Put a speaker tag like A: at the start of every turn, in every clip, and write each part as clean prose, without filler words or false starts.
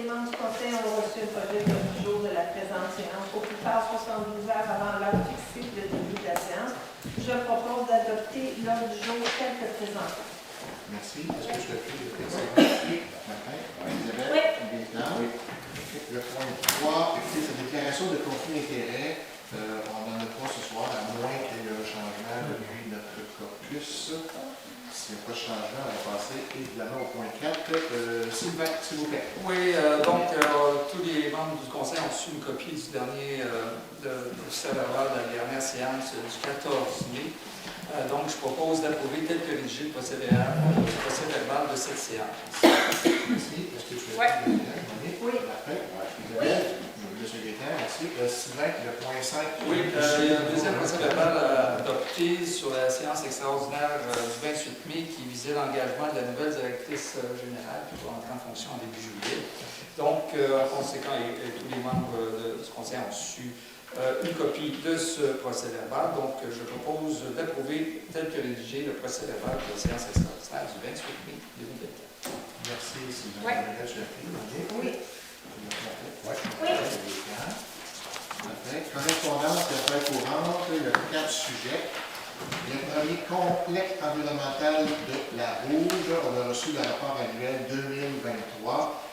A: les membres du conseil ont reçu un projet de l'ordre du jour de la présente séance au plus tard 72 heures avant l'heure fixée de début de la séance. Je propose d'adopter l'ordre du jour tel que présenté.
B: Merci. Est-ce que je le fais de oui. Isabelle? Oui. Oui. Le point 3, écoutez, cette déclaration de conflit d'intérêt, on n'en a pas ce soir, à moins qu'il y ait un changement depuis notre caucus. S'il n'y a pas de changement, on va passer évidemment au point 4. Sylvain, s'il vous plaît.
C: Oui, donc tous les membres du conseil ont reçu une copie du dernier procès verbal de la dernière séance du 14 mai. Donc, je propose d'approuver tel que rédigé le procès verbal de cette séance.
B: Merci. Est-ce que tu veux dire?
A: Oui.
B: Parfait. Isabelle, le secrétaire, merci. Sylvain, le point 5.
C: Oui, il y a un deuxième procès verbal adopté sur la séance extraordinaire du 28 mai qui visait l'engagement de la nouvelle directrice générale qui va entrer en fonction en début juillet. Donc, en conséquent, tous les membres du conseil ont reçu une copie de ce procès verbal. Donc, je propose d'approuver tel que rédigé le procès verbal de la séance extraordinaire du 28 mai 2024.
B: Merci, Sylvain.
A: Oui.
B: Oui. Oui.
A: Oui.
B: Parfait. Correspondance de feuille courante, il y a 4 sujets. Le premier, complexe environnemental de la Rouge. On a reçu le rapport annuel 2023.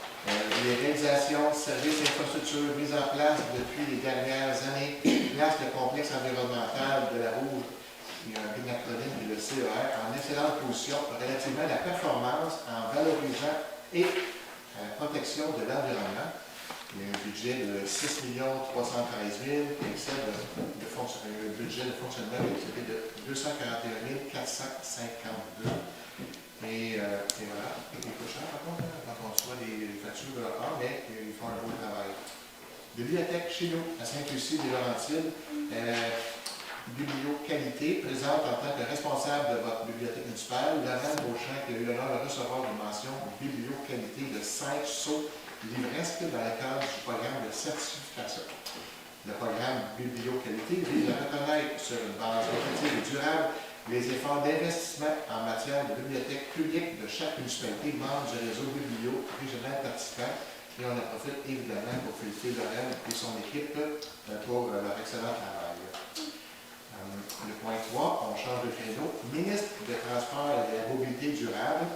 B: Les réalisations, services, infrastructures mises en place depuis les dernières années placent le complexe environnemental de la Rouge, il y a un acronyme qui est le CER, en excellente position relativement à la performance en valorisant et protection de l'environnement. Il y a un budget de 6 313 000 qui excède le budget de fonctionnement qui est de 241 452. Et voilà, il est peu cher par contre, quand on reçoit des factures de leur part, mais ils font un beau travail. Bibliothèque chez nous, à Sainte-Lucie des Laurentides, Biblio-Qualité, présente en tant que responsable de votre bibliothèque municipale, Laurent Beauchamp, qui a eu l'honneur de recevoir une mention Biblio-Qualité de 5 sauts livresques dans le cadre du programme de certification. Le programme Biblio-Qualité vise à reconnaître sur une base effective et durable les efforts d'investissement en matière de bibliothèque publique de chaque municipalité membre du réseau biblio régional participant. Et on en profite évidemment pour féliciter Lorraine et son équipe pour leur excellent travail. Le point 3, on change de créneau. Ministre des Transports et de la Mobilité durable,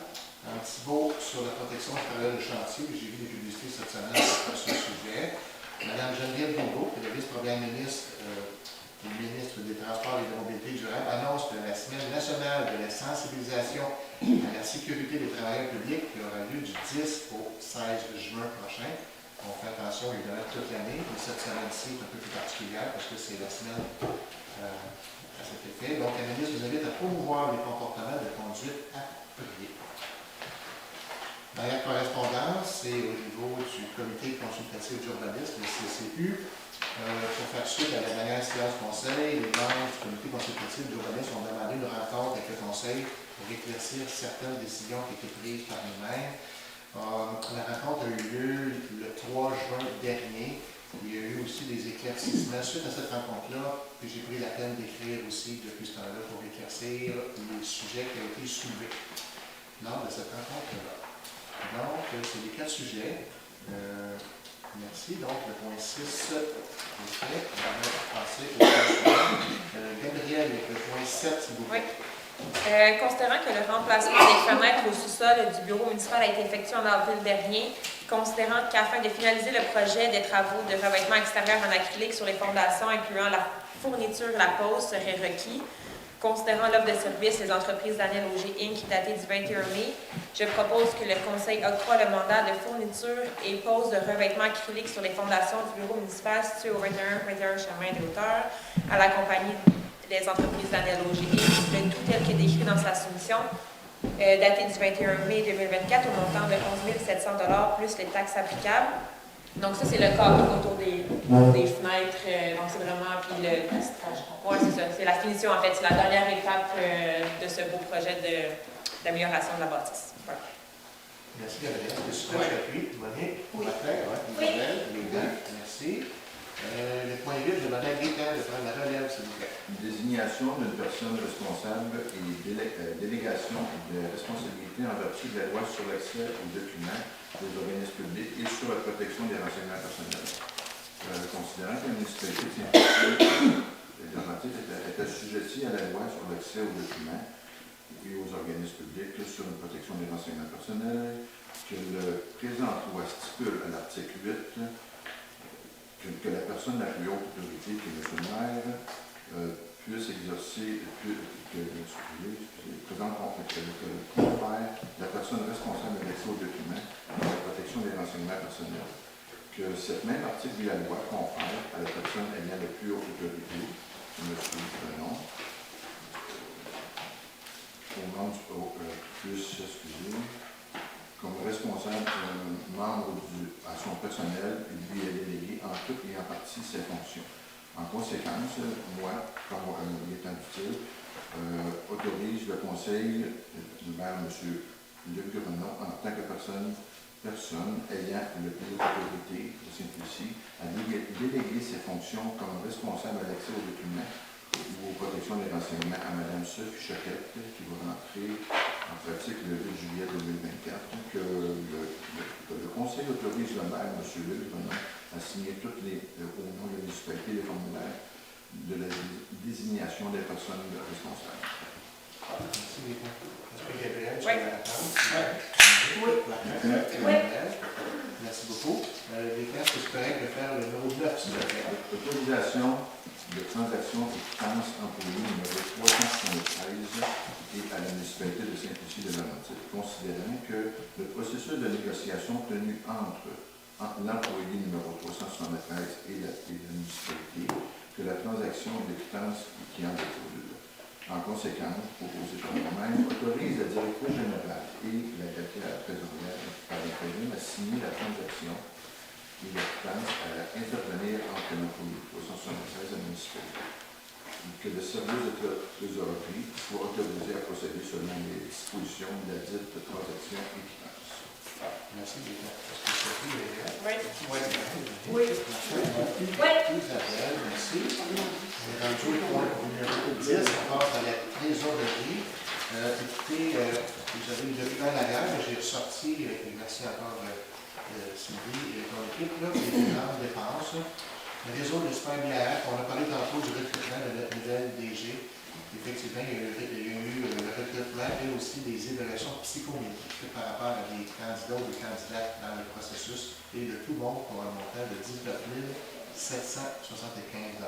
B: un petit mot sur la protection extérieure de chantier. J'ai vu des publicités cette semaine sur ce sujet. Madame Geneviève Bigot, qui est la vice-première ministre le ministre des Transports et de la Mobilité durable, annonce que la Semaine nationale de la sensibilisation à la sécurité des travailleurs publics qui aura lieu du 10 au 16 juin prochain. On fait attention évidemment toute l'année, mais cette semaine-ci est un peu plus particulière parce que c'est la semaine à cet effet. Donc, la ministre vous invite à promouvoir les comportements de conduite appropriés. Dans la correspondance, c'est au niveau du comité consultatif d'urbanisme, le CCU. Pour faire suite à la dernière séance conseil, les membres du comité consultatif d'urbanisme ont demandé une rencontre avec le conseil pour éclaircir certaines décisions qui étaient prises par nous-mêmes. La rencontre a eu lieu le 3 juin dernier. Il y a eu aussi des éclaircissements suite à cette rencontre-là, que j'ai pris la peine d'écrire aussi depuis ce temps-là pour éclaircir les sujets qui ont été soulevés lors de cette rencontre-là. Donc, c'est les 4 sujets. Merci. Donc, le point 6 est fait. On va passer au point suivant. Gabriel, le point 7, s'il vous plaît.
D: Oui. Considérant que le remplacement des fenêtres au sous-sol du bureau municipal a été effectué en avril dernier, considérant qu'afin de finaliser le projet des travaux de revêtement extérieur en acrylique sur les fondations, incluant la fourniture et la pose, serait requis, considérant l'offre de service des entreprises Daniel Auger Inc. datée du 21 mai, je propose que le Conseil octroie le mandat de fourniture et pose de revêtement acrylique sur les fondations du bureau municipal situé au 21 chemin de hauteur à la compagnie des entreprises Daniel Auger Inc. Le tout tel que décrit dans sa soumission, datée du 21 mai 2024 au montant de 11 700 $ plus les taxes applicables. Donc ça, c'est le cadre autour des fenêtres. Donc c'est vraiment, puis ouais, c'est ça. C'est la finition, en fait. C'est la dernière étape de ce beau projet d'amélioration de la bâtisse. Voilà.
B: Merci, Gabriel. Est-ce que tu t'appuies? Monique?
A: Oui.
B: Parfait. Oui. Isabelle? Merci. Le point 8, je demandais à Gaëtan de prendre la relève, s'il vous plaît.
E: Désignation d'une personne responsable et délégation de responsabilité en vertu de la loi sur l'accès aux documents des organismes publics et sur la protection des renseignements personnels. Considérant que la municipalité de Saint-Laurentides est assujettie à la loi sur l'accès aux documents et aux organismes publics sur une protection des renseignements personnels, que le présent loi stipule à l'article 8 que la personne la plus haute autorité, qui est le maire, puisse exercer, confère la personne responsable de l'accès aux documents et de la protection des renseignements personnels. Que cette même article de la loi confère à la personne ayant la plus haute autorité, M. Prenon, au nom comme responsable, membre à son personnel, lui est délégué en tout et en partie ses fonctions. En conséquence, moi, comme il est utile, autorise le conseil vers M. Luc Grenon en tant que personne ayant le plus d'autorité de Saint-Lucie à déléguer ses fonctions comme responsable à l'accès aux documents ou aux protections des renseignements à Mme Sophie Choquette, qui va rentrer en pratique le 8 juillet 2024, que le conseil autorise le maire, M. Luc Grenon, à signer au nom de la municipalité les formulaires de la désignation des personnes responsables.
B: Merci, Gaëtan. Est-ce que Gabriel, tu
D: Oui.
B: veux attendre?
A: Oui.
B: Oui. Merci beaucoup. Gaëtan, est-ce que c'est correct de faire le numéro 9, s'il vous plaît?
E: Autorisation de transaction de quittance employée numéro 373 et à la municipalité de Saint-Lucie-de-Laurentides, considérant que le processus de négociation tenu entre l'employé numéro 373 et la municipalité, que la transaction de quittance qui en découle. En conséquence, proposé par moi-même, autorise la directrice générale et la secrétaire trésorière par l'intérim à signer la transaction et la quittance à intervenir entre l'employé 373 et la municipalité. Que le service de trésorerie soit autorisé à procéder selon les dispositions de la dite transaction et quittance.
B: Merci, Gaëtan. Est-ce que Sophie est là?
D: Oui.
A: Oui.
B: Isabelle, merci. On est rendu au point numéro 10, on passe à la trésorerie. Écoutez, vous avez eu depuis la guerre, j'ai ressorti, et merci encore Sylvie et ton équipe, là, les grandes dépenses. Le réseau de super-bière, on a parlé tantôt du recrutement de notre nouvelle DG. Effectivement, il y a eu le recrutement et aussi des évaluations psychométriques par rapport à des candidats ou des candidates dans le processus et de tout monde pour un montant de 19 775 $.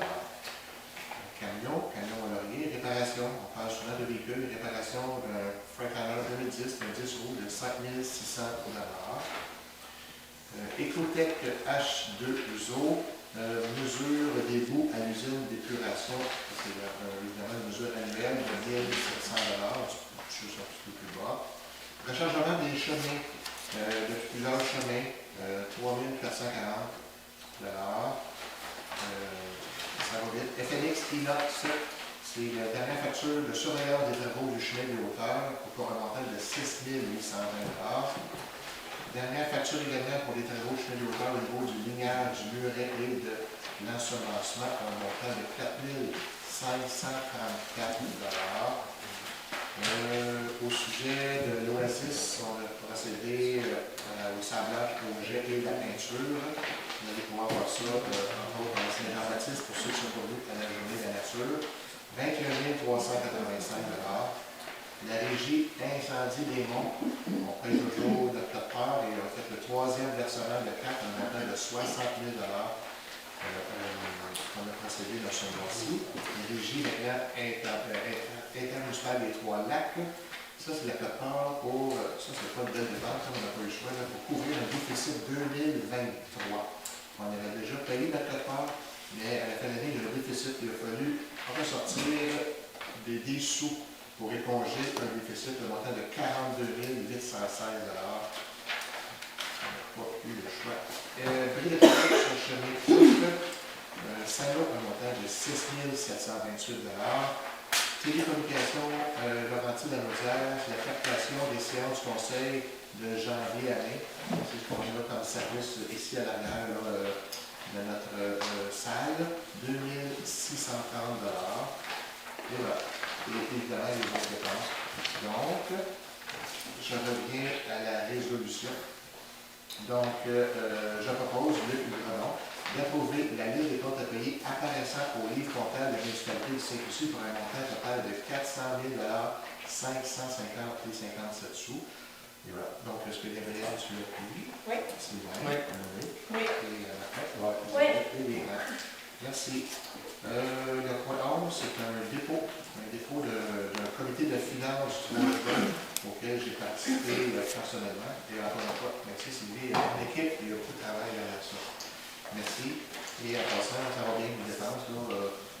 B: Camion à Laurier, réparation, on parle souvent de véhicules, réparation d'un Freightliner 2010, d'un 10 roues de 5 600 $. Ecotech H2O, mesure des bouts à l'usine d'épuration, c'est évidemment une mesure annuelle de 1 700 $, chose un petit peu plus bas. Rechargement des chemins, de plusieurs chemins, 3 440 $. Ça va vite. FNX Inox, c'est la dernière facture de surveillance des travaux du chemin de hauteur pour un montant de 6 820 $. Dernière facture également pour les travaux chemin de hauteur au niveau du lignage, du muret et de l'ensemencement pour un montant de 4 534 $. Au sujet de l'Oasis, on a procédé au sablage, au jet et la peinture. Vous allez pouvoir voir ça, entre autres, dans Saint-Jean-Baptiste, pour ceux qui sont venus à la journée de la nature. 21 385 $. La régie Incendie des Monts, on paye toujours notre code part et on fait le troisième versement de CAP, un montant de 60 000 $. On a procédé dans ce mois-ci. La régie intermunicipale des Trois-Lacs, ça c'est la code part pour, ça c'est pas une belle dépense, on n'a pas eu le choix, là, pour couvrir un déficit 2023. On avait déjà payé notre code part, mais à la fin de l'année, il y a le déficit, il a fallu ressortir des sous pour éponger un déficit de montant de 42 816 $. On n'a pas eu le choix. Prix de trafic sur le chemin Coupe, Saint-Lô, un montant de 6 728 $. Télécommunication, Laurentides la Naudière, la captation des séances conseil de janvier à mai. C'est ce qu'on a comme service ici à l'arrière, de notre salle, 2630 $. Et voilà. Et évidemment, les autres dépenses. Donc, je reviens à la résolution. Donc, je propose, Luc Gredon, d'approuver la liste des comptes à payer apparaissant au livre comptable de la municipalité de Saint-Lucie pour un montant total de 400 000 550 et 57 sous. Et voilà. Donc, est-ce que Gabriel, tu l'as pris?
D: Oui.
B: Sylvain?
C: Oui.
D: Oui.
B: Et Martin?
D: Oui.
B: Et merci. Le point 11, c'est un dépôt d'un comité de finances du management auquel j'ai participé personnellement. Et encore une fois, merci Sylvie. Mon équipe, il y a beaucoup de travail à ça. Merci. Et en passant, ça va bien les dépenses.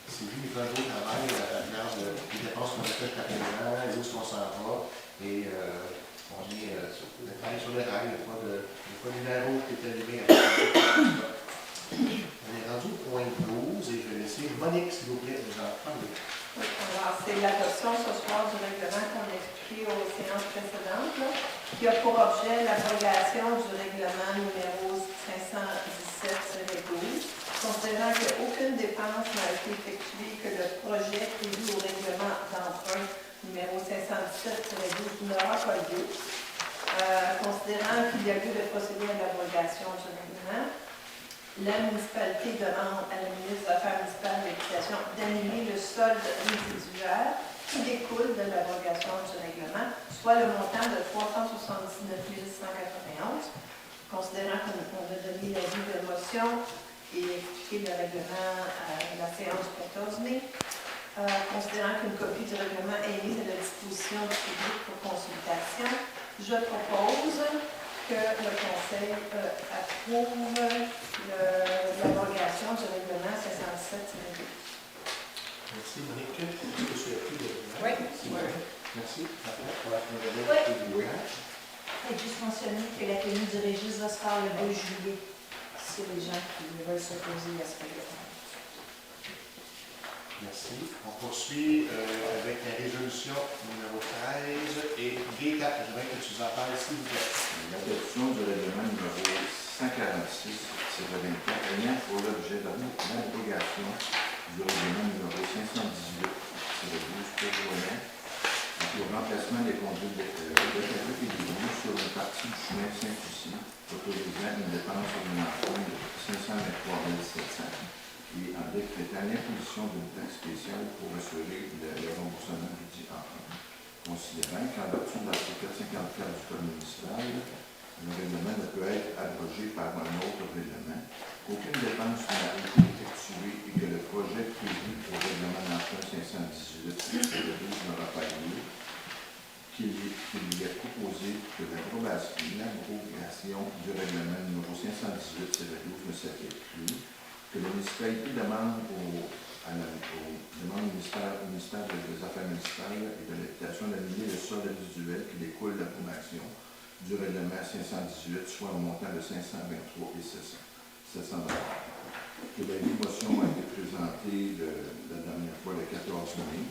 B: Sylvie, il fait un beau travail. Elle regarde les dépenses qu'on a faites jusqu'à présent, où est-ce qu'on s'en va. Et on est sur les rails. Il n'y a pas de numéro qui est allumé. On est rendu au point 12 et je vais laisser Monique, s'il vous plaît, nous en parler.
A: Oui, alors c'est l'adoption ce soir du règlement qu'on a expliqué aux séances précédentes, là, qui a pour objet l'abrogation du règlement numéro 517-12, considérant qu'aucune dépense n'a été effectuée, que le projet prévu au règlement d'emprunt numéro 517-12 n'aura pas lieu, considérant qu'il y a lieu de procéder à l'abrogation du règlement. La municipalité demande à la ministre des Affaires municipales et de l'Habitation d'annuler le solde résiduaire qui découle de l'abrogation du règlement, soit le montant de 379 191. Considérant qu'on a donné l'avis de motion et expliqué le règlement à la séance du 14 mai, considérant qu'une copie du règlement est mise à la disposition du public pour consultation, je propose que le Conseil approuve l'abrogation du règlement 517-12.
B: Merci, Monique. Est-ce que tu as pris le
D: Oui.
B: Merci.
F: Oui. Je vais juste mentionner que la tenue du registre va se faire le 2 juillet, si les gens qui veulent s'opposer à ce règlement.
B: Merci. On poursuit avec la résolution numéro 13 et D4. Je voudrais que tu en parles, s'il vous plaît.
E: L'adoption du règlement numéro 146-24 ayant pour l'objet de l'abrogation du règlement numéro 518-12 prévoyant le remplacement des conduites d'Aqueduc et des Boues sur une partie du chemin Saint-Lucie, autorisant une dépense d'un emprunt de 523 700 et en décrétant l'imposition d'une taxe spéciale pour assurer le remboursement du dit emprunt. Considérant qu'en vertu de l'article 454 du Code municipal, le règlement ne peut être abrogé par un autre règlement, qu'aucune dépense n'a été effectuée et que le projet prévu au règlement d'emprunt 518 n'aura pas lieu, qu'il y est proposé que l'abrogation du règlement numéro 518-12 ne s'applique plus, que la municipalité demande au ministère des Affaires municipales et de l'Habitation d'annuler le solde résiduel qui découle de l'approbation du règlement 518, soit au montant de 523 700 $. Que la motion a été présentée la dernière fois, le 14 mai.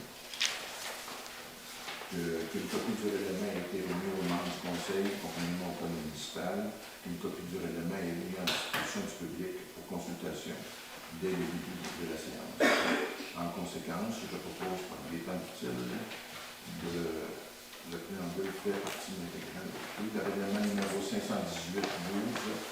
E: Qu'une copie du règlement a été remise aux membres du Conseil, conformément au Code municipal. Une copie du règlement est mise à disposition du public pour consultation dès le début de la séance. En conséquence, je propose, par les temps utiles, le préambule fait partie intégrante du règlement numéro 518-12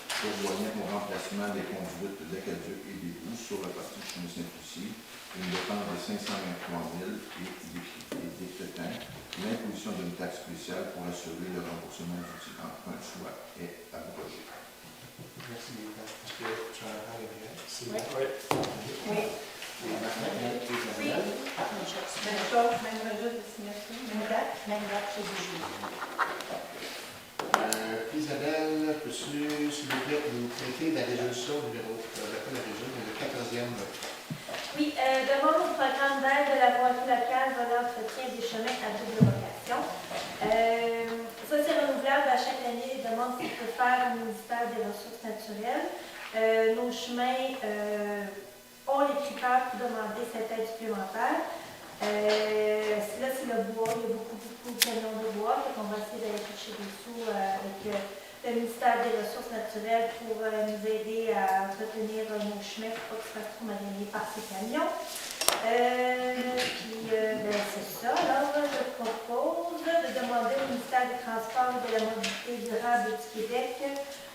E: prévoyant au remplacement des conduites d'Aqueduc et des Boues sur la partie du chemin Saint-Lucie, une dépense de 523 000 et décrétant l'imposition d'une taxe spéciale pour assurer le remboursement du dit emprunt, soit est abrogé.
B: Merci, Gabriel. Est-ce que tu en parles, Gabriel?
C: Oui.
A: Oui.
B: Et Martin et Gabriel?
F: Même chose.
A: Même chose, même registre de signature, même date.
F: Même date, c'est 2 juillet.
B: Isabelle, peux-tu, s'il vous plaît, nous traiter la résolution numéro, le 14e?
G: Oui, demande au programme d'aide de la voirie locale volet entretien des chemins à double vocation. Ça, c'est renouvelable à chaque année. Les demandes qu'on peut faire au ministère des Ressources naturelles. Nos chemins ont les critères pour demander cette aide supplémentaire. Là, c'est le bois. Il y a beaucoup de camions de bois. Donc, on va essayer d'aller chercher des sous avec le ministère des Ressources naturelles pour nous aider à entretenir nos chemins pour pas qu'ils se fassent trop malmener par ces camions. C'est ça. Alors, je propose de demander au ministère des Transports et de la Mobilité durable du Québec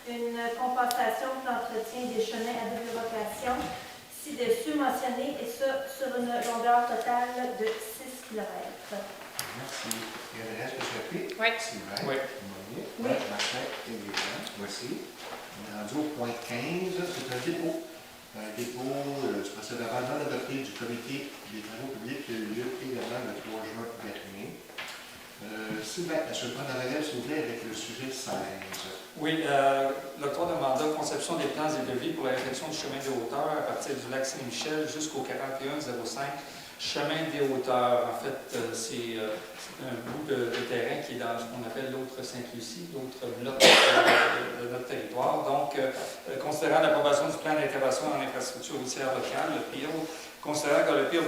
G: une compensation pour l'entretien des chemins à double vocation ci-dessus mentionné, et ça sur une longueur totale de 6 km.
B: Merci. Est-ce que tu as pris?
D: Oui.
B: Sylvain?
C: Oui.
B: Monique?
F: Oui.
B: Martin et Léon. Voici. On est rendu au point 15. C'est un dépôt. Un dépôt du procès-verbal non adopté du comité des travaux publics qui a eu lieu également le 3 juin dernier. Sylvain, est-ce que je prends la relève, s'il vous plaît, avec le sujet 16?
C: Oui, l'octroi de mandat, conception des plans et devis pour la réfection du chemin des hauteurs à partir du lac Saint-Michel jusqu'au 4105 chemin des hauteurs. En fait, c'est un bout de terrain qui est dans ce qu'on appelle l'autre Sainte-Lucie, l'autre bloc de notre territoire. Donc, considérant l'approbation du plan d'intervention en infrastructure routière locale, le PIR, considérant que le PIR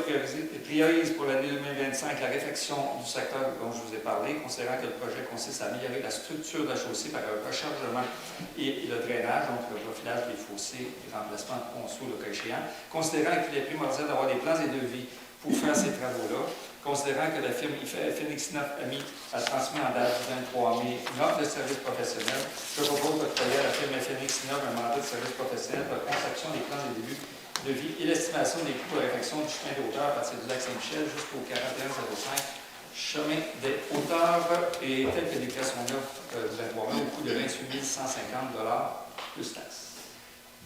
C: priorise pour l'année 2025 la réfection du secteur dont je vous ai parlé, considérant que le projet consiste à améliorer la structure de la chaussée par un rechargement et le drainage, donc le profilage des fossés, le remplacement de ponceaux le cas échéant, considérant qu'il est primordial d'avoir des plans et devis pour faire ces travaux-là, considérant que la firme Phoenix 9 a transmis en date du 23 mai une offre de service professionnel, je propose d'octroyer à la firme Phoenix 9 un mandat de service professionnel pour la conception des plans et devis et l'estimation des coûts de réfection du chemin des hauteurs à partir du lac Saint-Michel jusqu'au 4105 chemin des hauteurs et tel que déclaré son offre du 23 mai au coût de 28 150 plus taxes.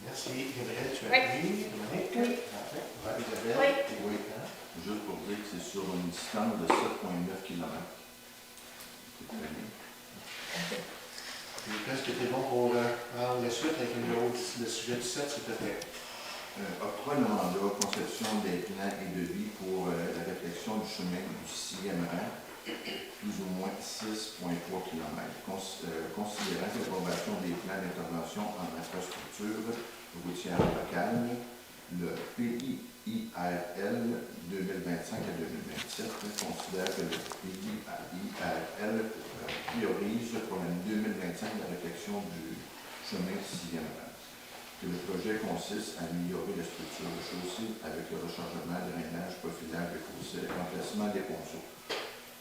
B: Merci. Gabriel, tu as
D: Oui.
B: pris? Monique?
F: Oui.
B: Parfait. Isabelle?
G: Oui.
B: Et oui. Hein?
E: Juste pour dire que c'est sur une distance de 7,9 km. C'est très bien.
B: Est-ce que tu es bon pour prendre la suite avec le sujet du 7, s'il te plaît?
E: Octroi de mandat, conception des plans et devis pour la réflexion du chemin du 6e rang, plus ou moins 6,3 km. Considérant que l'approbation des plans d'intervention en infrastructure routière locale, le PIRL 2025 à 2027 considère que le PIRL priorise pour l'année 2025 la réflexion du chemin 6e rang. Que le projet consiste à améliorer la structure de chaussée avec le rechargement, drainage, profilage des fossés, remplacement des ponceaux.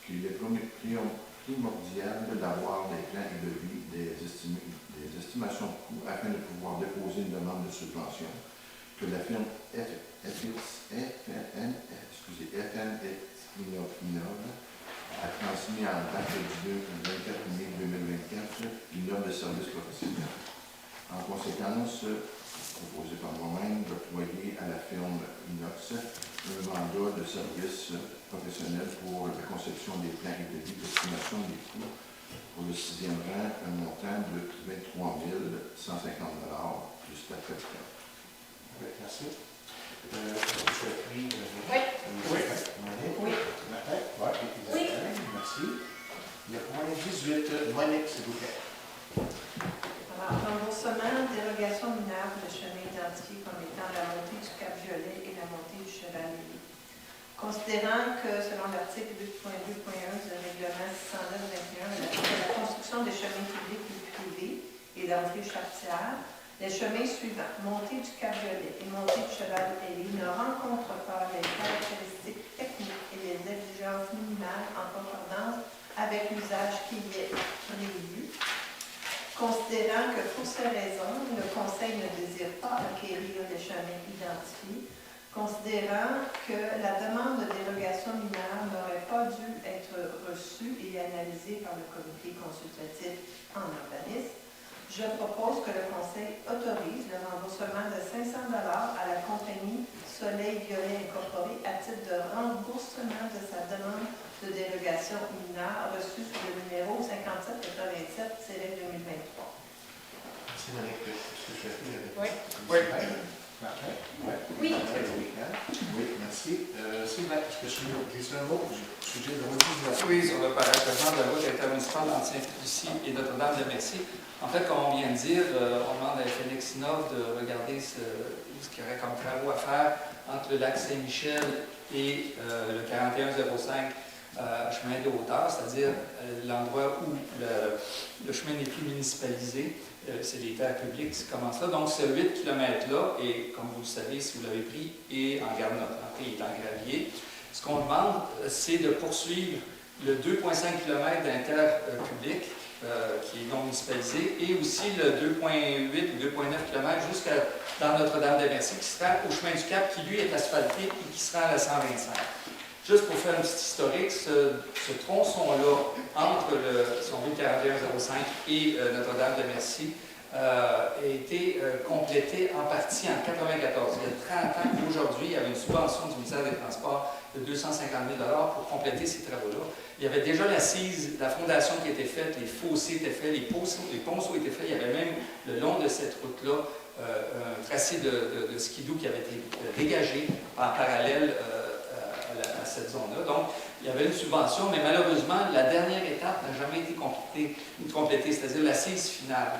E: Qu'il est primordial d'avoir des plans et devis, des estimations de coûts afin de pouvoir déposer une demande de subvention. Que la firme FN a transmis en date du 24 mai 2024 une offre de service professionnel. En conséquence, proposé par moi-même, d'octroyer à la firme Inox un mandat de service professionnel pour la conception des plans et devis d'estimation des coûts pour le 6e rang, un montant de 23 150 plus taxe capitale.
B: Oui, merci. Tu as pris?
D: Oui.
C: Oui.
B: Monique?
F: Oui.
B: Martin? Oui.
G: Oui.
B: Merci. Le point 18, Monique, s'il vous plaît.
A: Alors, remboursement, dérogation mineure pour le chemin identifié comme étant la montée du Cap-Violet et la montée du Cheval-Lévis. Considérant que, selon l'article 2.2.1 du règlement 609-21, la construction des chemins publics ou privés et d'entrée charretière, les chemins suivants, montée du Cap-Violet et montée du Cheval-Lévis, ne rencontrent pas les caractéristiques techniques et les exigences minimales en concordance avec l'usage qui y est prévu. Considérant que pour ces raisons, le Conseil ne désire pas acquérir les chemins identifiés, considérant que la demande de dérogation mineure n'aurait pas dû être reçue et analysée par le comité consultatif en urbanisme, je propose que le Conseil autorise le remboursement de 500 $ à la compagnie Soleil Violet Incorporée à titre de remboursement de sa demande de dérogation mineure reçue sous le numéro 5787-2023.
B: Merci, Monique. Est-ce que tu as pris?
D: Oui.
C: Oui.
B: Martin? Oui.
G: Oui.
B: Oui, merci. Sylvain, est-ce que tu veux glisser un mot du sujet de l'utilisation?
C: Oui, sur le parachèvement de la route intermunicipale entre Sainte-Lucie et Notre-Dame-de-Merci. En fait, comme on vient de dire, on demande à Phoenix 9 de regarder ce qu'il y aurait comme travaux à faire entre le lac Saint-Michel et le 4105 chemin de hauteur, c'est-à-dire l'endroit où le chemin n'est plus municipalisé. C'est les terres publiques qui commencent là. Donc, ce 8 km-là, et comme vous le savez, si vous l'avez pris, est en garde notable, il est en gravier. Ce qu'on demande, c'est de poursuivre le 2,5 km d'inter public qui est non municipalisé, et aussi le 2,8 ou 2,9 km jusqu'à dans Notre-Dame-de-Merci, qui sera au chemin du Cap, qui lui est asphalté et qui sera à la 125. Juste pour faire une petite historique, ce tronçon-là, entre son 4105 et Notre-Dame-de-Merci, a été complété en partie en 1994. Il y a 30 ans qu'aujourd'hui, il y avait une subvention du ministère des Transports de 250 000 $ pour compléter ces travaux-là. Il y avait déjà l'assise, la fondation qui était faite, les fossés étaient faits, les ponceaux étaient faits. Il y avait même, le long de cette route-là, un tracé de skidoo qui avait été dégagé en parallèle à cette zone-là. Donc, il y avait une subvention, mais malheureusement, la dernière étape n'a jamais été complétée, c'est-à-dire l'assise finale.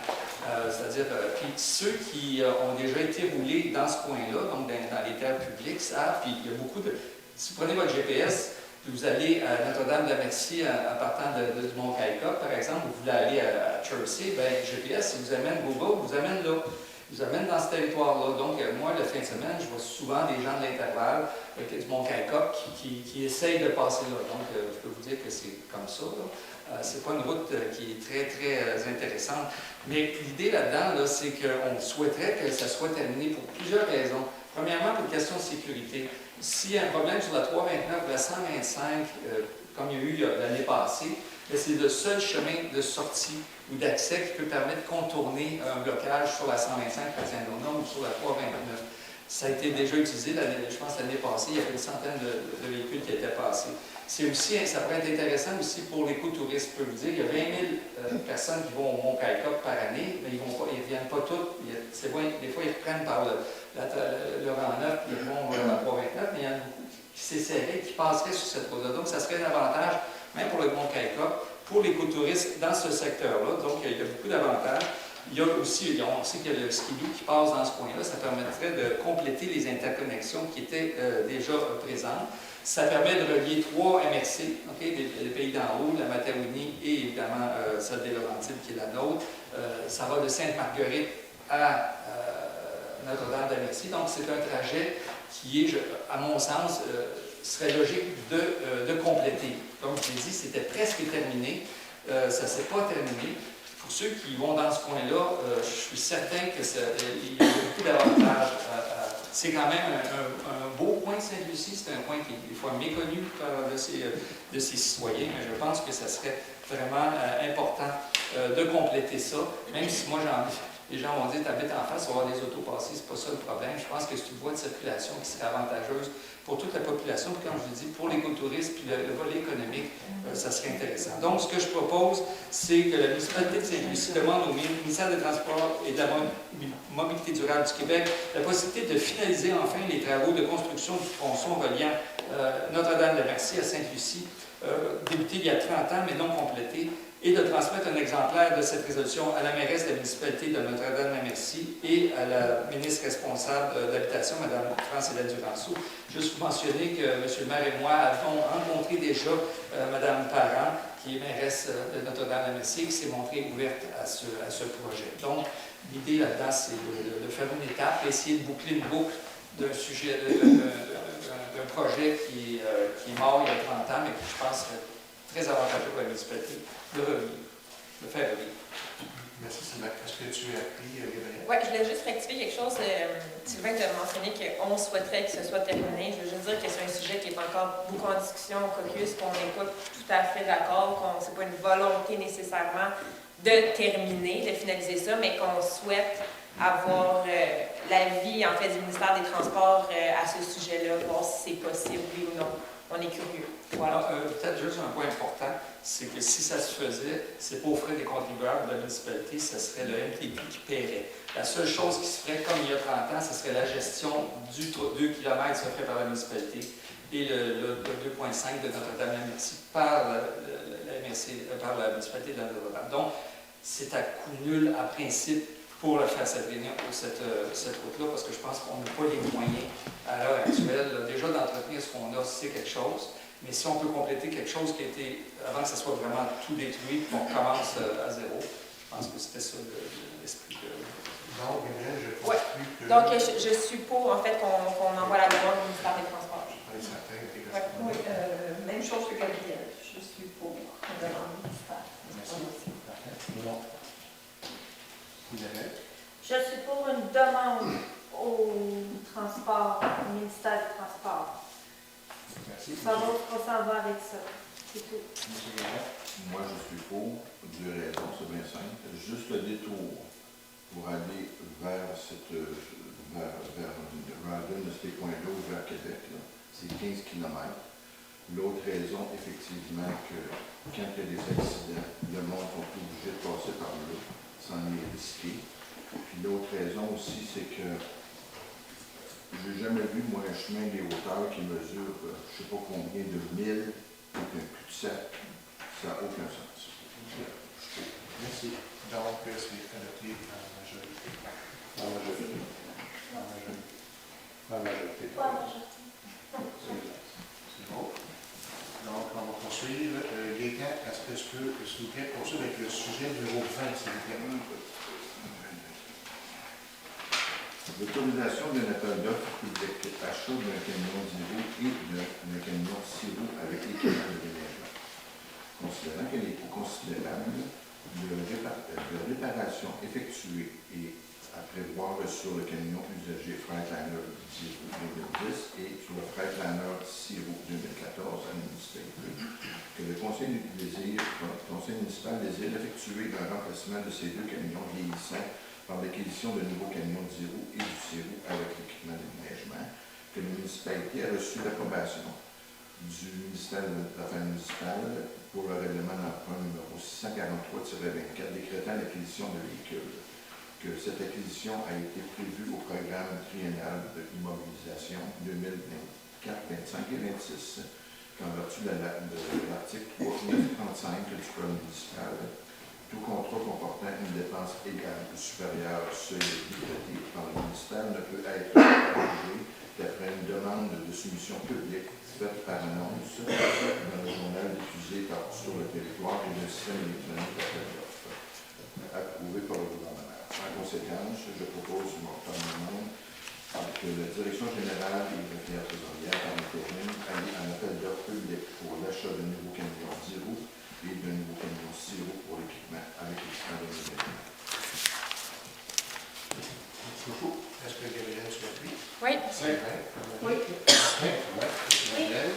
C: Puis ceux qui ont déjà été roulés dans ce coin-là, donc dans les terres publiques, savent, puis il y a beaucoup de... Si vous prenez votre GPS, vous allez à Notre-Dame-de-Merci en partant du Mont-Caïcoc, par exemple, vous voulez aller à Chertsey, bien, le GPS, il vous amène, Google vous amène là. Vous amène dans ce territoire-là. Donc, moi, le fin de semaine, je vois souvent des gens de l'intervalle du Mont-Caïcoc qui essayent de passer là. Donc, je peux vous dire que c'est comme ça. C'est pas une route qui est très, très intéressante. Mais l'idée là-dedans, c'est qu'on souhaiterait que ça soit terminé pour plusieurs raisons. Premièrement, pour une question de sécurité. S'il y a un problème sur la 329 ou la 125, comme il y a eu l'année passée, c'est le seul chemin de sortie ou d'accès qui peut permettre de contourner un blocage sur la 125 à Saint-Donat ou sur la 329. Ça a été déjà utilisé, je pense, l'année passée, il y avait une centaine de véhicules qui étaient passés. C'est aussi, ça pourrait être intéressant aussi pour l'écotourisme. Je peux vous dire, il y a 20 000 personnes qui vont au Mont-Caïcoc par année, mais ils ne viennent pas toutes. C'est vrai, des fois, ils reprennent par le rang 9, ils vont vers la 329, mais il y en a beaucoup qui s'essaieraient, qui passeraient sur cette route-là. Donc, ça serait un avantage, même pour le Mont-Caïcoc, pour l'écotourisme dans ce secteur-là. Donc, il y a beaucoup d'avantages. Il y a aussi, on sait qu'il y a le skidoo qui passe dans ce coin-là. Ça permettrait de compléter les interconnexions qui étaient déjà présentes. Ça permet de relier 3 MRC, les pays d'en haut, la Matawini et évidemment celle des Laurentides qui est la nôtre. Ça va de Sainte-Marguerite à Notre-Dame-de-Merci. Donc, c'est un trajet qui est, à mon sens, serait logique de compléter. Comme je l'ai dit, c'était presque terminé. Ça ne s'est pas terminé. Pour ceux qui vont dans ce coin-là, je suis certain qu'il y a beaucoup d'avantages. C'est quand même un beau coin de Sainte-Lucie. C'est un coin qui est des fois méconnu de ses citoyens, mais je pense que ça serait vraiment important de compléter ça, même si moi, les gens vont dire, t'habites en face, on va avoir des autos passées, c'est pas ça le problème. Je pense que c'est une voie de circulation qui serait avantageuse pour toute la population, puis comme je vous dis, pour l'écotourisme, puis le volet économique, ça serait intéressant. Donc, ce que je propose, c'est que la municipalité de Sainte-Lucie demande au ministère des Transports et de la Mobilité durable du Québec la possibilité de finaliser enfin les travaux de construction du tronçon reliant Notre-Dame-de-Merci à Sainte-Lucie, débuté il y a 30 ans, mais non complété, et de transmettre un exemplaire de cette résolution à la mairesse de la municipalité de Notre-Dame-de-Merci et à la ministre responsable de l'Habitation, Mme Francilette Duranceau. Juste vous mentionner que M. le maire et moi avons rencontré déjà Mme Parent, qui est mairesse de Notre-Dame-de-Merci, qui s'est montrée ouverte à ce projet. Donc, l'idée là-dedans, c'est de faire une étape, essayer de boucler une boucle d'un sujet, d'un projet qui est mort il y a 30 ans, mais qui, je pense, serait très avantageux pour la municipalité de faire revivre.
B: Merci Sylvain. Est-ce que tu as appris, Gabriel?
D: Oui, je voulais juste rectifier quelque chose. Sylvain, tu as mentionné qu'on souhaiterait que ce soit terminé. Je veux juste dire que c'est un sujet qui est encore beaucoup en discussion au caucus, qu'on n'est pas tout à fait d'accord, qu'on c'est pas une volonté nécessairement de terminer, de finaliser ça, mais qu'on souhaite avoir l'avis en fait du ministère des Transports à ce sujet-là, voir si c'est possible, oui ou non. On est curieux. Voilà.
C: Peut-être juste un point important, c'est que si ça se faisait, c'est pas aux frais des contribuables de la municipalité, ce serait le MTQ qui paierait. La seule chose qui se ferait, comme il y a 30 ans, ce serait la gestion du 2 km se ferait par la municipalité et le 2,5 de Notre-Dame-de-Merci par la municipalité de Notre-Dame. Donc, c'est à coût nul, à principe, pour faire cette route-là, parce que je pense qu'on n'a pas les moyens à l'heure actuelle. Déjà, d'entretenir ce qu'on a, c'est quelque chose. Mais si on peut compléter quelque chose qui a été, avant que ça soit vraiment tout détruit, qu'on commence à zéro, je pense que c'était ça l'esprit de...
B: Donc, Gabriel, je
D: Ouais.
B: conclus que...
D: Donc, je suis pour, en fait, qu'on envoie la demande au ministère des Transports.
B: Oui, certain,
D: Ouais.
A: Oui, même chose que Gabriel. Je suis pour la demande municipale.
B: Merci. Parfait. Non. Isabelle?
G: Je suis pour une demande au transport, au ministère du Transport.
B: Merci.
G: Savoir ce qu'on s'en va avec ça. C'est tout.
B: Monsieur Gabriel?
E: Moi, je suis pour deux raisons, c'est bien simple. Juste le détour pour aller vers Radon, de ces points-là, ou vers Québec, là, c'est 15 km. L'autre raison, effectivement, que quand il y a des accidents, le monde est obligé de passer par là, sans les risquer. Puis l'autre raison aussi, c'est que j'ai jamais vu, moi, un chemin des hauteurs qui mesure, je ne sais pas combien de milles, avec un cul-de-sac. Ça n'a aucun sens.
B: Merci. Donc, c'est adopté en majorité. En majorité. En majorité. En majorité. C'est bon. Donc, on va poursuivre. Gaétan, est-ce que s'il vous plaît, poursuivre avec le sujet numéro 20, s'il vous plaît?
E: L'autorisation d'un appel d'offres public, achat d'un camion zéro et d'un camion sirop avec équipement de déneigement. Considérant que les coûts considérables de réparation effectuée et à prévoir sur le camion usager Freightliner Zero 2010 et sur le Freightliner Zero 2014 à la municipalité, que le conseil municipal désire effectuer un remplacement de ces deux camions vieillissants par l'acquisition de nouveaux camions Zero et du Zero avec l'équipement de déneigement, que la municipalité a reçu l'approbation du ministère de l'Affaires municipales pour le règlement d'emprunt numéro 643-24 décrétant l'acquisition de véhicules, que cette acquisition a été prévue au programme triennal de immobilisation 2024, 25 et 26, qu'en vertu de l'article 3935 du Code municipal, tout contrat comportant une dépense égale ou supérieure au seuil décrété par le ministère ne peut être prolongé qu'après une demande de soumission publique faite par annonce dans le journal diffusé sur le territoire et d'un système électronique d'appel d'offres approuvé par le gouvernement. En conséquence, je propose mon demande que la Direction générale des affaires trésorières par l'intérim aille en appel d'offres public pour l'achat de nouveaux camions Zero et d'un nouveau camion Zero pour l'équipement avec l'équipement de déneigement.
B: Merci beaucoup. Est-ce que Gabriel suit?
D: Oui.
B: C'est vrai.
A: Oui.
B: Gabriel.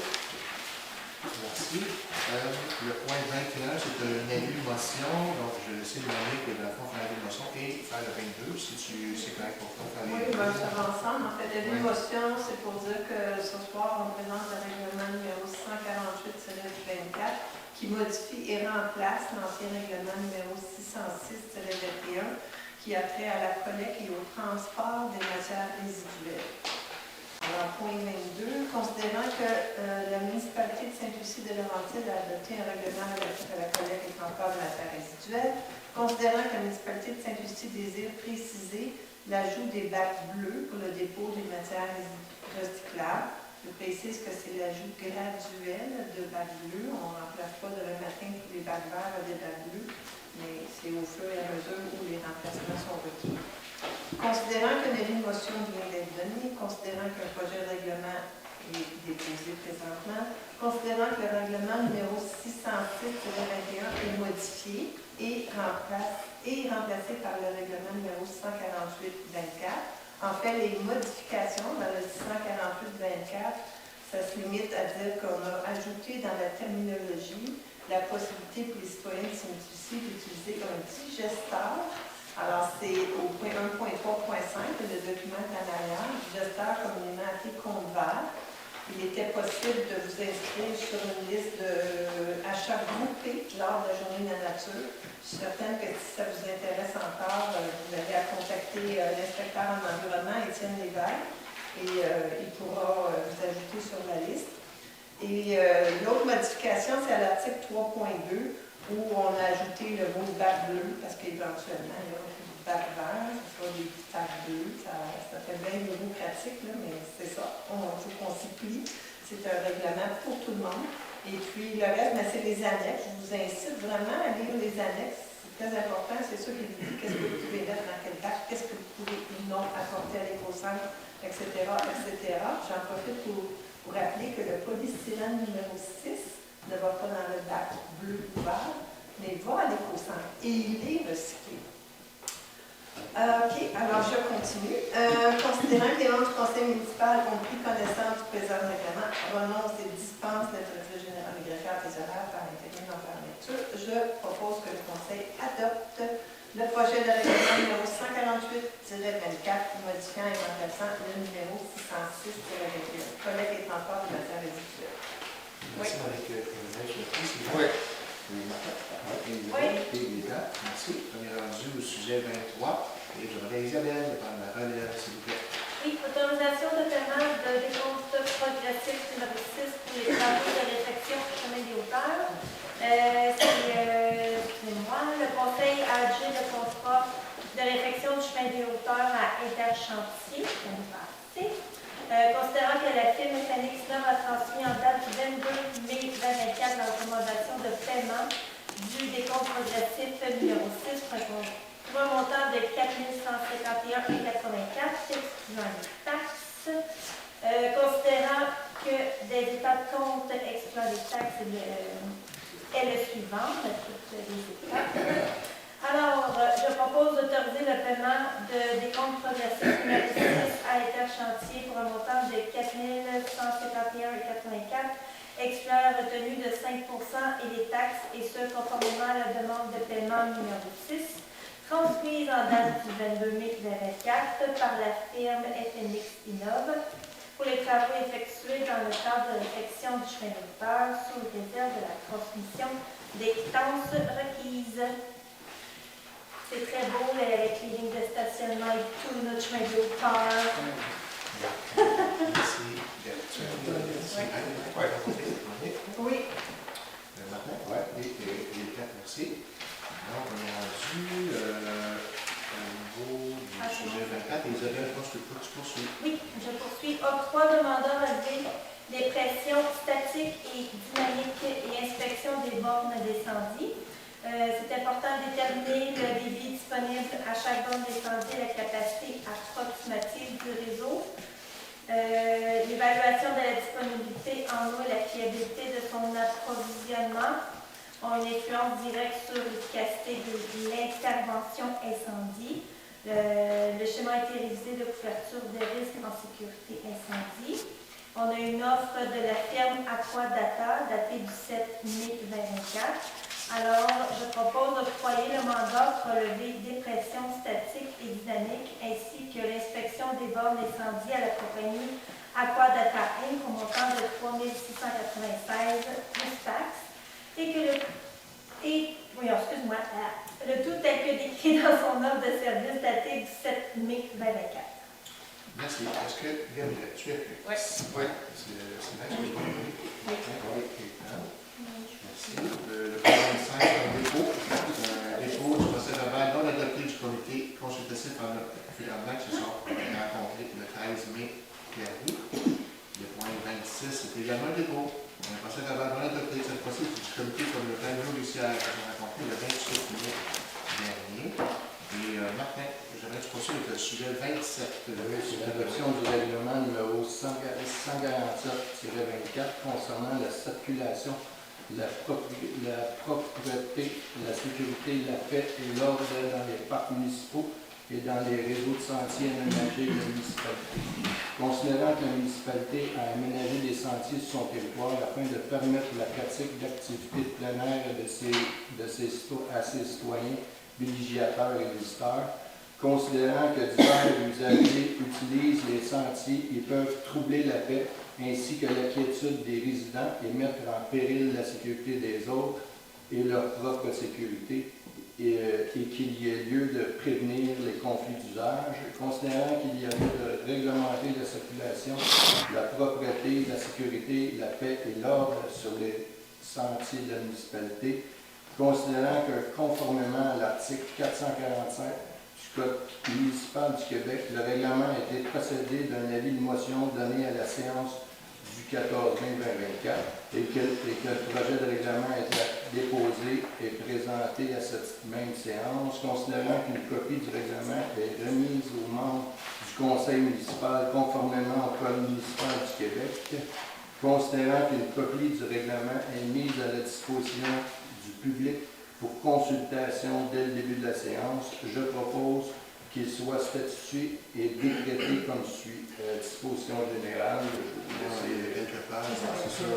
B: Merci. Le point 21, c'est une avis de motion. Donc, je vais laisser demander que dans le fond, faire la motion et faire le 22, si c'est correct pour toi. Faire
A: Oui,
B: les
A: ben,
B: deux.
A: ça va ensemble. En fait, l'émotion, c'est pour dire que ce soir, on présente le règlement numéro 148-24 qui modifie et remplace l'ancien règlement numéro 606-21 qui a trait à la collecte et au transport des matières résiduelles. Alors, point 22, considérant que la municipalité de Sainte-Lucie-de-Laurentide a adopté un règlement relatif à la collecte et transport de matières résiduelles, considérant que la municipalité de Sainte-Lucie désire préciser l'ajout des bacs bleus pour le dépôt des matières recyclables. Je précise que c'est l'ajout graduel de bacs bleus. On ne remplace pas demain matin tous les bacs verts des bacs bleus, mais c'est au fur et à mesure où les remplacements sont requis. Considérant que une motion vient d'être donnée, considérant qu'un projet de règlement est déposé présentement, considérant que le règlement numéro 606-21 est modifié et remplacé par le règlement numéro 148-24. En fait, les modifications dans le 148-24, ça se limite à dire qu'on a ajouté dans la terminologie la possibilité pour les citoyens de Sainte-Lucie d'utiliser un digesteur. Alors, c'est au point 1.3.5, le document est en arrière, digesteur communément appelé compte vert. Il était possible de vous inscrire sur une liste d'achats groupés lors de la journée de la nature. Je suis certaine que si ça vous intéresse encore, vous avez à contacter l'inspecteur en environnement, Étienne Lévesque, et il pourra vous ajouter sur la liste. Et l'autre modification, c'est à l'article 3.2, où on a ajouté le mot bac bleu, parce qu'éventuellement, il y aura plus de bac vert, ce sera des bacs bleus. Ça fait bien bureaucratique, là, mais c'est ça. Il faut qu'on s'y plie. C'est c'est un règlement pour tout le monde. Et puis le reste, c'est les annexes. Je vous incite vraiment à lire les annexes. C'est très important. C'est sûr qu'il dit qu'est-ce que vous pouvez mettre dans quelle tâche, qu'est-ce que vous pouvez ou non apporter à l'éco-centre, etc., etc. J'en profite pour rappeler que le polystyrène numéro 6 ne va pas dans le bac bleu ouvert, mais va à l'éco-centre et il est recyclé. OK, alors je continue. Considérant que les membres du conseil municipal ont pris connaissance du présent règlement, renoncent et dispensent le directeur général des greffiers artisanales par intérim en fermeture, je propose que le conseil adopte le projet de règlement numéro 148-24, modifiant et remplaçant le numéro 606-21, collecte et transport de matières résiduelles.
B: Merci, Marie-Claude.
C: Oui.
B: Merci. On est rendu au sujet 23. Et je voudrais Isabelle prendre la relève, s'il vous plaît.
G: Oui, autorisation de paiement de décompte progressif numéro 6 pour les travaux de réfection chemin des hauteurs. C'est moi, le conseil a adjoint le contrat de réfection du chemin des hauteurs à Interchantier, l'année passée. Considérant que la firme mécanique Snov a transmis en date du 22 mai 2024 la recommandation de paiement du décompte progressif numéro 6 pour un montant de 4 151,84 excluant les taxes. Considérant que des états de compte excluant les taxes est le suivant, toutes les étapes. Alors, je propose d'autoriser le paiement de décompte progressif numéro 6 à Interchantier pour un montant de 4 151,84 excluant la retenue de 5 et les taxes, et ce, conformément à la demande de paiement numéro 6, transmise en date du 22 mai 2024 par la firme FNX Innov pour les travaux effectués dans le cadre de réfection du chemin de hauteur sous réserve de la transmission des quittances requises. C'est très beau avec les lignes de stationnement et tout, notre chemin de hauteur.
B: Merci.
A: Oui.
B: Martin? Oui. Les quatre, merci. Alors, on est rendu au niveau du sujet 24. Et Isabelle, je pense que tu poursuis.
G: Oui, je poursuis. Octroi de mandat relevé des pressions statiques et dynamiques et inspection des bornes d'incendie. C'est important de déterminer le débit disponible à chaque borne d'incendie et la capacité approximative du réseau. L'évaluation de la disponibilité en eau et la fiabilité de son approvisionnement ont une influence directe sur l'efficacité de l'intervention incendie. Le schéma a été révisé de couverture de risques en sécurité incendie. On a une offre de la firme Aquadata datée du 7 mai 2024. Alors, je propose d'octroyer le mandat pour relever des pressions statiques et dynamiques ainsi que l'inspection des bornes d'incendie à la compagnie Aquadata Inc. au montant de 3 696 plus taxes et que le tout tel que décrit dans son offre de service datée du 7 mai 2024.
B: Merci. Est-ce que Gabriel, tu es prêt?
D: Oui.
B: C'est bien que je Merci. Le programme 5, un dépôt. Un dépôt du procès verbal non adopté du comité consultatif en environnement qui se sont rencontrés le 13 mai dernier. Le point 26, c'est également un dépôt. Un procès verbal non adopté cette fois-ci du comité communautaire judiciaire qui se sont rencontrés le 28 mai dernier. Et Martin, j'aimerais que tu poursuives avec le sujet 27.
H: C'est l'adoption du règlement numéro 147-24 concernant la circulation, la propreté, la sécurité, la paix et l'ordre dans les parcs municipaux et dans les réseaux de sentiers aménagés de la municipalité. Considérant que la municipalité a aménagé des sentiers sur son territoire afin de permettre la pratique d'activités de plein air à ses citoyens, villégiateurs et visiteurs, considérant que divers usagers utilisent les sentiers et peuvent troubler la paix ainsi que la quiétude des résidents et mettre en péril la sécurité des autres et leur propre sécurité, et qu'il y ait lieu de prévenir les conflits d'usage, considérant qu'il y a lieu de réglementer la circulation, la propreté, la sécurité, la paix et l'ordre sur les sentiers de la municipalité, considérant que conformément à l'article 445 du Code municipal du Québec, le règlement a été précédé d'un avis de motion donné à la séance du 14/20/2024 et que le projet de règlement est déposé et présenté à cette même séance, considérant qu'une copie du règlement est remise aux membres du Conseil municipal conformément au Code municipal du Québec, considérant qu'une copie du règlement est mise à la disposition du public pour consultation dès le début de la séance, je propose qu'il soit statué et décrété comme suit. Disposition générale,
B: Il y a quelques pages, c'est sûr.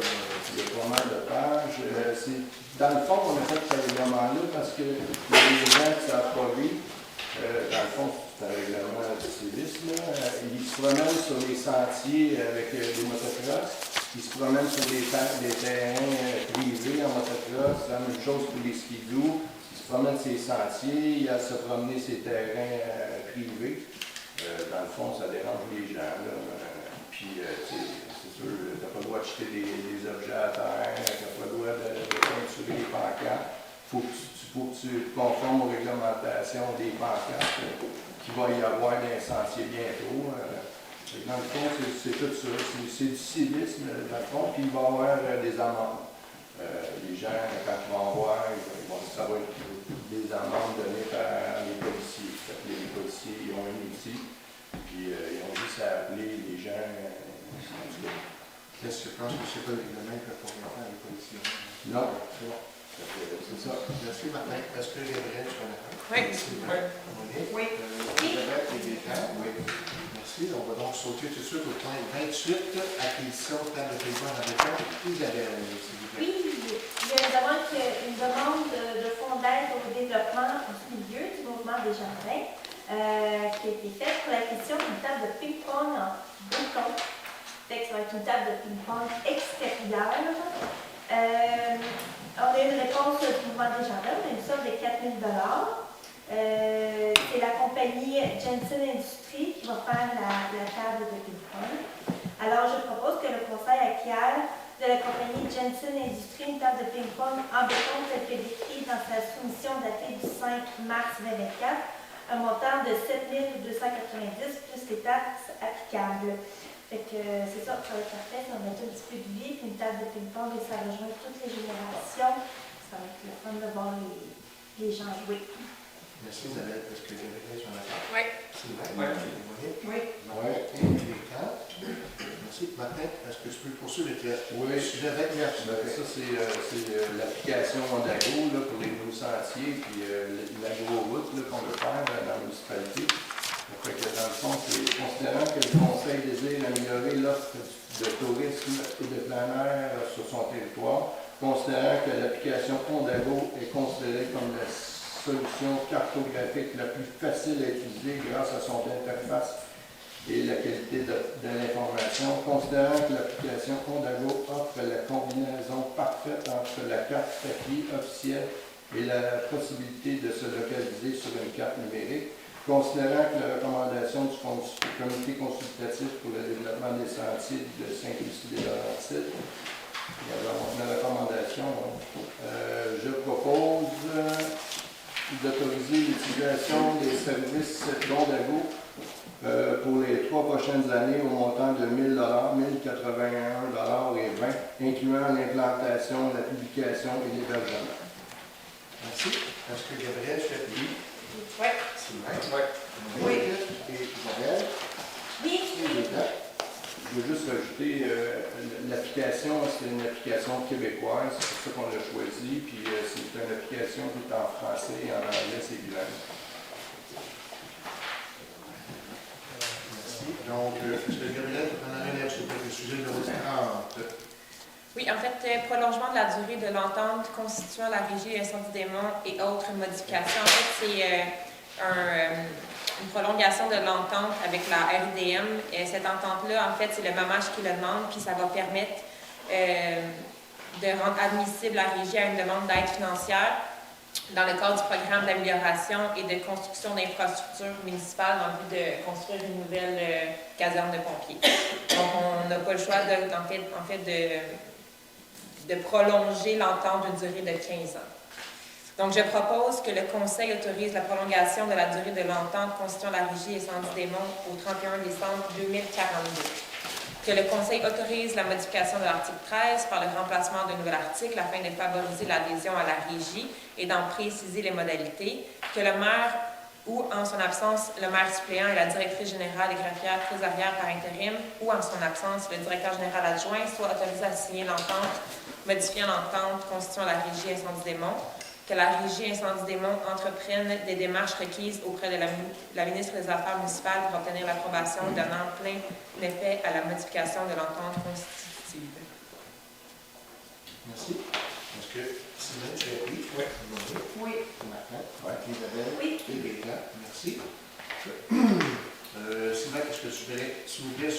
H: il y a pas mal de pages. Dans le fond, on a fait ce règlement-là parce que les gens qui ne savent pas lire, dans le fond, c'est un règlement de civisme, ils se promènent sur les sentiers avec des motocross, ils se promènent sur les terrains privés en motocross, c'est la même chose pour les skidoo. Ils se promènent sur les sentiers, ils se promener sur les terrains privés. Dans le fond, ça dérange les gens. Puis, c'est sûr, tu n'as pas le droit de jeter des objets à terre, tu n'as pas le droit de peinturer les pancartes. Il faut que tu te conformes aux réglementations des pancartes qu'il va y avoir dans les sentiers bientôt. Dans le fond, c'est tout ça. C'est du civisme, dans le fond, puis il va y avoir des amendes. Les gens, quand ils vont voir, ça va être des amendes données par les policiers. Les policiers, ils ont un outil, puis ils ont juste à appeler les gens.
B: Qu'est-ce que je pense que c'est pas le règlement que pour faire les policiers?
H: Non.
B: C'est ça. Merci, Martin. Est-ce que Gabriel, tu en as un?
D: Oui.
B: Monique?
A: Oui.
B: Elisabeth et Bécan? Oui. Merci. On va donc sauter tout de suite au point 28, acquisition de table de paiement en béton. Isabelle, s'il vous plaît.
G: Oui, il y a une demande de fonds d'aide au développement du milieu du mouvement des jardins qui a été faite pour l'acquisition d'une table de ping-pong en béton. Ça va être une table de ping-pong extérieure. On a eu une réponse du mouvement des jardins, on a une somme de 4 000 c'est la compagnie Jensen Industries qui va faire la table de ping-pong. Alors, je propose que le conseil acquiert de la compagnie Jensen Industries une table de ping-pong en béton telle que décrite dans sa soumission datée du 5 mars 2024, un montant de 7 290 plus les taxes applicables. Fait que c'est ça, ça va être parfait, ça va mettre un petit peu de vie, puis une table de ping-pong et ça rejoint toutes les générations. Ça va être le fun de voir les gens jouer.
B: Merci, Isabelle. Est-ce que Gabriel, tu en as un?
D: Oui.
B: Sylvain?
C: Oui.
B: Monique?
A: Oui.
B: Merci. Martin, est-ce que tu peux poursuivre avec
H: Oui.
B: le sujet 29?
H: Ça, c'est l'application Ondago là, pour les nouveaux sentiers, puis l'agro-route qu'on veut faire dans la municipalité. Fait que, dans le fond, c'est considérant que le Conseil désire améliorer l'offre de tourisme et de plein air sur son territoire, considérant que l'application Ondago est considérée comme la solution cartographique la plus facile à utiliser grâce à son interface et la qualité de l'information, considérant que l'application Ondago offre la combinaison parfaite entre la carte papier officielle et la possibilité de se localiser sur une carte numérique, considérant que la recommandation du comité consultatif pour le développement des sentiers de Saint-Lucie-des-Laurentides, la recommandation, je propose d'autoriser l'utilisation des services d'Ondago pour les 3 prochaines années au montant de 1 000 $, 1 081 et 20 incluant l'implantation, la publication et l'hébergement.
B: Merci. Est-ce que Gabriel, tu as dit?
D: Oui.
B: Sylvain?
A: Oui.
B: Et Isabelle?
G: Oui,
H: Je veux juste rajouter, l'application, c'est une application québécoise, c'est pour ça qu'on l'a choisi, puis c'est une application qui est en français et en anglais, c'est bilingue.
B: Merci. Donc, est-ce que Gabriel, tu en as un là-dessus pour le sujet numéro 30?
D: Oui, en fait, prolongement de la durée de l'entente constituant la Régie Incendie des Monts et autres modifications. En fait, c'est une prolongation de l'entente avec la RIDM. Cette entente-là, en fait, c'est le MAMACH qui le demande, puis ça va permettre de rendre admissible la Régie à une demande d'aide financière dans le cadre du programme d'amélioration et de construction d'infrastructures municipales dans le but de construire une nouvelle caserne de pompiers. Donc, on n'a pas le choix de prolonger l'entente d'une durée de 15 ans. Donc, je propose que le Conseil autorise la prolongation de la durée de l'entente constituant la Régie Incendie des Monts au 31 décembre 2042. que le Conseil autorise la modification de l'article 13 par le remplacement d'un nouvel article afin de favoriser l'adhésion à la régie et d'en préciser les modalités, que le maire ou, en son absence, le maire suppléant et la directrice générale des greffières trésorières par intérim, ou, en son absence, le directeur général adjoint soient autorisés à signer l'entente modifiant l'entente constituant la régie Incendie des Monts, que la régie Incendie des Monts entreprenne des démarches requises auprès de la ministre des Affaires municipales pour obtenir l'approbation donnant plein effet à la modification de l'entente constitutive.
B: Merci. Est-ce que Sylvain, tu as pris?
C: Oui.
A: Oui.
B: Martin? Oui. Isabelle?
G: Oui.
B: Et Béca? Merci. Sylvain, est-ce que tu voudrais, s'il vous plaît,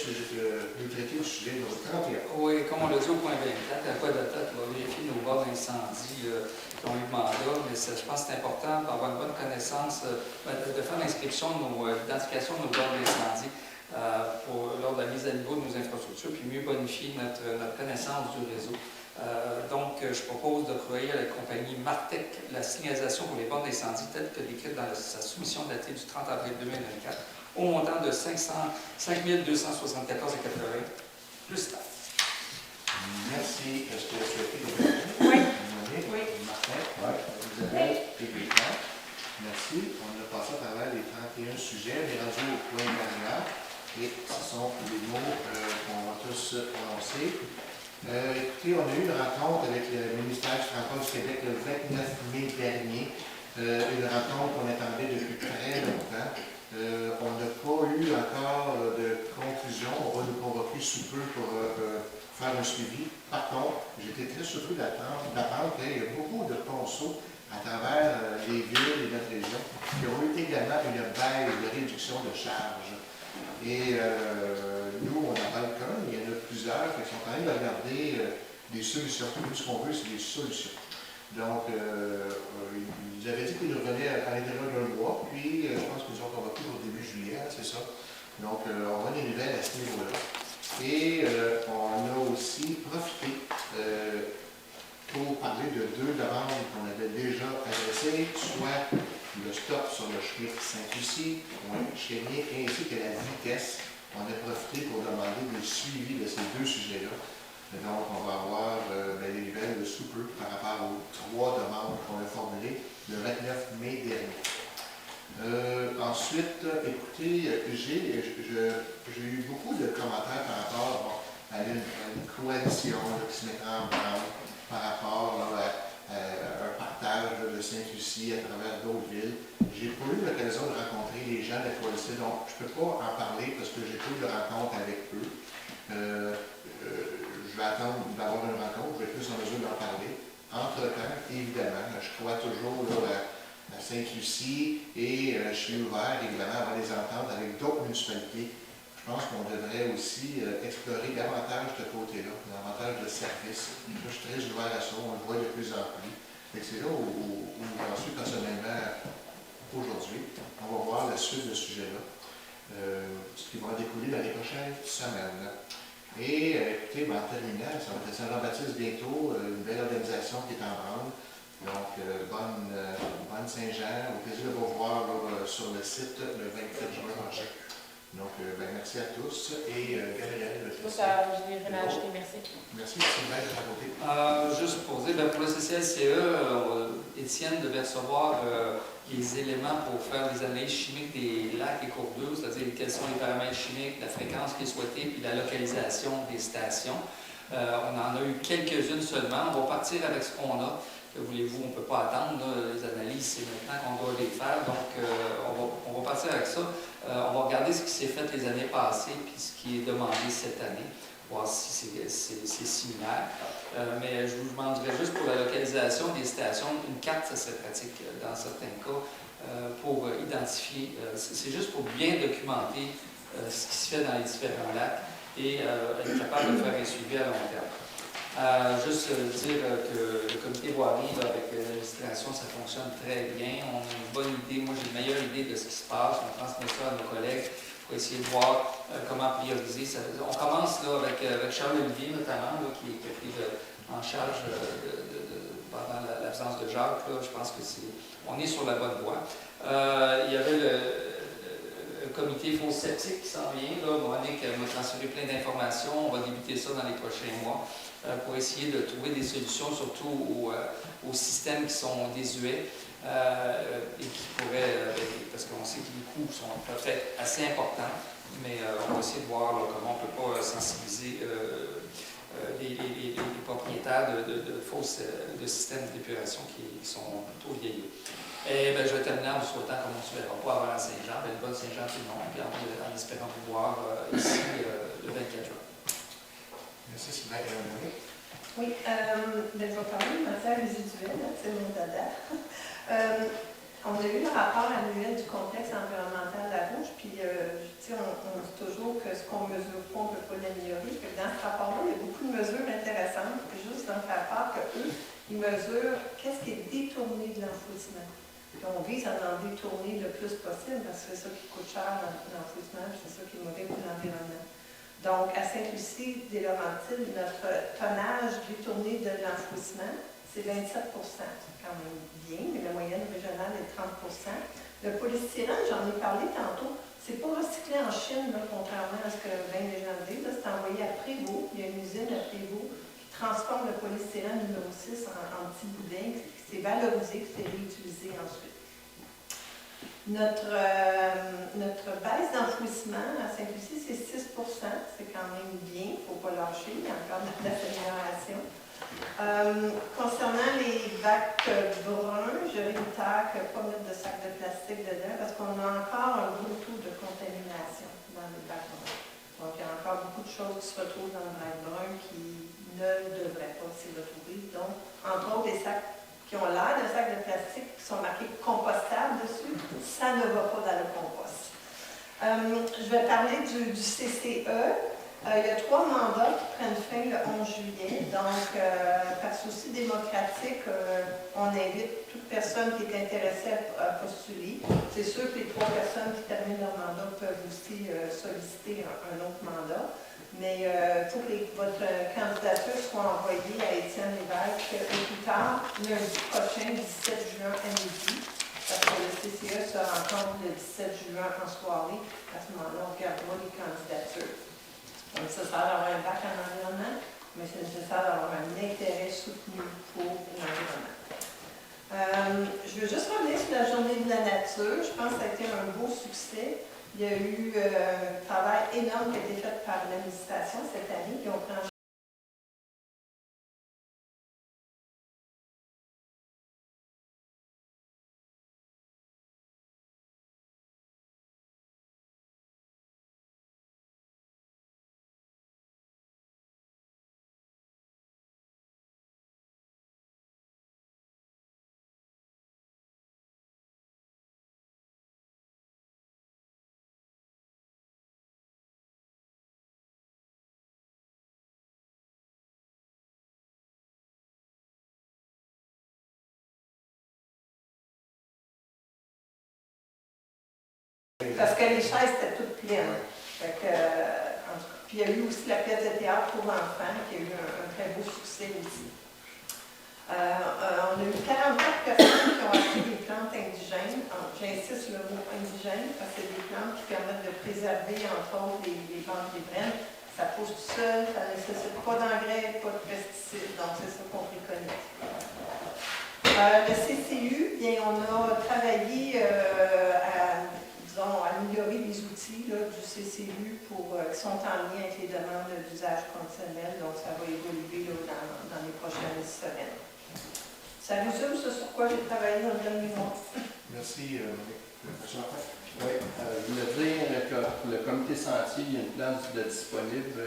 B: nous traiter le sujet numéro 31?
C: Oui, comme on l'a dit au point 24, à quoi date va vérifier nos bords d'incendie qui ont eu mandat, mais je pense que c'est important d'avoir une bonne connaissance, de faire l'inscription de l'identification de nos bords d'incendie lors de la mise à niveau de nos infrastructures, puis mieux bonifier notre connaissance du réseau. Donc, je propose d'octroyer à la compagnie Martec la signalisation pour les bornes d'incendie telle que décrite dans sa soumission datée du 30 avril 2024 au montant de 5 274,80 plus taxe.
B: Merci. Est-ce que tu as pris des questions?
A: Oui.
B: Oui. Martin? Oui. Isabelle? Et Béca? Merci. On a passé à travers les 31 sujets. On est rendu au point dernier. Et ce sont les mots qu'on va tous prononcer. Écoutez, on a eu une rencontre avec le ministère du Transport du Québec le 29 mai dernier. Une rencontre qu'on attendait depuis très longtemps. On n'a pas eu encore de conclusion. On va nous convoquer sous peu pour faire un suivi. Par contre, j'étais très surpris d'apprendre qu'il y a beaucoup de ponceaux à travers les villes et notre région qui ont eu également une baisse de réduction de charges. Et nous, on en parle qu'un, il y en a plusieurs qui sont en train de regarder des solutions. Nous, ce qu'on veut, c'est des solutions. Donc, ils avaient dit qu'ils revenaient à l'intérieur d'un mois, puis je pense qu'ils ont convoqué au début juillet, hein, c'est ça. Donc, on a des nouvelles à ce niveau-là. Et on a aussi profité pour parler de deux demandes qu'on avait déjà adressées, soit le stop sur le chemin Sainte-Lucie, Chénier, ainsi que la vitesse. On a profité pour demander des suivis de ces deux sujets-là. Donc, on va avoir les nouvelles sous peu par rapport aux trois demandes qu'on a formulées le 29 mai dernier. Ensuite, écoutez, j'ai eu beaucoup de commentaires par rapport à une coalition qui se mettra en branle par rapport à un partage de Sainte-Lucie à travers d'autres villes. J'ai pas eu l'occasion de rencontrer les gens de la coalition, donc je ne peux pas en parler parce que j'ai pas eu de rencontre avec eux. Je vais attendre d'avoir une rencontre, je vais être plus en mesure d'en parler. Entre-temps, évidemment, je crois toujours à Sainte-Lucie et je suis ouvert, évidemment, à avoir des ententes avec d'autres municipalités. Je pense qu'on devrait aussi explorer davantage ce côté-là, davantage de services. Je suis très ouvert à ça, on le voit de plus en plus. C'est là où j'en suis personnellement aujourd'hui. On va voir la suite de ce sujet-là, ce qui va découler dans les prochaines semaines. Et écoutez, en terminant, ça va être Saint-Jean-Baptiste bientôt, une belle organisation qui est en branle. Donc, bonne Saint-Jean, au plaisir de vous voir là, sur le site le 24 juin prochain. Donc, merci à tous. Et Gabriel,
D: Je n'ai rien à ajouter, merci.
B: merci, Sylvain, de ta côté.
C: Juste pour dire, pour le CCLCE, Étienne devait recevoir les éléments pour faire les analyses chimiques des lacs et cours d'eau, c'est-à-dire quels sont les paramètres chimiques, la fréquence qui est souhaitée, puis la localisation des stations. On en a eu quelques-unes seulement. On va partir avec ce qu'on a. Que voulez-vous, on ne peut pas attendre. Là, les analyses, c'est maintenant qu'on doit les faire. Donc, on va partir avec ça. On va regarder ce qui s'est fait les années passées puis ce qui est demandé cette année, voir si c'est similaire. Mais je vous demanderais juste pour la localisation des stations, une carte, ça serait pratique dans certains cas pour identifier. C'est juste pour bien documenter ce qui se fait dans les différents lacs et être capable de faire un suivi à long terme. Juste dire que le comité voirie, avec l'administration, ça fonctionne très bien. On a une bonne idée. Moi, j'ai une meilleure idée de ce qui se passe. On transmet ça à nos collègues pour essayer de voir comment prioriser. On commence là, avec Charles Olivier, notamment, là, qui a pris en charge pendant l'absence de Jacques. Là, je pense qu'on est sur la bonne voie. Il y avait le comité fosse sceptique qui s'en vient. Là, Monique m'a transféré plein d'informations. On va débuter ça dans les prochains mois pour essayer de trouver des solutions, surtout aux systèmes qui sont désuets et qui pourraient, parce qu'on sait que les coûts peuvent être assez importants, mais on va essayer de voir là, comment on ne peut pas sensibiliser les propriétaires de systèmes d'épuration qui sont plutôt vieillots. Et je vais terminer en vous souhaitant, comme on ne se verra pas avant la Saint-Jean, une bonne Saint-Jean tout le monde, puis en espérant vous voir ici le 24 juin.
B: Merci, Sylvain.
A: Oui, je vais parler de matière résiduelle, c'est mon dada. On a eu le rapport annuel du complexe environnemental La Rouge, puis on dit toujours que ce qu'on ne mesure pas, on ne peut pas l'améliorer. Dans ce rapport-là, il y a beaucoup de mesures intéressantes, puis juste d'en faire part qu'eux, ils mesurent qu'est-ce qui est détourné de l'enfouissement. Puis on vise à en détourner le plus possible, parce que c'est ça qui coûte cher dans l'enfouissement, puis c'est ça qui est mauvais pour l'environnement. Donc, à Sainte-Lucie des Laurentides, notre tonnage détourné de l'enfouissement, c'est 27 %. C'est quand même bien, mais la moyenne régionale est 30 %. Le polystyrène, j'en ai parlé tantôt, c'est pas recyclé en Chine, là, contrairement à ce que bien les gens disent. C'est envoyé à Prévost. Il y a une usine à Prévost qui transforme le polystyrène numéro 6 en petits boudins, qui s'est valorisé, qui s'est réutilisé ensuite. Notre baisse d'enfouissement à Sainte-Lucie, c'est 6 %. C'est quand même bien, il ne faut pas lâcher, il y a encore de l'amélioration. Concernant les bacs bruns, je réitère que pas mettre de sacs de plastique dedans parce qu'on a encore un gros taux de contamination dans les bacs bruns. Donc, il y a encore beaucoup de choses qui se retrouvent dans le bac brun qui ne devraient pas s'y retrouver. Donc, entre autres, les sacs qui ont l'air d'un sac de plastique qui sont marqués compostables dessus, ça ne va pas dans le compost. Je vais parler du CCE. Il y a 3 mandats qui prennent fin le 11 juillet. Donc, par souci démocratique, on invite toute personne qui est intéressée à postuler. C'est sûr que les 3 personnes qui terminent leur mandat peuvent aussi solliciter un autre mandat. Mais il faut que votre candidature soit envoyée à Étienne Lévesque au plus tard, lundi prochain, 17 juin à midi. Parce que le CCE se rencontre le 17 juin en soirée. À ce moment-là, on regardera les candidatures. C'est nécessaire d'avoir un bac en environnement, mais c'est nécessaire d'avoir un intérêt soutenu pour l'environnement. Je veux juste revenir sur la journée de la nature. Je pense que ça a été un beau succès. Il y a eu un travail énorme qui a été fait par l'administration cette année, qui ont pris en charge parce que les chaises étaient toutes pleines. Fait que, puis il y a eu aussi la pièce de théâtre pour enfants, qui a eu un très beau succès aussi. On a eu 44 personnes qui ont acheté des plantes indigènes. J'insiste sur le mot indigène, parce que c'est des plantes qui permettent de préserver, entre autres, les bandes d'hybrène. Ça pousse tout seul, ça ne nécessite pas d'engrais, pas de pesticides, donc c'est ça qu'on préconise. Le CCU, bien, on a travaillé à améliorer les outils là, du CCU qui sont en lien avec les demandes d'usage conditionnel. Donc, ça va évoluer là, dans les prochaines semaines. Ça résume ce sur quoi j'ai travaillé dans le dernier mois.
B: Merci, Monique.
H: Oui, je voulais dire que pour le comité sentier, il y a une place de disponible.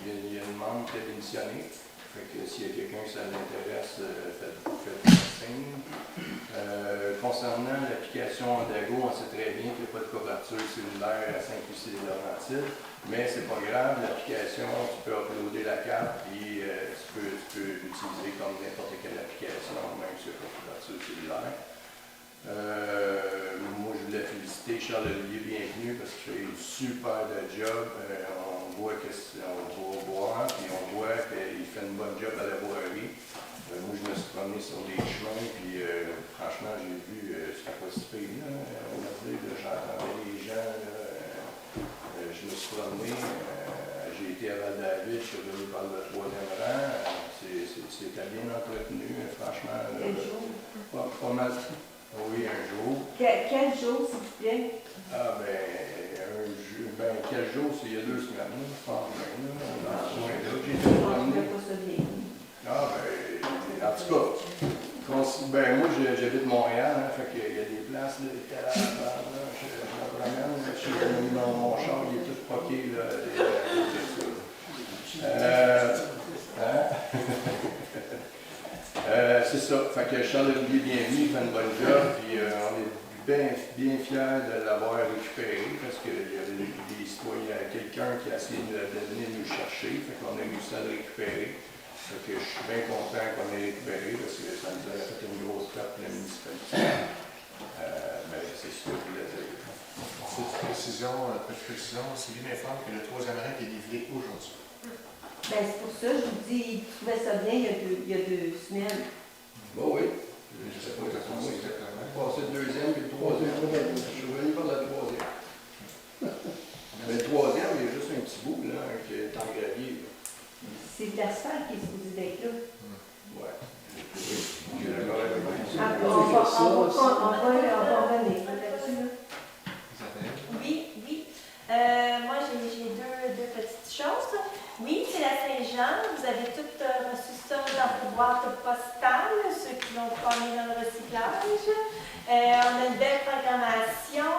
H: Il y a une membre qui a démissionné. Fait que s'il y a quelqu'un qui ça l'intéresse, faites signe. Concernant l'application Dago, on sait très bien qu'il n'y a pas de couverture cellulaire à Sainte-Lucie des Laurentides, mais c'est pas grave, l'application, tu peux uploader la carte et tu peux l'utiliser comme n'importe quelle application, même si il n'y a pas de couverture cellulaire. Moi, je voulais féliciter Charles-Olivier Bienvenu parce qu'il fait un super job. On voit qu'on va voir, puis on voit qu'il fait une bonne job à la voirie. Moi, je me suis promené sur les chemins, puis franchement, j'ai vu, c'était pas si pire, là. J'entendais les gens, là, promener. J'ai été à Val-David, je suis revenu par le 3e rang. C'était bien entretenu, franchement.
F: Quel jour?
H: Pas mal. Oui, un jour.
F: Quel jour, s'il vous plaît?
H: Ah, quel jour? C'est il y a 2 semaines, je pense bien. Dans ce coin-là, j'ai été promener.
F: Pas ça bien.
H: Ah, en tout cas, moi, j'habite Montréal, hein, fait qu'il y a des places, là, des terrasses, je me promène, je suis venu dans mon char, il est tout poqué, là, c'est ça, fait que Charles-Olivier Bienvenu fait une bonne job, puis on est bien fiers de l'avoir récupéré, parce qu'il y avait des citoyens, quelqu'un qui a essayé de venir nous chercher, fait qu'on a réussi à le récupérer. Donc, je suis bien content qu'on ait récupéré parce que ça nous a fait une grosse perte pour la municipalité. Mais c'est ce que je voulais dire.
B: Petite précision, Sylvie m'informe que le 3e rang est livré aujourd'hui.
F: Ben, c'est pour ça, je vous dis, il trouvait ça bien il y a 2 semaines.
H: Bon, oui.
B: Je ne sais pas exactement.
H: Passé le 2e puis le 3e. Je suis revenu par le 3e. Mais le 3e, il y a juste un petit bout là, qui est en gravier. Là.
F: C'est l'asphalte qui est supposé d'être là.
H: Ouais.
F: On va revenir là-dessus.
G: Oui. Moi, j'ai deux petites choses. Oui, c'est la Saint-Jean. Vous avez toutes reçu ça dans vos boîtes postales, ceux qui l'ont pas mis dans le recyclage. On a une belle programmation.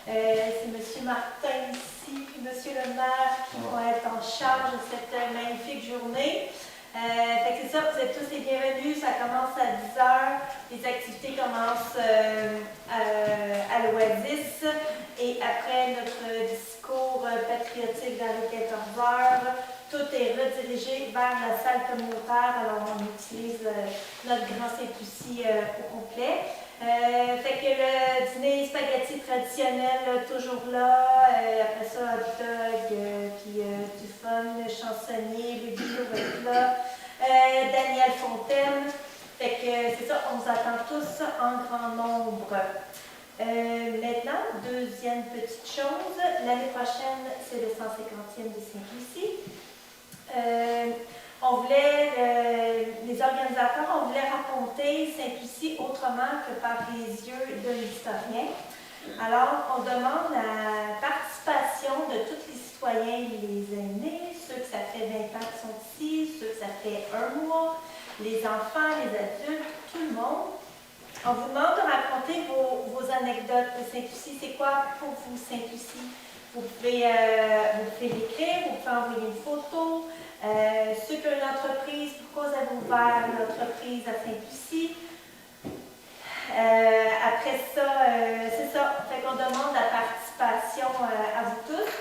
G: C'est M. Martin ici, puis M. le maire qui vont être en charge de cette magnifique journée. Fait que c'est ça, vous êtes tous les bienvenus. Ça commence à 10h. Les activités commencent à l'Oasis. Et après notre discours patriotique dans les 14h, tout est redirigé vers la salle communautaire. Alors, on utilise notre grand Saint-Lucie au complet. Fait que le dîner spaghetti traditionnel, toujours là. Après ça, hot dog, puis du fun, le chansonnier, le guillot va être là. Daniel Fontaine. Fait que c'est ça, on vous attend tous en grand nombre. Maintenant, deuxième petite chose, l'année prochaine, c'est le 150e de Saint-Lucie. Les organisateurs, on voulait raconter Saint-Lucie autrement que par les yeux de l'historien. Alors, on demande la participation de tous les citoyens, les aînés, ceux que ça fait 20 ans qui sont ici, ceux que ça fait 1 mois, les enfants, les adultes, tout le monde. On vous demande de raconter vos anecdotes de Saint-Lucie. C'est quoi pour vous Saint-Lucie? Vous pouvez l'écrire, vous pouvez envoyer une photo. Ceux qui ont une entreprise, pourquoi vous avez ouvert une entreprise à Saint-Lucie? Après ça, c'est ça. Fait qu'on demande la participation à vous tous.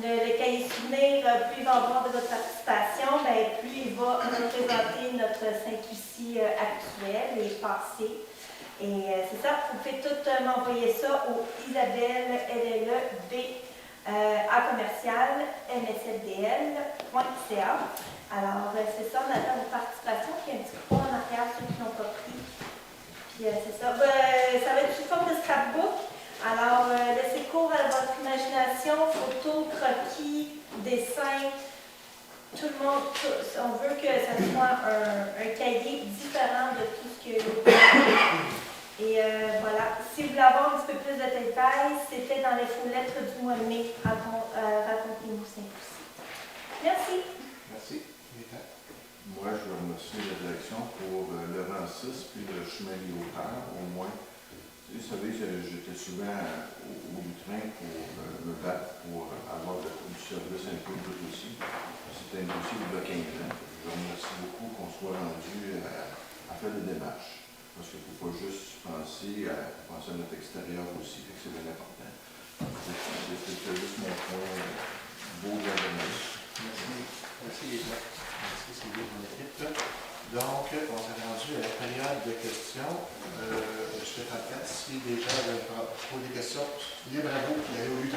G: Le cahier souvenir, plus il va avoir de votre participation, plus il va représenter notre Saint-Lucie actuelle et passée. Et c'est ça, vous pouvez tout m'envoyer ça au Isabelle LLEB à commercial msfdl.ca. Alors, c'est ça, on attend votre participation, puis un petit coup en arrière, ceux qui n'ont pas pris. Puis c'est ça. Ça va être sous forme de scrapbook. Alors, laissez cours à votre imagination, photos, croquis, dessins. Tout le monde, on veut que ça soit un cahier différent de tout ce que Et voilà. Si vous voulez avoir un petit peu plus de détails, c'était dans les faux lettres du mois de mai. Racontez-nous Saint-Lucie. Merci.
B: Merci.
E: Moi, je veux remercier la direction pour le rang 6 puis le chemin Léotard, au moins. Vous savez, j'étais souvent au train pour me battre pour avoir du service un peu de aussi. C'était un dossier de 15 ans. Je vous remercie beaucoup qu'on soit rendu à faire des démarches. Parce qu'il ne faut pas juste penser à notre extérieur aussi, fait que c'est bien important. C'était juste mon point beau de la démarche.
B: Merci Sylvie pour l'équipe. Donc, on s'est rendu à la période de questions. Je fais 34. Si des gens veulent poser des questions, libre à vous qui allez au lieu.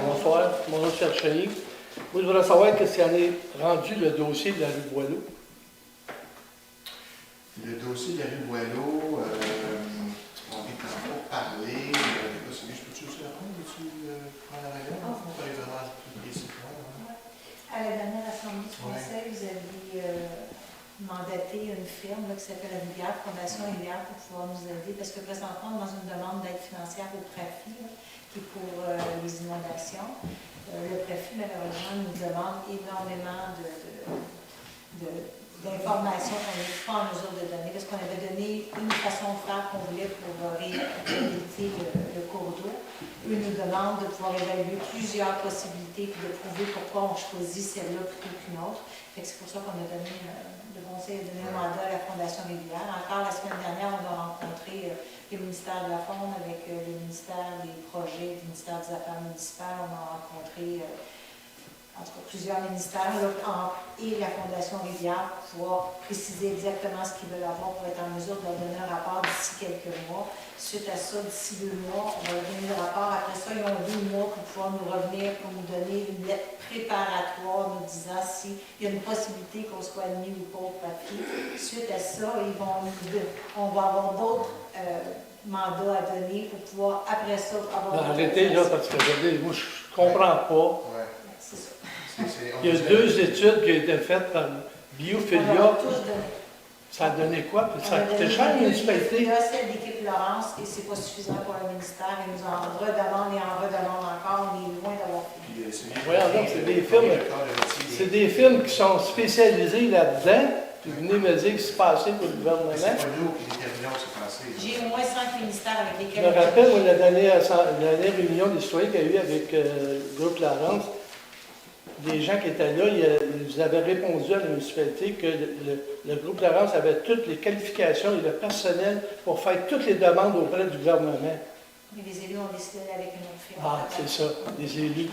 I: Bonsoir, mon nom est Charles Chenier. Moi, je voudrais savoir qu'est-ce qu'il en est rendu le dossier de la rue Boileau.
B: Le dossier de la rue Boileau, on est en train de parler. Je peux-tu aussi la prendre? Veux-tu prendre la relève? On va aller vraiment plus précis.
F: À la dernière assemblée du conseil, vous aviez mandaté une firme là, qui s'appelle la Rivière, Fondation Rivière, pour pouvoir nous aider, parce que présentement, on est dans une demande d'aide financière au préfet, qui est pour les inondations. Le préfet, malheureusement, nous demande énormément d'informations qu'on n'est pas en mesure de donner, parce qu'on avait donné une façon de faire qu'on voulait pour réhabiliter le cours d'eau. Eux nous demandent de pouvoir évaluer plusieurs possibilités et de prouver pourquoi on choisit celle-là plutôt qu'une autre. C'est pour ça qu'on a donné, le conseil a donné un mandat à la Fondation Rivière. Encore la semaine dernière, on a rencontré le ministère de la Faune avec le ministère des Projets, le ministère des Affaires municipales. On a rencontré en tout cas plusieurs ministères et la Fondation Rivière pour pouvoir préciser exactement ce qu'ils veulent avoir pour être en mesure de leur donner un rapport d'ici quelques mois. Suite à ça, d'ici 2 mois, on va leur donner le rapport. Après ça, ils ont 2 mois pour pouvoir nous revenir, pour nous donner une lettre préparatoire nous disant s'il y a une possibilité qu'on soit admis ou pas au papier. Suite à ça, on va avoir d'autres mandats à donner pour pouvoir, après ça, avoir...
I: Arrêtez là, parce que moi, je ne comprends pas.
B: Ouais.
F: C'est ça.
I: Il y a 2 études qui ont été faites par Biophilia.
F: On leur a tous donné.
I: Ça a donné quoi?
F: On
I: Ça
F: a
I: a coûté
F: donné
I: cher, la
F: deux
I: municipalité?
F: Il y a celle d'équipe Laurence et c'est pas suffisant pour le ministère. Ils nous en redemandent et en redemandent encore. On est loin d'avoir fini.
I: Voyons donc, c'est des firmes qui sont spécialisées là-dedans. Puis venez me dire ce qui se passait pour le gouvernement.
B: C'est pas nous qui déterminons ce qui s'est passé.
F: J'ai au moins 5 ministères avec
I: Je
F: lesquels...
I: me rappelle, moi, la dernière réunion des citoyens qu'il y a eu avec le groupe Laurence, des gens qui étaient là, ils avaient répondu à la municipalité que le groupe Laurence avait toutes les qualifications et le personnel pour faire toutes les demandes auprès du gouvernement.
F: Mais les élus ont décidé d'aller avec une autre firme.
I: Ah, c'est ça, les élus.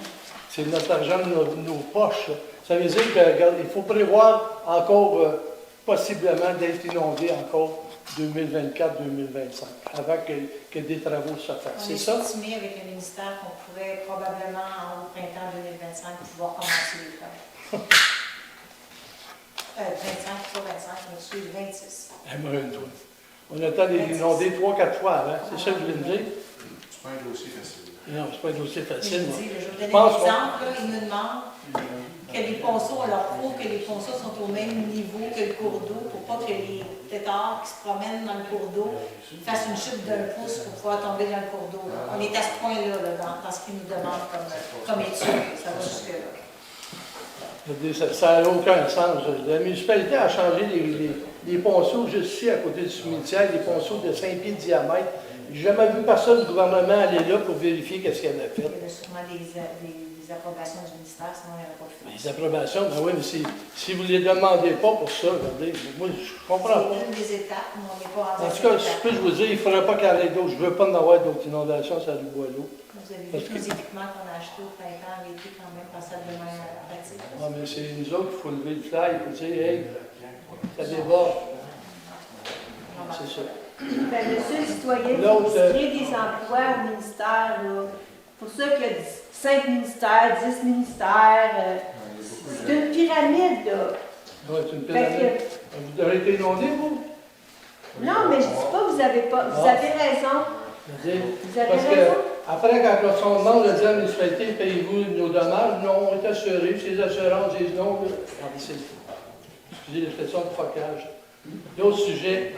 I: C'est notre argent de nos poches. Ça veut dire qu'il faut prévoir encore, possiblement, d'être inondé encore 2024-2025, avant que des travaux se fassent.
F: On
I: C'est
F: est
I: ça?
F: estimé avec le ministère qu'on pourrait probablement, au printemps 2025, pouvoir commencer les travaux. 25, pas 25, mais celui de 26.
I: Aimerais-toi. On attend d'inonder 3-4 fois avant. C'est ça que je voulais me dire?
B: C'est pas un dossier facile.
I: Non, c'est pas un dossier
F: Je
I: facile.
F: vous dis, je vais vous donner
I: pense
F: un exemple. Là, ils nous demandent que les ponceaux, on leur prouve que les ponceaux sont au même niveau que le cours d'eau pour pas que les têtards qui se promènent dans le cours d'eau fassent une chute d'un pouce pour pouvoir tomber dans le cours d'eau. On est à ce point-là dans ce qu'ils nous demandent comme étude. Ça va jusque-là.
I: Ça n'a aucun sens. La municipalité a changé les ponceaux juste ici, à côté du cimetière, des ponceaux de 5 pieds de diamètre. J'ai jamais vu personne du gouvernement aller là pour vérifier qu'est-ce qu'il avait fait.
F: Il y avait sûrement des approbations du ministère, sinon il n'y aurait pas de
I: Les approbations, ben oui, mais si vous ne les demandez pas pour ça, regardez, moi, je comprends pas.
F: C'est une des étapes, mais on n'est pas rendu
I: En tout cas, je peux vous dire, il ne faudrait pas qu'il y en ait d'autres. Je ne veux pas en avoir d'autres inondations sur la rue Boileau.
F: Vous avez vu que nos équipements qu'on a achetés au printemps avaient été quand même passablement pratique.
I: Ah, mais c'est nous autres qu'il faut lever le fly, il faut dire, hey, ça déborde. C'est ça.
J: Ben, monsieur le citoyen,
I: L'autre,
J: il crée des emplois au ministère. Là. Pour ça qu'il y a 5 ministères, 10 ministères. C'est une pyramide, là.
I: Oui, c'est une
J: Fait
I: pyramide. Vous avez été inondé, vous?
J: non, mais je ne dis pas que vous avez pas. Vous avez raison. Vous avez
I: Parce que
J: raison.
I: après, quand on demande de dire à la municipalité, payez-vous nos dommages, non, on est assuré, puis les assurances disent non. Regardez, excusez l'expression de focage. D'autres sujets.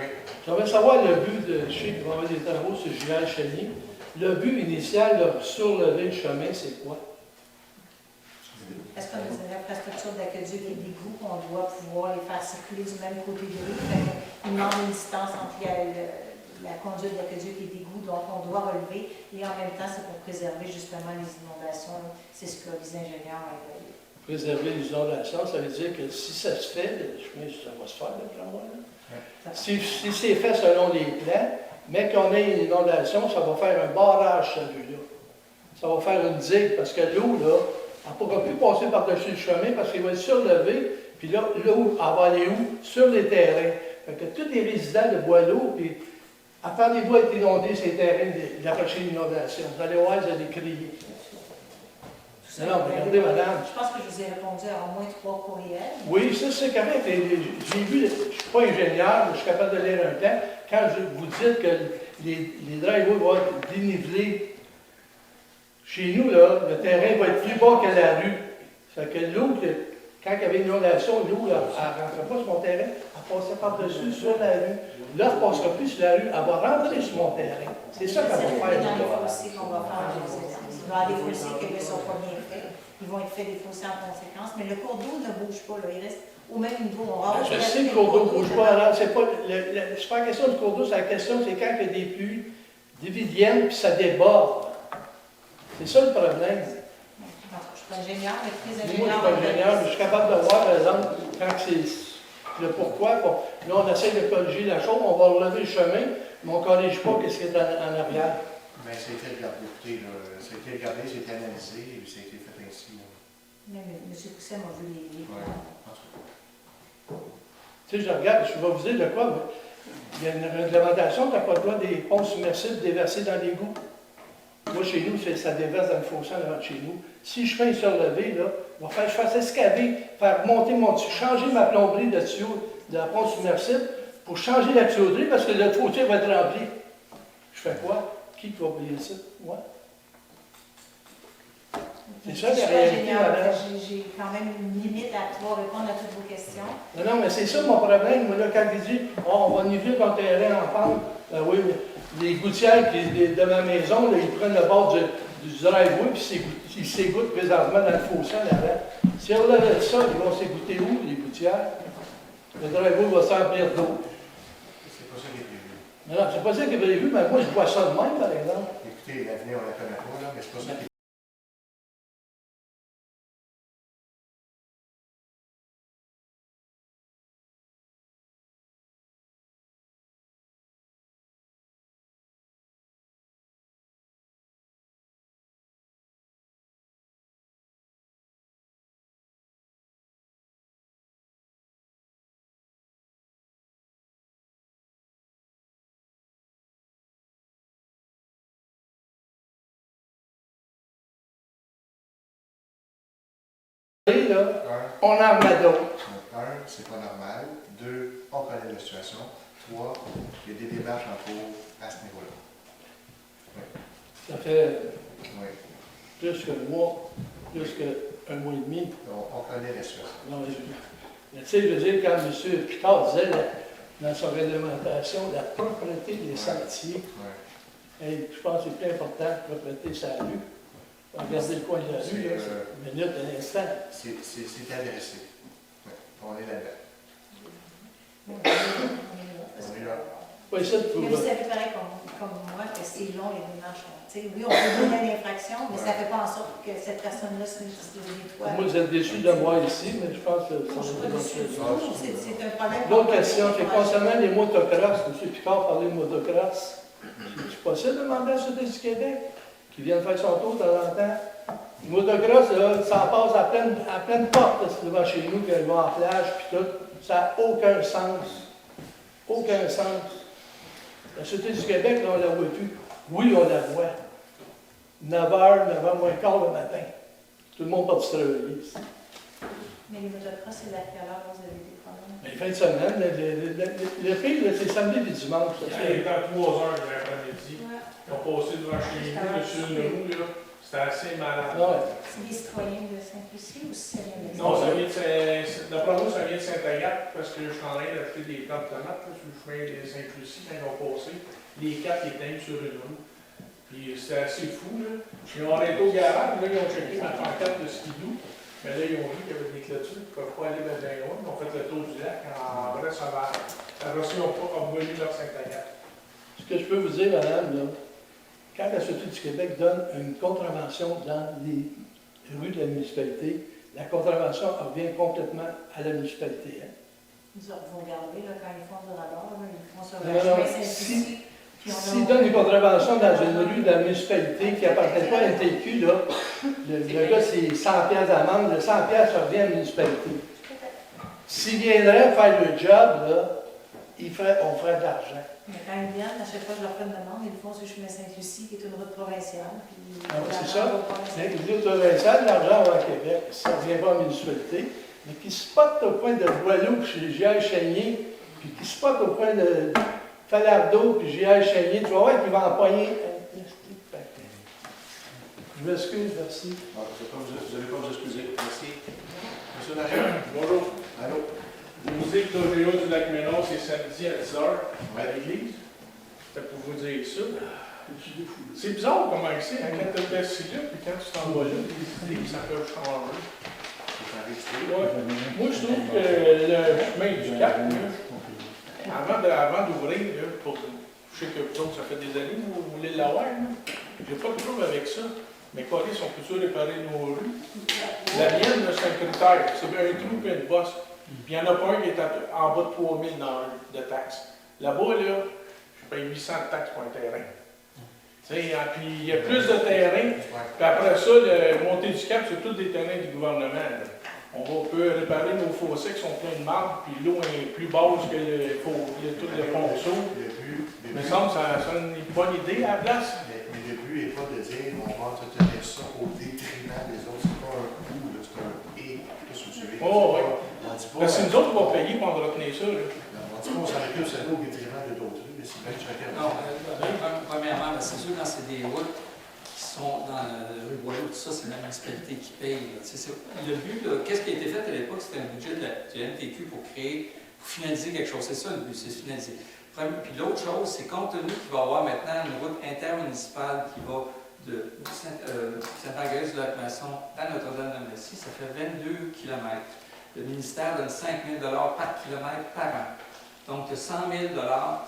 I: J'aimerais savoir le but de. Je sais qu'il va y avoir des travaux sur Julien Chenny. Le but initial de surlever le chemin, c'est quoi?
F: Est-ce qu'on a une infrastructure d'aqueduc et d'égout qu'on doit pouvoir les faire circuler du même côté de l'eau? Il demande une distance entre la conduite d'aqueduc et d'égout, donc on doit relever. Et en même temps, c'est pour préserver justement les inondations. C'est ce que les ingénieurs ont évalué.
I: Préserver les inondations, ça veut dire que si ça se fait, le chemin, ça va se faire, d'après moi. Si c'est fait selon les plans, mais qu'on ait une inondation, ça va faire un barrage, cette rue-là. Ça va faire une digue, parce que l'eau, là, elle ne pourra plus passer par-dessus le chemin parce qu'il va être surlevé, puis là, l'eau, elle va aller où? Sur les terrains. Fait que tous les résidents de Boileau, puis attendez-vous à être inondés ces terrains d'approcher l'inondation. Vous allez voir, vous allez crier.
F: ça.
I: Non, mais regardez, madame.
F: Je pense que je vous ai répondu à au moins 3 courriels.
I: Oui, ça c'est correct. J'ai vu, je ne suis pas ingénieur, je suis capable de lire un plan. Quand vous dites que les driveways vont être dénivelés, chez nous, là, le terrain va être plus bas que la rue. Ça fait que l'eau, quand il y avait une inondation, l'eau, elle ne rentrait pas sur mon terrain, elle passait par-dessus sur la rue. Là, elle ne passera plus sur la rue, elle va rentrer sur mon terrain. C'est ça qu'elle va faire.
F: Dans les fossés qu'on va faire, il va y avoir des fossés qui ne sont pas bien faits. Ils vont être faits des fossés en conséquence, mais le cours d'eau ne bouge pas, là. Il reste au même niveau. On va
I: Je sais que le cours d'eau ne bouge pas. Alors, c'est pas la question du cours d'eau, c'est la question, c'est quand il y a des pluies dividiennes, puis ça déborde. C'est ça le problème.
F: Je suis pas ingénieur, mais très
I: Moi, je
F: ingénieur.
I: suis pas ingénieur, mais je suis capable de voir, par exemple, quand c'est le pourquoi. Bon, là, on essaie de corriger la chose, on va relever le chemin, mais on ne corrige pas ce qui est en arrière.
B: Mais ça a été regardé, écoutez, là, ça a été regardé, ça a été analysé, et ça a été fait ainsi. Là.
F: Mais M. Poussin m'a vu les
B: Ouais.
F: plans.
B: En tout cas.
I: Tu sais, je regarde, je vais vous dire de quoi, mais il y a une réglementation, tu n'as pas le droit des ponts submersibles déversés dans l'égout. Moi, chez nous, ça déverse dans le fossé en avant de chez nous. Si je fais un surlevé, là, il va falloir que je fasse escaver, faire monter mon tuyau, changer ma plomberie de tuyau de la pompe submersible pour changer la tuyauterie parce que le fossé va être rempli. Je fais quoi? Qui va payer ça? Moi? C'est ça,
F: Je
I: la
F: suis
I: réalité,
F: ingénieur,
I: madame.
F: j'ai quand même une limite à pouvoir répondre à toutes vos questions.
I: Non, non, mais c'est ça mon problème. Moi, là, quand il dit, oh, on va niveler ton terrain en pente, ben oui, mais les gouttières de ma maison, là, ils prennent le bord du driveway, puis ils s'égoutent présentement dans le fossé en avant. Si on relève ça, ils vont s'égoutter où, les gouttières? Le driveway va s'emplir d'eau.
B: C'est pas ça qui est prévu.
I: Non, non, c'est pas ça qui est prévu, mais moi, je vois ça de même, par exemple.
B: Écoutez, l'avenir, on la connaît pas, là, mais c'est pas ça qui est
I: Et là, on en remet d'autres.
B: Un, c'est pas normal. Deux, on connaît la situation. Trois, il y a des démarches en cours à ce niveau-là.
I: Ça fait
B: Oui.
I: plus qu'un mois, plus qu'un mois et demi.
B: On connaît la situation.
I: Non, mais tu sais, je veux dire, quand M. Picard disait dans sa réglementation, la propreté des sentiers, et je pense que c'est plus important que la propreté sur la rue. Regardez le coin de la rue, là, c'est une minute, un instant.
B: C'est adressé. Oui. On est là-dedans.
F: On
B: On est là.
I: Pas ça de
F: Mais vous savez pareil comme moi que c'est long les démarches. Oui, on peut donner l'infraction, mais ça ne fait pas en sorte que cette personne-là se nettoie.
I: Moi, vous êtes déçu de moi ici, mais je pense que
F: Non, je ne suis pas déçue. C'est un problème.
I: L'autre question, c'est concernant les motocross. M. Picard parlait de motocross. C'est possible de demander à la Sûreté du Québec qui viennent faire son tour de temps en temps? Le motocross, là, ça passe à pleine porte là, devant chez nous, qu'elle va en plage, puis tout. Ça n'a aucun sens. Aucun sens. La Sûreté du Québec, là, on ne la voit plus. Oui, on la voit. 9h, 9h moins quart le matin. Tout le monde part se travailler.
F: Mais les motocross, c'est à quelle heure vous avez des problèmes?
I: Mais fin de semaine, le pire, c'est samedi et dimanche.
K: Il est à 3 heures de l'après-midi. Ils ont passé devant chez nous, sur une roue, là. C'était assez malade.
F: C'est les citoyens de Saint-Lucie ou si ça vient de
K: Non, ça vient de d'après moi, ça vient de Saint-Agathe, parce que je suis en train d'acheter des plantes de tomates là, sur le chemin de Saint-Lucie quand ils ont passé. Les quatre étaient sur une roue. Puis c'était assez fou, là. Ils ont arrêté au garage, là, ils ont checké ma pancarte de skidoo. Mais là, ils ont vu qu'il y avait des clôtures, ils ne peuvent pas aller bien loin. Ils ont fait le tour du lac. En vrai, ça va. La Russie n'a pas revenu leur Saint-Agathe.
I: Ce que je peux vous dire, madame, là, quand la Sûreté du Québec donne une contravention dans les rues de la municipalité, la contravention revient complètement à la municipalité. Hein?
F: Vous regardez, là, quand ils font du radar, là, ils font sur
I: Non,
F: le
I: non,
F: chemin Saint-Lucie.
I: S'ils donnent une contravention dans une rue de la municipalité qui n'appartient pas à un TQ, là, le gars, c'est 100 piastres d'amende, le 100 piastres, ça revient à la municipalité. S'ils viendraient faire le job, là, on ferait de l'argent.
F: Mais quand ils viennent, à chaque fois que je leur fais une demande, ils le font sur le chemin Sainte-Lucie, qui est une route provinciale. Puis,
I: C'est ça. Les routes provinciales, l'argent va à Québec, ça ne revient pas à la municipalité, mais qui spotent au point de Boileau, puis chez J.I. puis qui spotent au point de Falardeau, puis J.I. tu vas voir qu'ils vont empoigner. Je m'excuse, merci.
B: Bon, vous n'avez pas à vous excuser. Merci. Monsieur Larrière.
K: Bonjour.
B: Allô?
K: La musique d'Odéo du Lac-Ménon, c'est samedi à 10h
B: Ouais.
K: à l'église. C'était pour vous dire ça. C'est bizarre comment c'est, hein, quand tu es assis là, puis quand tu t'en vas là, les idées, ça peut changer. Ouais. Moi, je trouve que le chemin du Cap, là, avant d'ouvrir, là, je sais que vous autres, ça fait des années que vous voulez l'avoir, j'ai pas de problème avec ça. Mais quoi, on peut-tu réparer nos rues? La mienne, c'est un critère, c'est un trou et une bosse. Puis il n'y en a pas un qui est en bas de 3 000 de taxes. Là-bas, là, je paye 800 de taxes pour un terrain. Puis il y a plus de terrain. Puis après ça, le montée du Cap, c'est tous des terrains du gouvernement. Là. On peut réparer nos fossés qui sont pleins de marbre, puis l'eau est plus basse que tout le ponceau. Il me semble que ça sonne une bonne idée à la place.
B: Mais le but n'est pas de dire on va entretenir ça au détriment des autres. C'est pas un coût, c'est un et. Qu'est-ce que tu veux?
K: Oh, oui.
B: Parce
K: que c'est nous autres qui vont payer pour entretenir ça. Là.
B: On dit pas on s'en occupe, c'est au détriment de d'autres. Mais c'est bien que je regarde.
C: Non, premièrement, c'est sûr, quand c'est des routes qui sont dans le rue Boileau, tout ça, c'est la municipalité qui paye. Le but, qu'est-ce qui a été fait à l'époque, c'était un budget du MTQ pour finaliser quelque chose. C'est ça le but, c'est finaliser. Puis l'autre chose, c'est compte tenu qu'il va y avoir maintenant une route intermunicipale qui va de Saint-Marguerite du Lac-Masson à Notre-Dame-de-Messie, ça fait 22 km. Le ministère donne 5 000 par kilomètre par an. Donc, tu as 100 000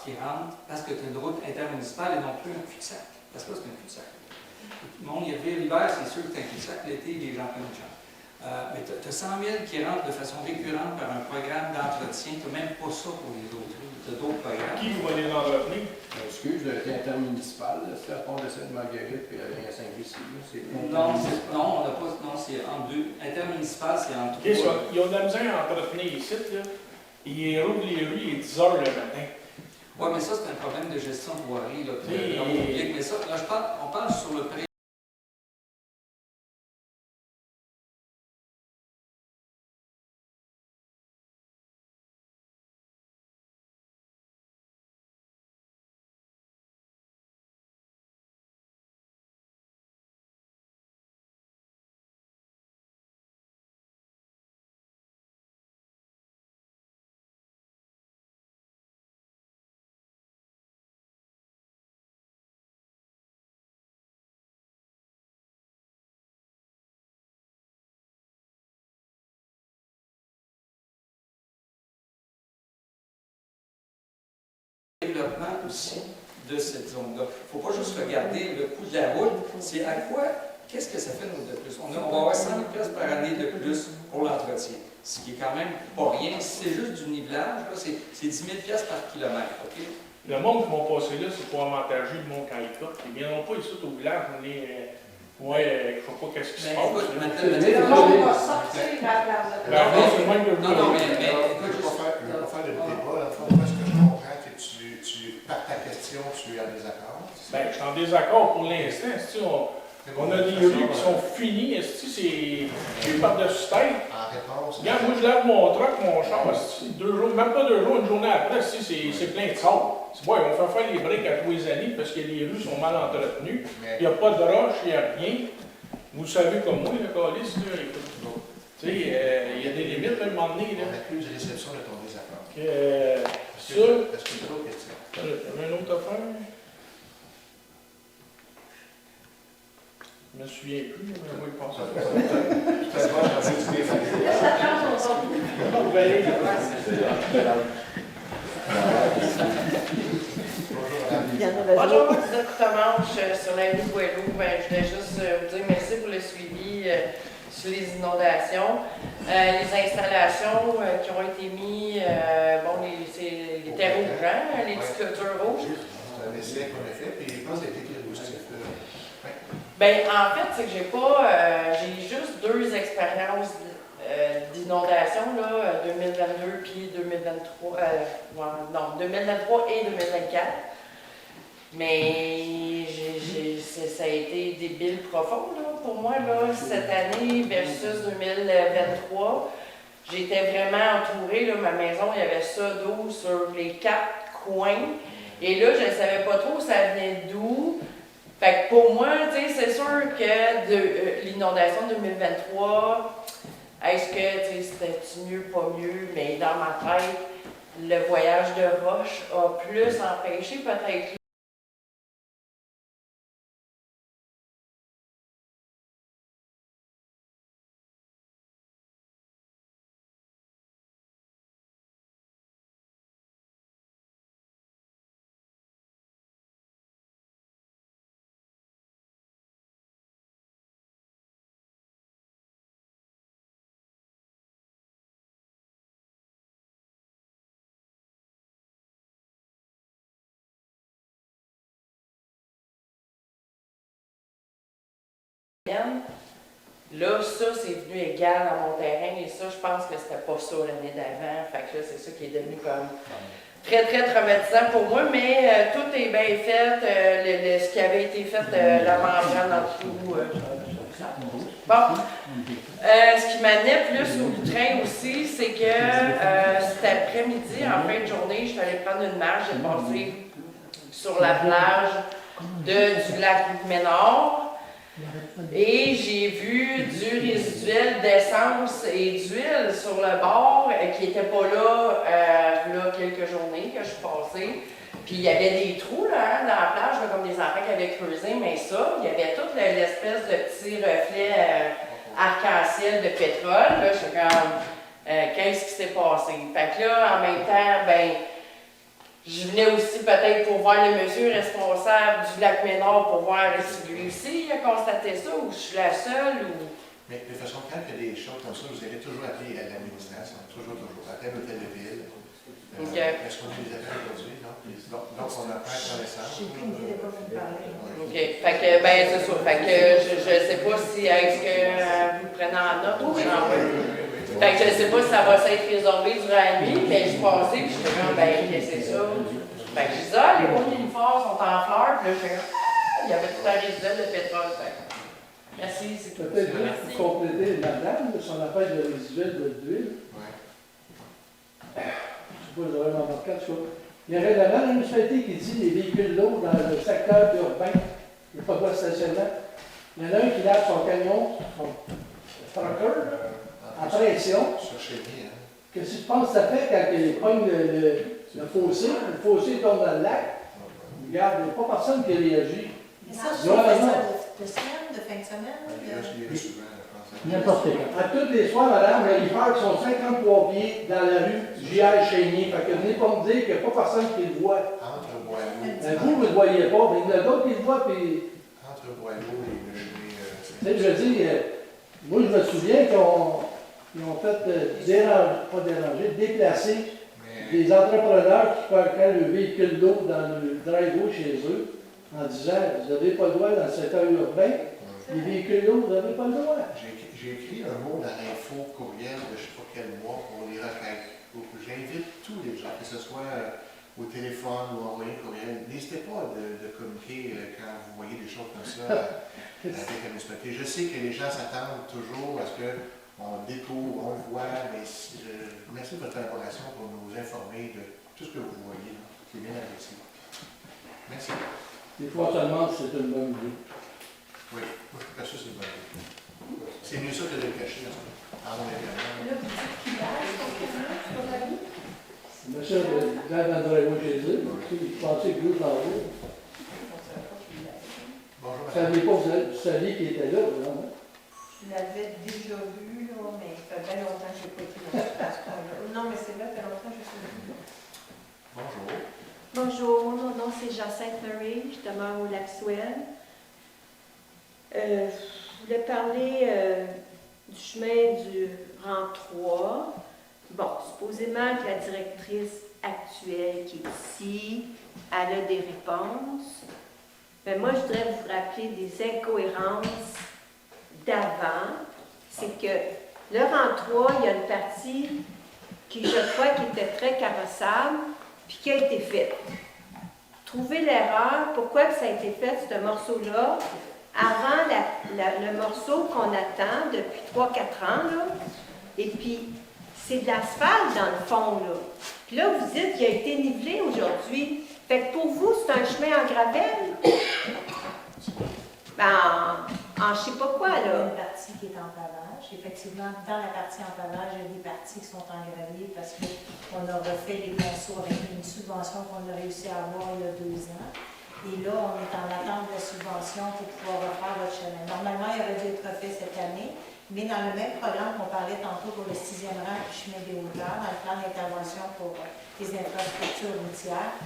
C: qui rentrent parce que tu as une route intermunicipale et non plus un cul-de-sac. Parce que là, c'est un cul-de-sac. Tout le monde y revient l'hiver, c'est sûr que tu as un cul-de-sac. L'été, les gens prennent une chance. Mais tu as 100 000 qui rentrent de façon récurrente par un programme d'entretien. Tu n'as même pas ça pour les autres. Tu as d'autres programmes.
K: Qui va les entretenir?
H: Excuse, le intermunicipal, c'est à pont de Sainte-Marguerite et à Saint-Lucie.
C: Non, on n'a pas. Non, c'est en deux. Intermunicipal, c'est en trois.
K: Ils ont de la misère à entretenir les sites, là. Ils rouvrent les rues, il est 10 h le matin.
C: Oui, mais ça, c'est un problème de gestion de voirie, là, public. Mais ça, là, on parle sur le prix. Développement aussi de cette zone-là. Il ne faut pas juste regarder le coût de la route, c'est à quoi, qu'est-ce que ça fait nous de plus? On va avoir 100 000 par année de plus pour l'entretien, ce qui est quand même pas rien. Si c'est juste du nivelage, c'est 10 000 par kilomètre. Okay?
K: Le monde qui vont passer là, c'est pour avantager le monde quand il cote. Ils ne viendront pas ici au village, on est. Ouais, je ne sais pas qu'est-ce qui se passe.
J: Le monde va sortir à la place.
C: Non, mais écoute,
B: je ne vais pas faire de débat. Dans le fond, ce que je comprends, c'est que par ta question, tu es en désaccord.
K: Ben, je suis en désaccord pour l'instant. On a des rues qui sont finies. C'est par-dessus tête.
B: En réponse.
K: Regarde, moi, je lave mon truck, mon char, 2 jours, même pas 2 jours, une journée après, c'est plein de sable. C'est bon, on fait faire les briques à tous les années parce que les rues sont mal entretenues. Il n'y a pas de roche, il n'y a rien. Vous savez comme moi, le calice, là, tu sais, il y a des limites à un moment donné.
B: On accuse réception de ton désaccord.
K: Ça,
B: est-ce que tu as d'autres questions?
K: Il y avait une autre affaire? Je me souviens plus, mais moi, je pense à
L: Bonjour, moi, c'est Coutamanche sur la rue Boileau. Je voulais juste vous dire merci pour le suivi sur les inondations. Les installations qui ont été mises, c'est les terreaux rougeants, les petites clôtures rouges.
B: C'est un essai qu'on a fait, puis je pense que ça a été très positif.
L: Ben, en fait, c'est que j'ai juste 2 expériences d'inondation, là, 2022 puis 2023, non, 2023 et 2024. Mais ça a été des billes profondes là, pour moi là, cette année versus 2023. J'étais vraiment entourée, là, ma maison, il y avait ça d'eau sur les 4 coins. Et là, je ne savais pas trop ça venait d'où. Fait que pour moi, c'est sûr que de l'inondation 2023, est-ce que c'était mieux, pas mieux, mais dans ma tête, le voyage de roche a plus empêché peut-être. Là, ça, c'est venu égal à mon terrain et ça, je pense que c'était pas ça l'année d'avant. Fait que là, c'est ça qui est devenu comme très, très traumatisant pour moi, mais tout est bien fait. Ce qui avait été fait, la membrane en dessous. Bon. Ce qui m'amenait plus au train aussi, c'est que cet après-midi, en fin de journée, je suis allée prendre une marche, j'ai passé sur la plage du lac Ménard. Et j'ai vu du résiduel d'essence et d'huile sur le bord qui n'était pas là, là quelques journées que je suis passée. Puis il y avait des trous là, dans la plage, là, comme des enfants qui avaient creusé, mais ça, il y avait toute l'espèce de petits reflets arc-en-ciel de pétrole. Là, je suis comme, qu'est-ce qui s'est passé? Fait que là, en même temps, ben, je venais aussi peut-être pour voir le monsieur responsable du lac Ménard pour voir si lui aussi a constaté ça ou je suis la seule ou...
B: Mais de façon, quand il y a des choses comme ça, vous avez toujours appelé à l'administration, toujours, appelé à l'hôtel de ville. Est-ce qu'on a des appels aujourd'hui? Donc, on a pris connaissance.
F: J'ai plus une idée de quoi vous parlez.
L: OK. Fait que, ben, c'est ça. Fait que je ne sais pas si est-ce que vous prenez en note ou j'en veux. Fait que je ne sais pas si ça va s'être résorbé durant la nuit, mais je passais puis je suis comme, ben, qu'est-ce que c'est ça? Fait que je disais, les hauts uniformes sont en fleurs, puis là, je fais, il y avait tout un résiduel de pétrole. Fait. Merci, c'est tout.
I: Peut-être juste pour compléter madame, son appel de résiduel d'huile.
B: Oui.
I: Je ne sais pas, j'aurais remarqué en tout cas. Il y a un règlement de la municipalité qui dit les véhicules lourds dans le secteur urbain, il n'y a pas de voie de stationnement. Il y en a un qui lave son camion, son trucker, en pression. Qu'est-ce que tu penses que ça fait quand il pogne le fossé tombe dans le lac? Regarde, il n'y a pas personne qui réagit.
F: Mais ça, je fais ça de semaine, de fin de semaine?
I: N'importe quand. À tous les soirs, madame, les frères sont 53 pieds dans la rue J.R. Chénier. Fait que venez pas me dire qu'il n'y a pas personne qui le voit.
B: Entre Boileau.
I: Vous ne le voyez pas, mais il y en a d'autres qui le voient. Puis...
B: Entre Boileau et
I: tu sais, je veux dire, moi je me souviens qu'ils ont fait déplacer des entrepreneurs qui parquaient le véhicule d'eau dans le drive-thru chez eux en disant vous n'avez pas le droit dans le secteur urbain, les véhicules d'eau, vous n'avez pas le droit.
B: J'ai écrit un mot dans l'info courriel de je ne sais pas quel mois pour les requêtes. J'invite tous les gens, que ce soit au téléphone ou envoyer un courriel, n'hésitez pas de communiquer quand vous voyez des choses comme ça avec la municipalité. Je sais que les gens s'attendent toujours à ce qu'on découvre, on le voit, mais merci de votre collaboration pour nous informer de tout ce que vous voyez. C'est bien apprécié. Merci.
I: Des fois, on se demande si c'est une bonne idée.
B: Oui, moi je pense que c'est une bonne idée. C'est mieux ça que de le cacher, en mon avis.
A: Là, vous dites qu'il lâche son camion sur la rue?
I: Monsieur, quand dans le drive chez eux, je pensais que vous en haut.
B: Bonjour,
I: Vous saviez pas, vous saviez qu'il était là, non?
A: Je l'avais déjà vu, là, mais ça fait bien longtemps que je n'ai pas été dans ce coin-là. Non, mais c'est vrai, ça fait longtemps que je suis venue.
B: Bonjour.
J: Bonjour, mon nom c'est Jacinthe Marie, je demeure au Lac-Souel. Je voulais parler du chemin du rang 3. Bon, supposément que la directrice actuelle qui est ici, elle a des réponses. Mais moi, je voudrais vous rappeler des incohérences d'avant. C'est que Le rang 3, il y a une partie qui, je crois, qui était très carrossable, puis qui a été faite. Trouvez l'erreur, pourquoi que ça a été fait, ce morceau-là, avant le morceau qu'on attend depuis 3-4 ans, là, et puis c'est de l'asphalte dans le fond, là. Puis là, vous dites qu'il a été nivelé aujourd'hui. Fait que pour vous, c'est un chemin en gravelle? Ben, en je sais pas quoi,
F: Il y a
J: là.
F: une partie qui est en pavage. Effectivement, dans la partie en pavage, il y a des parties qui sont en gravier parce qu'on a refait les ponceaux avec une subvention qu'on a réussi à avoir il y a 2 ans. Et là, on est en attente de la subvention pour pouvoir refaire votre chemin. Normalement, il aurait dû être refait cette année, mais dans le même programme qu'on parlait tantôt pour le 6e rang du chemin des hauteurs, dans le plan d'intervention pour les infrastructures routières,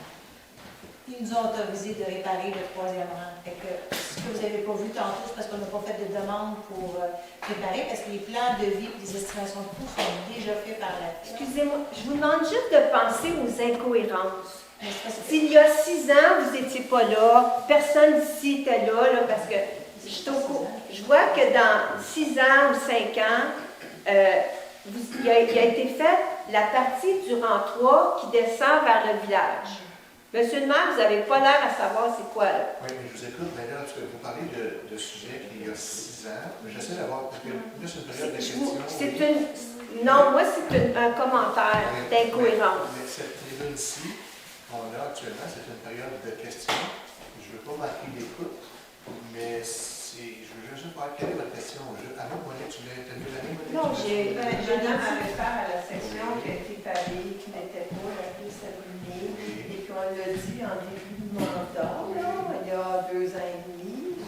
F: ils nous ont autorisé de réparer le 3e rang. Fait que, ce que vous n'avez pas vu tantôt, c'est parce qu'on n'a pas fait de demande pour réparer, parce que les plans de vie et les estimations de coûts sont déjà faits par la FIA.
J: Excusez-moi, je vous demande juste de penser aux incohérences. S'il y a 6 ans, vous n'étiez pas là, personne d'ici était là, parce que je vois que dans 6 ans ou 5 ans, il a été faite la partie du rang 3 qui descend vers le village. Monsieur le maire, vous n'avez pas l'air à savoir c'est quoi, là.
B: Oui, mais je vous écoute, mais là, parce que vous parlez de sujets qu'il y a 6 ans, mais j'essaie d'avoir, parce que là, c'est une période de questions.
J: Non, moi, c'est un commentaire d'incohérence.
B: Mais cette tribune-ci, qu'on a actuellement, c'est une période de questions. Je ne veux pas marquer l'écoute, mais je veux juste savoir quelle est votre question. Avant, Monique, tu l'as vu l'année?
J: Non, j'ai
A: à réfère à la section qui a été pavée, qui n'était pas la plus sablonnée, et puis on l'a dit en début de mandat, là, il y a 2 ans et demi,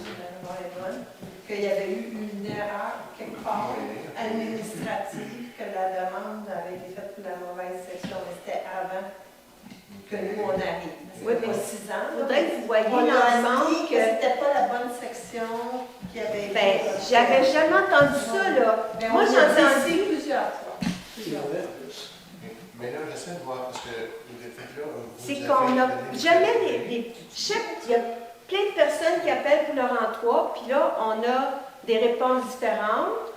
A: qu'il y avait eu une erreur quelque part administrative, que la demande avait été faite pour la mauvaise section, mais c'était avant que nous, on arrive.
J: Oui, mais
A: 6 ans.
J: Il faudrait que vous voyiez
A: On a
J: l'ensemble
A: dit que c'était pas la bonne section qui avait été.
J: Ben, j'avais jamais entendu ça, là. Moi, j'ai entendu
A: plusieurs fois.
B: Mais là, j'essaie de voir, parce que vous êtes fait là.
J: C'est qu'on n'a jamais je sais qu'il y a plein de personnes qui appellent pour le rang 3, puis là, on a des réponses différentes.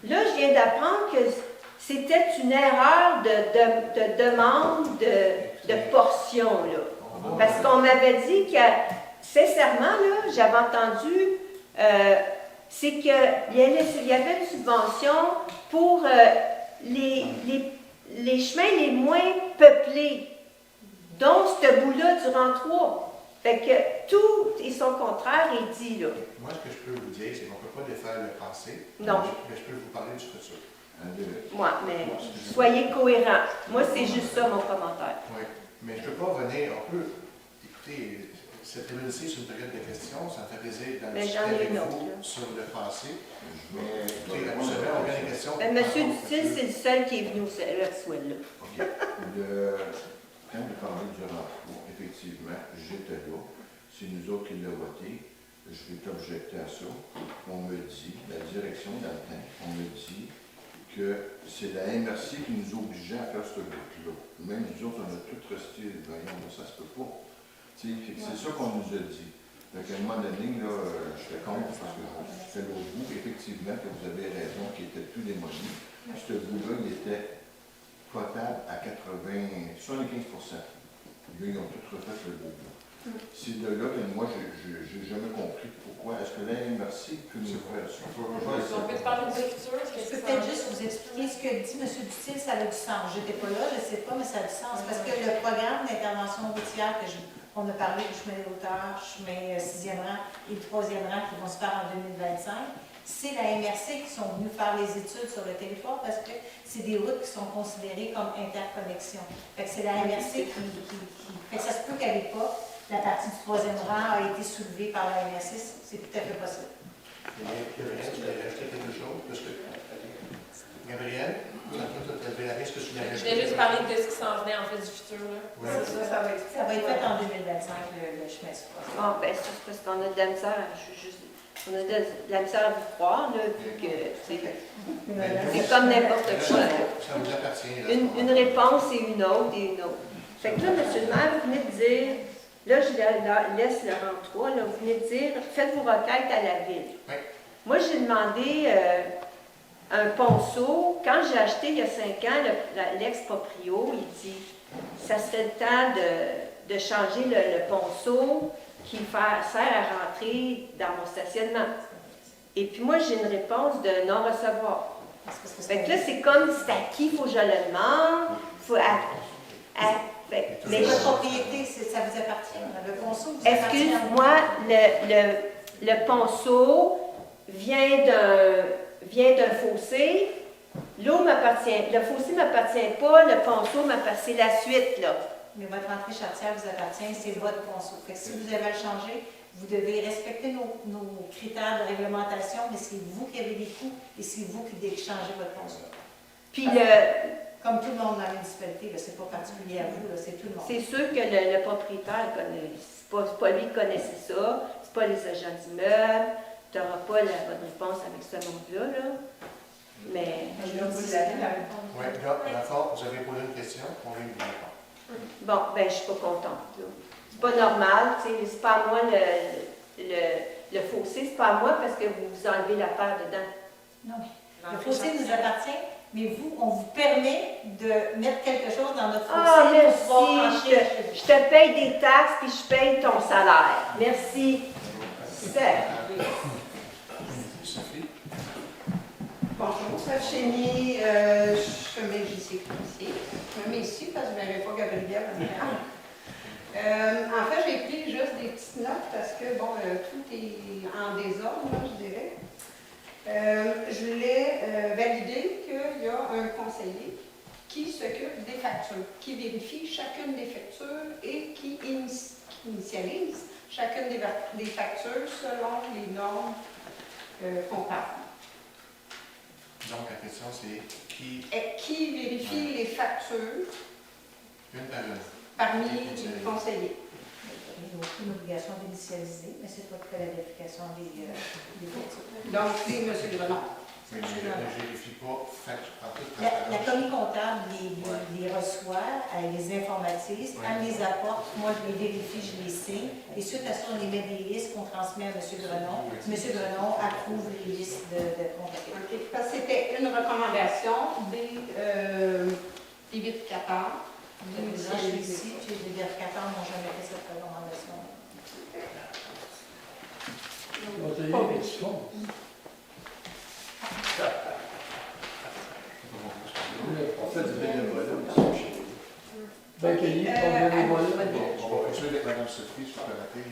J: Là, je viens d'apprendre que c'était une erreur de demande de portion, là. Parce qu'on m'avait dit que, sincèrement, là, j'avais entendu, c'est qu'il y avait une subvention pour les chemins les moins peuplés, dont ce bout-là du rang 3. Fait que tout et son contraire est dit, là.
B: Moi, ce que je peux vous dire, c'est qu'on ne peut pas défaire le passé.
J: Non.
B: Mais je peux vous parler du futur.
J: Moi, mais soyez cohérents. Moi, c'est juste ça, mon commentaire.
B: Oui, mais je ne peux pas venir, écoutez, cette tribune-ci, c'est une période de questions, ça me fait plaisir d'en discuter avec vous sur le passé. Mais écoutez, habituellement, on a des questions.
J: Monsieur Dutil, c'est le seul qui est venu au CRSOL, là.
E: OK. Quand vous parlez du rapport, effectivement, j'étais là. C'est nous autres qui l'avons voté. Je vais t'objecter à ça. On me dit, la direction dans le temps, on me dit que c'est la MRC qui nous obligeait à faire ce groupe-là. Même nous autres, on a tout resté, voyons, ça se peut pas. C'est ça qu'on nous a dit. Donc, à un moment donné, là, je fais compte parce que je fais l'autre bout, effectivement, que vous avez raison, qui était tout démoli. Ce bout-là, il était potable à 75%. Là, ils ont tout refait le beau bout. C'est de là que moi, je n'ai jamais compris pourquoi. Est-ce que la MRC peut nous faire ça?
D: On peut te parler du futur?
F: Je peux peut-être juste vous expliquer ce que dit M. Dutil, ça a du sens. Je n'étais pas là, je ne sais pas, mais ça a du sens. Parce que le programme d'intervention routière on a parlé du chemin des hauteurs, chemin 6e rang et le 3e rang qui vont se faire en 2025. C'est la MRC qui sont venus faire les études sur le territoire parce que c'est des routes qui sont considérées comme interconnexions. Fait que c'est la MRC qui fait que ça se peut qu'elle n'ait pas. La partie du 3e rang a été soulevée par la MRC, c'est tout à fait possible.
B: Gabriel, tu voulais rajouter quelque chose? Parce que, Gabriel, tu as levé la main, est-ce que tu voulais rajouter?
D: Je voulais juste parler de ce qui s'en venait en fait du futur. Là.
B: Ouais.
A: Ça va être
F: fait en 2025, le chemin du 3e.
J: Ah, ben, c'est parce qu'on a de la misère, on a de la misère à vous croire, là, vu que c'est comme n'importe quoi.
B: Ça vous appartient.
J: Une réponse et une autre et une autre. Fait que là, M. le maire, vous venez de dire, là, je laisse le rang 3, là, vous venez de dire, faites vos requêtes à la ville.
B: Oui.
J: Moi, j'ai demandé un ponceau, quand j'ai acheté il y a 5 ans, l'ex-proprio, il dit, ça serait le temps de changer le ponceau qui sert à rentrer dans mon stationnement. Et puis moi, j'ai une réponse de non-recevoir. Fait que là, c'est comme, c'est acquis, il faut que je le demande.
F: Mais votre propriété, ça vous appartient. Le ponceau vous appartient.
J: Excuse-moi, le ponceau vient d'un fossé. L'eau m'appartient. Le fossé ne m'appartient pas, le ponceau m'appartient, la suite, là.
F: Mais votre entrée charretière vous appartient, c'est votre ponceau. Fait que si vous avez à le changer, vous devez respecter nos critères de réglementation, mais c'est vous qui avez des coûts et c'est vous qui devez changer votre ponceau.
J: Puis
F: comme tout le monde dans la municipalité, c'est pas particulier à vous, c'est tout le monde.
J: C'est sûr que le propriétaire connaît, c'est pas lui qui connaissait ça, c'est pas les agents d'immeuble, tu n'auras pas la bonne réponse avec ce monde-là, là. Mais
A: Je vais vous donner la réponse.
B: Oui, là, d'accord, vous avez posé une question, on vient de vous répondre.
J: bon, ben je suis pas contente, là. C'est pas normal, tu sais, c'est pas à moi le fossé, c'est pas à moi parce que vous enlevez la paire dedans.
F: Non, le fossé nous appartient, mais vous, on vous permet de mettre quelque chose dans notre fossé.
J: Ah,
F: pour pouvoir
J: merci,
F: franchir.
J: je te paye des taxes puis je paye ton salaire. Merci.
B: Sophie?
A: Bonjour, Sophie Chény, chemin JC Cloutier. Je me mets ici parce que je n'avais pas Gabriel en arrière. En fait, j'ai pris juste des petites notes parce que, bon, tout est en désordre, là, je dirais. Je voulais valider qu'il y a un conseiller qui s'occupe des factures, qui vérifie chacune des factures et qui initialise chacune des factures selon les normes comptables.
B: Donc, la question, c'est qui?
A: Qui vérifie les factures
B: Une par une.
A: parmi les conseillers?
F: Ils n'ont aucune obligation d'initialiser, mais c'est toi qui fais la vérification des factures.
A: Donc, c'est M. Grenon.
B: Mais je ne vérifie pas facture en toute
F: La
B: transparence.
F: commis comptable les reçoit, elle les informatise, elle les apporte, moi je les vérifie, je les signe, et suite à ça, on émet des listes qu'on transmet à M. Grenon. M. Grenon approuve les listes de comptabilité.
A: OK. Parce que c'était une recommandation des vérificateurs.
F: Je suis ici, puis les vérificateurs n'ont jamais fait cette recommandation.
I: On va te dire des questions.
H: On fait du bénévolat aussi.
I: Ben, Kelly, ton bénévolat.
B: On va poursuivre avec Mme Sophie, je peux arrêter.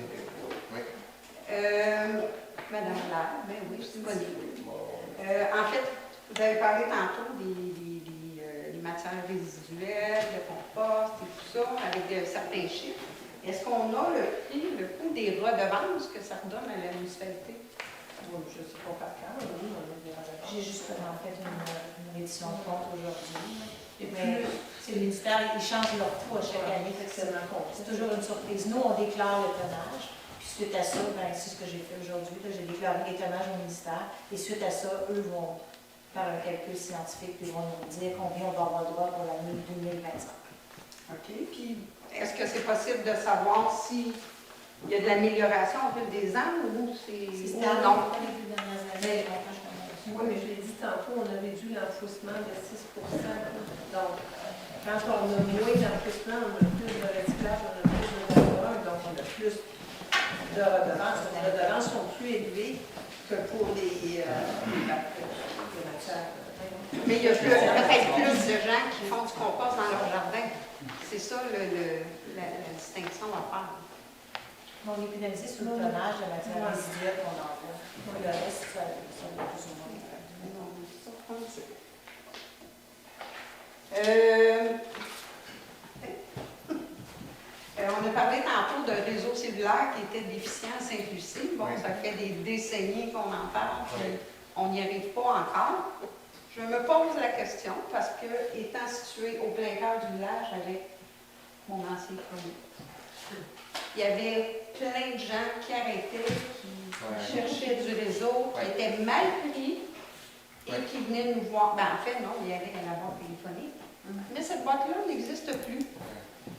B: Oui.
A: Madame Lair, ben oui, je suis disponible. En fait, vous avez parlé tantôt des matières résiduelles, le compost et tout ça, avec certains chiffres. Est-ce qu'on a le coût des redevances que ça redonne à la municipalité?
F: Je ne sais pas par cœur, oui, j'ai justement fait une édition de compte aujourd'hui. Mais c'est le ministère, ils changent leur coût à chaque année, c'est toujours une surprise. Nous, on déclare le tonnage, puis suite à ça, ben, c'est ce que j'ai fait aujourd'hui, j'ai déclaré les tonnages au ministère, et suite à ça, eux vont faire un calcul scientifique, puis ils vont nous dire combien on va avoir droit pour l'année 2025.
A: OK. Puis, est-ce que c'est possible de savoir s'il y a de l'amélioration au fil des ans ou c'est non? Oui, mais je l'ai dit tantôt, on a réduit l'enfouissement de 6 Donc, quand on a moins d'enfouissement, on a plus de recyclage, on a plus de redevances, donc on a plus de redevances. Les redevances sont plus élevées que pour les matières. Mais il y a peut-être plus de gens qui font du compost dans leur jardin. C'est ça la distinction à faire.
F: On est pénalisé sur le tonnage de matière résiduelle qu'on envoie. Le reste, ça va plus ou moins.
A: On a parlé tantôt d'un réseau cellulaire qui était déficient à Sainte-Lucie. Bon, ça fait des décennies qu'on en parle, puis on n'y arrive pas encore. Je me pose la question parce que, étant situé au plein cœur du village avec mon ancien commis, il y avait plein de gens qui arrêtaient, qui cherchaient du réseau, qui étaient mal pris et qui venaient nous voir. Ben, en fait, non, il y avait la boîte téléphonique. Mais cette boîte-là n'existe plus.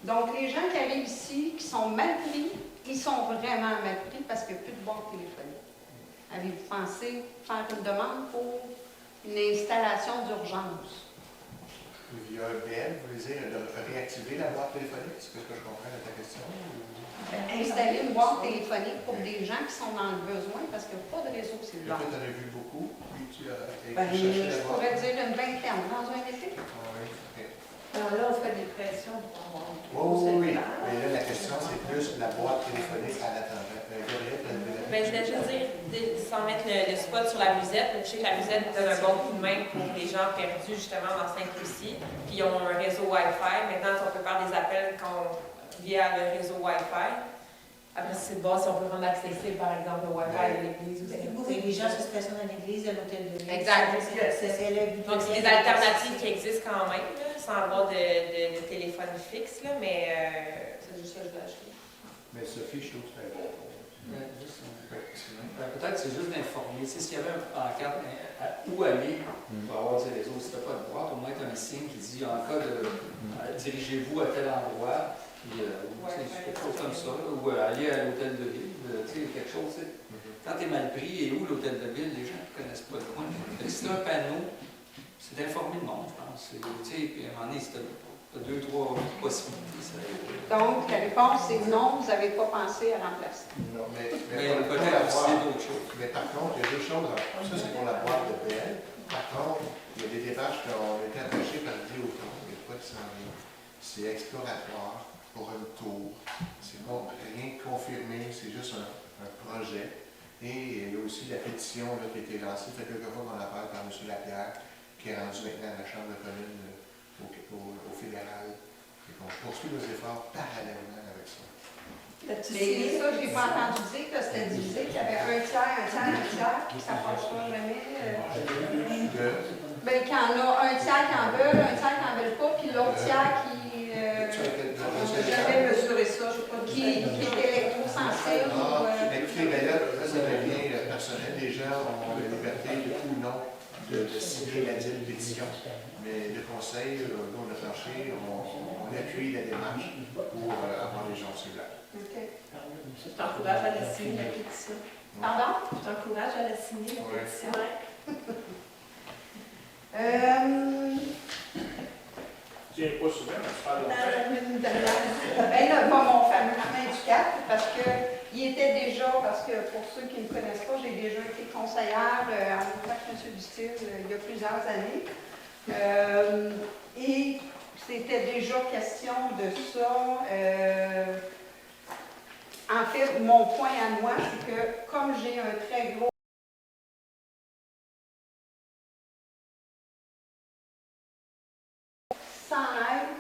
A: Donc, les gens qui arrivent ici, qui sont mal pris, ils sont vraiment mal pris parce qu'il n'y a plus de boîte téléphonique. Avez-vous pensé faire une demande pour
M: une installation d'urgence.
B: Via BL, vous voulez dire de réactiver la boîte téléphonique, c'est ce que je comprends de ta question?
M: Installer une boîte téléphonique pour des gens qui sont dans le besoin parce qu'il n'y a pas de réseau
B: Et
M: cellulaire.
B: toi, tu en as vu beaucoup, puis tu as été
M: Ben,
B: chercher
M: je
B: la boîte.
M: pourrais dire une vingtaine dans un été.
B: Ah oui, ok.
A: Alors là, on fait des pressions pour avoir un
B: Oui.
A: cellulaire.
B: Mais là, la question, c'est plus la boîte téléphonique à l'attendant. Gabriel, tu as
D: Ben, je voulais juste dire, sans mettre le spot sur la musette, je sais que la musette donne un bon coup de main pour les gens perdus justement dans Sainte-Lucie, puis ils ont un réseau Wi-Fi. Maintenant, on peut faire des appels via le réseau Wi-Fi. Après, c'est de voir si on peut rendre accessible, par exemple, le Wi-Fi de l'église aussi.
F: Oui, les gens se stationnent à l'église, à l'hôtel de ville.
D: Exact.
F: Donc,
D: Donc, c'est des alternatives qui existent quand même, là, sans avoir de téléphone fixe, là, mais c'est juste ça que je voulais ajouter.
H: Mais Sophie, je trouve que c'est un bon point.
C: Peut-être c'est juste d'informer. S'il y avait un pancarte où aller pour avoir des réseaux, si tu n'as pas de boîte, au moins tu as un signe qui dit en cas de dirigez-vous à tel endroit, puis, quelque chose comme ça, ou aller à l'hôtel de ville, quelque chose. Quand tu es mal pris, et où l'hôtel de ville, les gens ne connaissent pas le coin. Si tu as un panneau, c'est d'informer le monde, je pense. Puis à un moment donné, si tu as 2-3 possibilités, ça va.
M: Donc, la réponse est non, vous n'avez pas pensé à remplacer.
B: Non, mais
C: peut-être aussi d'autres choses.
B: Mais par contre, il y a deux choses. Ça, c'est pour la boîte de BL. Par contre, il y a des démarches qui ont été approchées par le Vidéotron. Il n'y a pas de s'en vient. C'est exploratoire pour un tour. C'est pas rien confirmé, c'est juste un projet. Et il y a aussi la pétition là, qui a été lancée, fait quelques fois qu'on en parle par M. Lapierre, qui est rendu maintenant à la Chambre de commune au fédéral. Et qu'on poursuit nos efforts parallèlement avec ça.
M: Mais ça, je n'ai pas entendu dire que c'était divisé, qu'il y avait un tiers, puis ça ne passera jamais. Ben, qu'il y en a un tiers qui en veut, un tiers qui n'en veut pas, puis l'autre tiers qui. On n'a jamais mesuré ça, je ne sais pas, qui est électrosensible.
B: Mais écoutez, là, ça devient personnel. Les gens ont la liberté ou non de signer la dite pétition. Mais le conseil, nous, on a planché, on appuie la démarche pour avoir les gens sur là.
M: OK.
A: Je t'encourage à la signer, la pétition.
M: Pardon?
A: Je t'encourage à la signer, la pétition.
K: Tiens pas souvent, mais tu parles longtemps.
M: Ben là, pas mon fameux main du 4, parce qu'il était déjà, parce que pour ceux qui ne me connaissent pas, j'ai déjà été conseillère en même temps que M. Dustil il y a plusieurs années. Et c'était déjà question de ça. En fait, mon point à moi, c'est que comme j'ai un très gros sans aide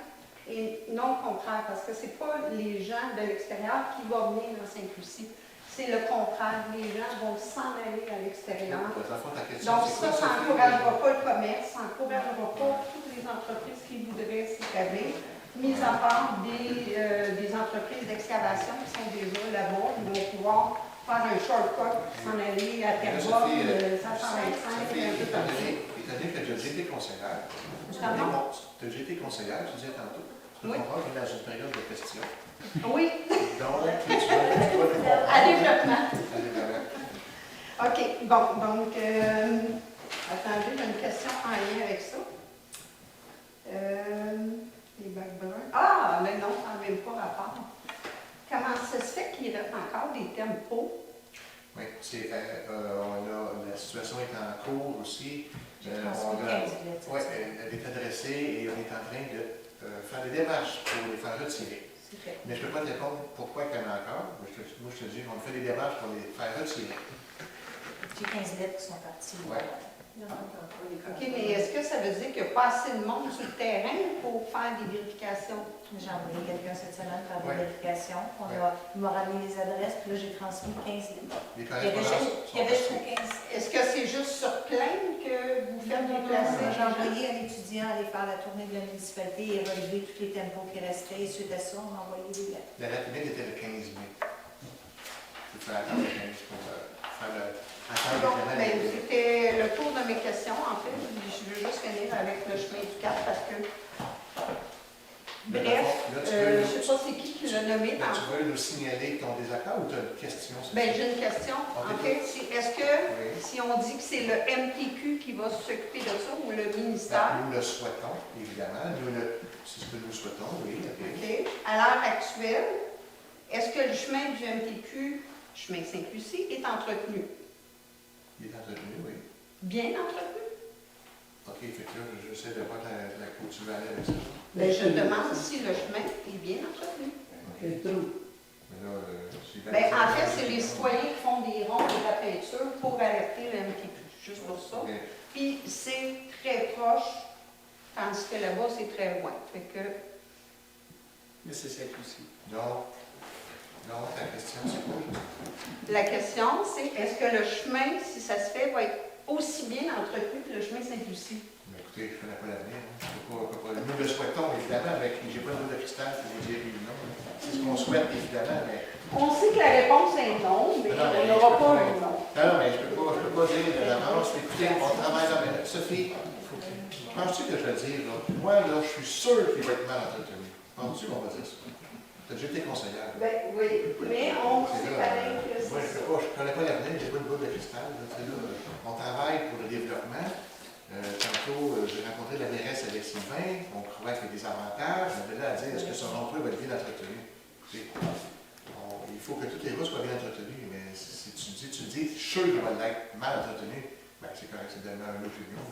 M: et non le contraire, parce que ce n'est pas les gens de l'extérieur qui vont venir dans Sainte-Lucie. C'est le contraire. Les gens vont s'en aller à l'extérieur. Donc ça n'encouragera pas le commerce, ça n'encouragera pas toutes les entreprises qui voudraient s'établir, mis à part des entreprises d'excavation qui sont déjà là-bas, qui vont pouvoir faire un shortcut, s'en aller à Terrebonne, 525, et un peu comme ça.
B: Étant donné que tu as déjà été conseillère, tu as déjà été conseillère, tu disais tantôt, tu peux comprendre qu'on est dans une période de questions.
M: Oui.
B: Donc, tu vas
M: à développement. OK. Bon, donc, attendez, j'ai une question en lien avec ça. Les backburns. Ah, mais non, ça n'a même pas rapport. Comment ça se fait qu'il reste encore des tempos?
B: Oui, la situation est en cours aussi. Elle est adressée et on est en train de faire des démarches pour les faire retirer. Mais je ne peux pas te répondre pourquoi il y en a encore. Moi, je te dis, on fait des démarches pour les faire retirer.
F: J'ai 15 lettres qui sont parties.
B: Ouais.
M: OK, mais est-ce que ça veut dire qu'il n'y a pas assez de monde sur le terrain pour faire des vérifications?
F: J'ai envoyé quelqu'un cette semaine faire des vérifications. Il m'a ramené les adresses, puis là, j'ai transmis 15 lettres. Il y avait jusqu'à 15.
M: Est-ce que c'est juste sur plainte que vous faites déplacer?
F: J'ai envoyé un étudiant aller faire la tournée de la municipalité et relever tous les tempos qui restaient. Et suite à ça, on a envoyé des lettres.
B: La date limite était le 15 mai. Il faut attendre le 15 pour faire le...
M: C'était le tour de mes questions, en fait. Je veux juste finir avec le chemin du 4 parce que... Bref, je ne sais ça, c'est qui l'a nommé
B: Ben,
M: dans...
B: tu veux nous signaler ton désaccord ou tu as une question?
M: Ben, j'ai une question.
B: Ok.
M: En fait, est-ce que
B: Oui.
M: si on dit que c'est le MTQ qui va s'occuper de ça ou le ministère?
B: Ben, nous le souhaitons, évidemment. C'est ce que nous souhaitons, oui. OK.
M: OK. À l'heure actuelle, est-ce que le chemin du MTQ, chemin Sainte-Lucie, est entretenu?
B: Il est entretenu, oui.
M: Bien entretenu?
B: OK, fait que là, j'essaie de voir la où tu vas aller avec ça.
M: Ben, je demande si le chemin est bien entretenu.
B: OK. Mais là,
M: Ben, en fait, c'est les citoyens qui font des ronds et de la peinture pour alerter le MTQ, juste pour ça.
B: OK.
M: Puis c'est très proche, tandis que là-bas, c'est très loin. Fait que,
C: Mais c'est ça aussi.
B: Non. Non, ta question, c'est quoi?
M: la question, c'est est-ce que le chemin, si ça se fait, va être aussi bien entretenu que le chemin Sainte-Lucie?
B: Mais écoutez, je ne connais pas l'avenir. Hein. Nous le souhaitons, évidemment, avec. J'ai pas de boule de cristal pour vous dire oui ou non. C'est ce qu'on souhaite, évidemment, mais.
M: On sait que la réponse est non, mais
B: Non,
M: on n'aura pas un non.
B: Non, mais je ne peux pas dire de l'avance. Écoutez, on travaille là. Mais Sophie, penses-tu que je vais dire, là? Moi, là, je suis sûr qu'il va être mal entretenu. Penses-tu qu'on va dire ça? Tu as déjà été conseillère.
M: Ben oui, mais on sait pareil que
B: Moi,
M: c'est ça.
B: je ne connais pas l'avenir, j'ai pas une boule de cristal. Là, tu sais, là, on travaille pour le développement. Tantôt, j'ai rencontré la mairesse avec Sylvain, on trouvait qu'il y a des avantages. On était là à dire, est-ce que ce emploi va être bien entretenu? Il faut que toutes les routes soient bien entretenues, mais si tu dis, je suis sûr qu'il va l'être mal entretenu, ben c'est correct, c'est donner une opinion.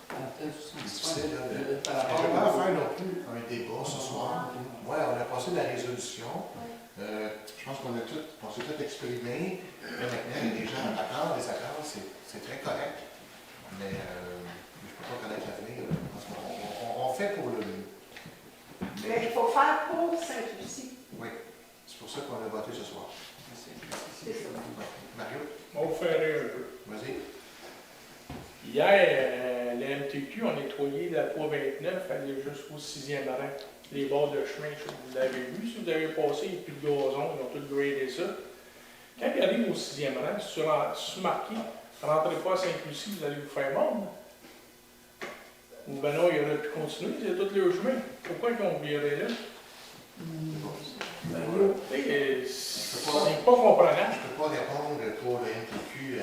B: C'est difficile, là. Je ne vais pas faire non plus un débat ce soir. Ouais, on a passé de la résolution. Je pense qu'on s'est tous exprimés. Là, maintenant, il y a des gens d'accord, des accords, c'est très correct. Mais je ne peux pas connaître l'avenir. On fait pour le mieux.
M: Mais il faut faire pour Sainte-Lucie.
B: Oui, c'est pour ça qu'on a voté ce soir.
M: C'est ça.
B: Mario?
K: On va faire un peu.
B: Vas-y.
K: Hier, le MTQ a nettoyé la 329, aller jusqu'au 6e rang. Les bords de chemin, vous l'avez vu, si vous avez passé, il n'y a plus de gazon, ils ont tout gradé ça. Quand il arrive au 6e rang, c'est marqué, rentrez pas à Sainte-Lucie, vous allez vous faire mordre. Ou ben non, il aurait pu continuer, c'est tout le chemin. Pourquoi ils ont viré là? C'est pas comprenant.
B: Je ne peux pas répondre pour le MTQ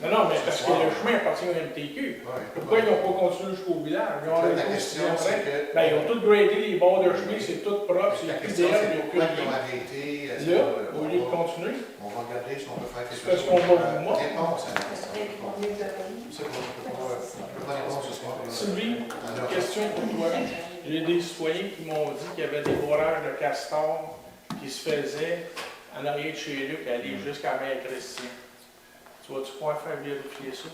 K: Non, mais parce que le chemin appartient au MTQ. Pourquoi ils n'ont pas continué jusqu'au village?
B: La question, c'est que.
K: Ben, ils ont tout gradé les bords de chemin, c'est tout propre, c'est
B: La
K: plus
B: question,
K: d'herbe,
B: c'est
K: il n'y a
B: pourquoi
K: aucun
B: ils ont
K: lien.
B: arrêté.
K: Là, au lieu de continuer,
B: On va regarder si on peut faire quelque
K: parce
B: chose.
K: qu'on va vous montrer.
B: Réponse à la question. C'est qu'on ne peut pas répondre ce soir.
K: Sylvie,
B: Alors,
K: question pour toi. J'ai des citoyens qui m'ont dit qu'il y avait des bourrages de castors qui se faisaient en arrière de chez Luc, aller jusqu'à Mère-Christian. Tu vas-tu pouvoir faire vérifier ça?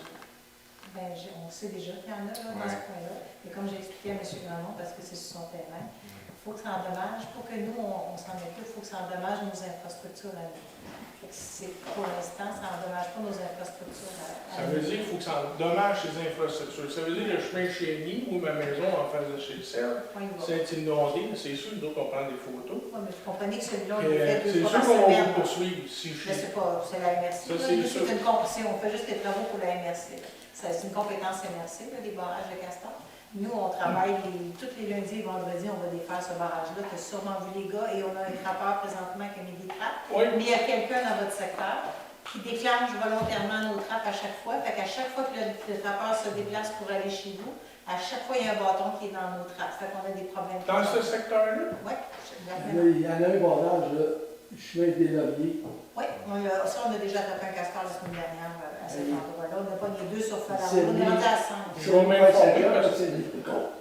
F: Ben, on sait déjà qu'il y en a là, dans ce coin-là. Et comme j'ai expliqué à M. Grandmont, parce que c'est sur son terrain, il faut que ça endommage, pour que nous, on s'en occupe, il faut que ça endommage nos infrastructures à nous. Pour l'instant, ça n'endommage pas nos infrastructures à
K: Ça veut dire qu'il faut que ça endommage ces infrastructures. Ça veut dire que le chemin chez nous, ou ma maison en face de chez le CERF, c'est inondé, c'est sûr, nous autres, on prend des photos.
F: Oui, mais vous comprenez que celui-là, on le fait
K: C'est
F: deux
K: sûr
F: fois par
K: qu'on va
F: semaine.
K: vous poursuivre si je
F: Mais c'est la MRC.
K: Ça,
F: là.
K: c'est
F: C'est
K: sûr.
F: on fait juste des travaux pour la MRC. C'est une compétence MRC, là, des barrages de castor. Nous, on travaille tous les lundis et vendredis, on va défaire ce barrage-là. Tu as sûrement vu les gars, et on a un trappeur présentement qui a mis des trappes.
K: Oui.
F: Mais il y a quelqu'un dans votre secteur qui déclenche volontairement nos trappes à chaque fois. Fait qu'à chaque fois que le trappeur se déplace pour aller chez vous, à chaque fois, il y a un bâton qui est dans nos trappes. Fait qu'on a des problèmes.
K: Dans ce secteur-là?
F: Oui.
I: Il y en a un barrage, là, chemin des Lauriers.
F: Oui, on a déjà tapé un castor la semaine dernière à cet endroit-là. On n'a pas les deux sur Falaron.
I: C'est
F: On est rendu à 5.
K: Je vais m'informer.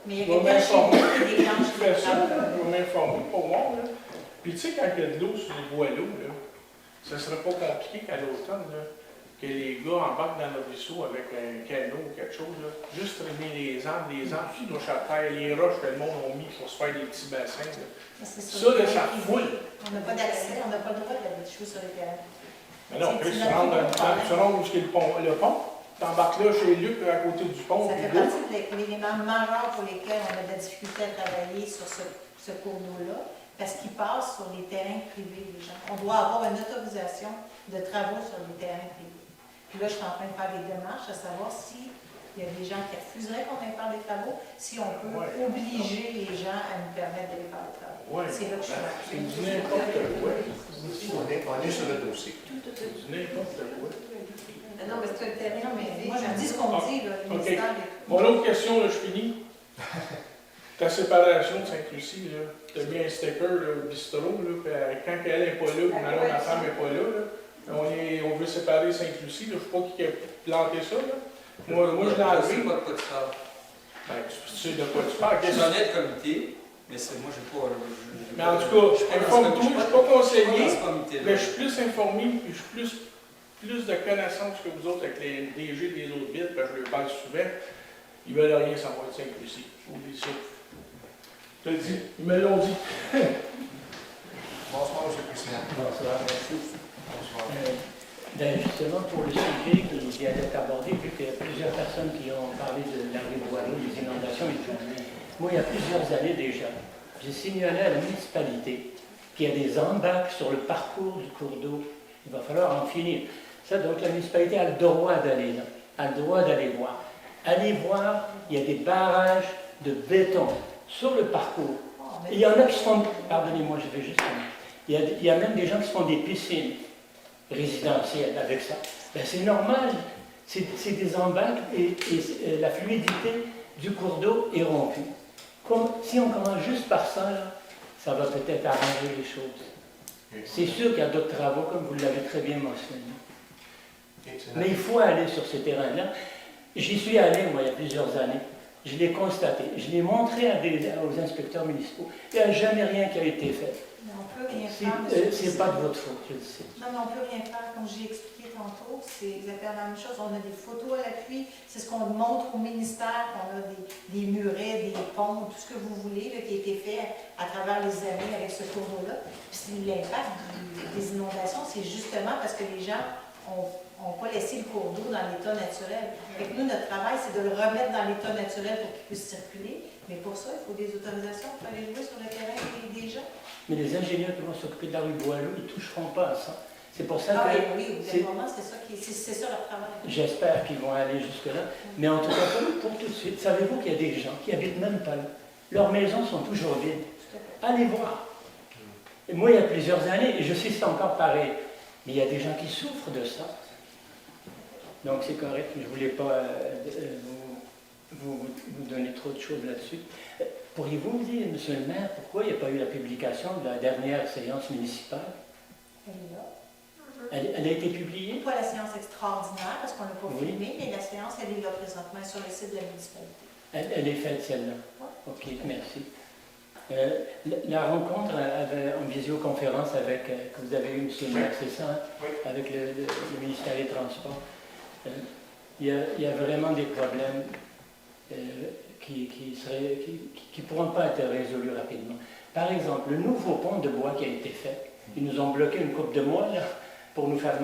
F: Mais il y a quelqu'un chez nous qui déclenche
K: Je fais
F: les
K: ça,
F: trappes.
K: je vais m'informer pour voir. Là. Puis tu sais, quand il y a de l'eau sur les boileaux, là, ça serait pas compliqué qu'à l'automne, là, que les gars embarquent dans le ruisseau avec un canot ou quelque chose, là, juste trimer les arbres qui touchent à terre, les roches que le monde a mis pour se faire des petits bassins. Là. Ça, là, ça foule.
F: On n'a pas d'accès, on n'a pas le droit d'aller jouer sur les terrains.
K: Mais non, Chris, tu rentres où est le pont, tu embarques là chez Luc, à côté du pont.
F: Ça fait
K: puis là.
F: partie des éléments majeurs pour lesquels on a de la difficulté à travailler sur ce cours d'eau-là, parce qu'il passe sur les terrains privés des gens. On doit avoir une autorisation de travaux sur les terrains privés. Puis là, je suis en train de faire des démarches à savoir si Il y a des gens qui refuseraient qu'on aille faire des travaux. Si on peut obliger les gens à nous permettre d'aller faire des travaux. C'est là que je suis
K: C'est du n'importe quoi.
B: On est sur le dossier.
K: C'est du n'importe quoi.
A: Non, mais c'est un terrain,
F: Non, mais moi, je dis ce qu'on dit, là, le
K: OK.
F: ministère.
K: Mon autre question, là, je finis. Ta séparation de Sainte-Lucie, tu as mis un sticker là, au bistrot, là, puis, quand elle n'est pas là, ou maintenant la femme n'est pas là, on veut séparer Sainte-Lucie. Je ne sais pas qui a planté ça. Là. Moi, je l'ai enlevé.
C: Je sais pas de quoi tu parles.
K: Ben, tu sais de quoi tu parles.
C: J'en ai de comité, mais c'est moi, j'ai pas.
K: Mais en tout cas, informe-toi, je ne suis pas conseiller, mais je
C: je
K: suis plus informé, puis je suis plus de connaissances que vous autres avec les DG des autres villes, parce que je leur parle souvent. Ils ne veulent rien savoir de Sainte-Lucie. Oublie ça. Je te le dis, ils me l'ont dit.
B: Bonsoir, M. le Président.
I: Bonsoir, merci.
B: Bonsoir.
I: Justement, pour le sujet qui vient d'être abordé, vu qu'il y a plusieurs personnes qui ont parlé de la rue Boileau, des inondations et tout, moi, il y a plusieurs années déjà, j'ai signalé à la municipalité qu'il y a des embarques sur le parcours du cours d'eau. Il va falloir en finir. Ça, donc, la municipalité a le droit d'aller là, a le droit d'aller voir. Allez voir, il y a des barrages de béton sur le parcours. Il y en a qui se font, pardonnez-moi, je vais juste il y a même des gens qui se font des piscines résidentielles avec ça. Ben, c'est normal, c'est des embarques et la fluidité du cours d'eau est rompue. Comme, si on commence juste par ça, là, ça va peut-être arranger les choses. C'est sûr qu'il y a d'autres travaux, comme vous l'avez très bien mentionné. Mais il faut aller sur ce terrain-là. J'y suis allé, moi, il y a plusieurs années. Je l'ai constaté. Je l'ai montré aux inspecteurs municipaux. Il n'y a jamais rien qui a été fait.
F: Mais on peut rien faire.
I: C'est pas de votre faute, je le sais.
F: Non, mais on ne peut rien faire. Comme j'ai expliqué tantôt, c'est exactement la même chose. On a des photos à l'appui. C'est ce qu'on montre au ministère, qu'on a des murets, des ponts, tout ce que vous voulez, là, qui a été fait à travers les années avec ce cours d'eau-là. Puis l'impact des inondations, c'est justement parce que les gens n'ont pas laissé le cours d'eau dans l'état naturel. Fait que nous, notre travail, c'est de le remettre dans l'état naturel pour qu'il puisse circuler. Mais pour ça, il faut des autorisations pour aller jouer sur le terrain des gens.
I: Mais les ingénieurs qui vont s'occuper de la rue Boileau, ils ne toucheront pas à ça. C'est pour ça
F: Ah
I: que...
F: oui, au bout d'un moment, c'est ça leur travail.
I: J'espère qu'ils vont aller jusque-là. Mais en tout cas, pour tout de suite, savez-vous qu'il y a des gens qui n'habitent même pas là. Leurs maisons sont toujours vides. Allez voir. Et moi, il y a plusieurs années, et je sais que c'est encore pareil, mais il y a des gens qui souffrent de ça. Donc c'est correct, je ne voulais pas vous donner trop de choses là-dessus. Pourriez-vous me dire, monsieur le maire, pourquoi il n'y a pas eu la publication de la dernière séance municipale?
F: Elle est là.
I: Elle a été publiée?
F: Pas la séance extraordinaire, parce qu'on ne l'a pas
I: Oui.
F: filmée, mais la séance, elle est là présentement sur le site de la municipalité.
I: Elle est faite, celle-là?
F: Oui.
I: OK, merci. La rencontre en visioconférence avec, que vous avez eu, monsieur le maire, c'est ça, hein?
B: Oui.
I: Avec le ministère des Transports. Il y a vraiment des problèmes qui ne pourront pas être résolus rapidement. Par exemple, le nouveau pont de bois qui a été fait, ils nous ont bloqué une couple de mois là, pour nous faire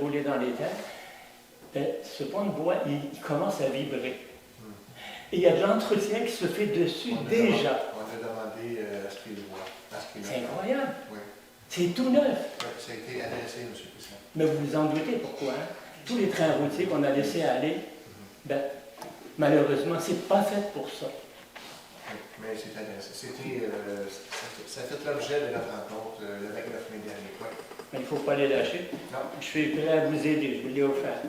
I: rouler dans les terres. Ce pont de bois, il commence à vibrer. Et il y a de l'entretien qui se fait dessus déjà.
B: On a demandé à ce qu'il le voit.
I: C'est incroyable.
B: Oui.
I: C'est tout neuf.
B: Oui, ça a été adressé, M. le Président.
I: Mais vous vous en doutez pourquoi, hein? Tous les trains routiers qu'on a laissés aller, ben, malheureusement, c'est pas fait pour ça.
B: Oui, mais c'est adressé. Ça a fait l'objet de notre rencontre le 29 mai dernier. Oui.
I: Mais il ne faut pas les lâcher.
B: Non.
I: Je suis prêt à vous aider, je vous l'ai offert.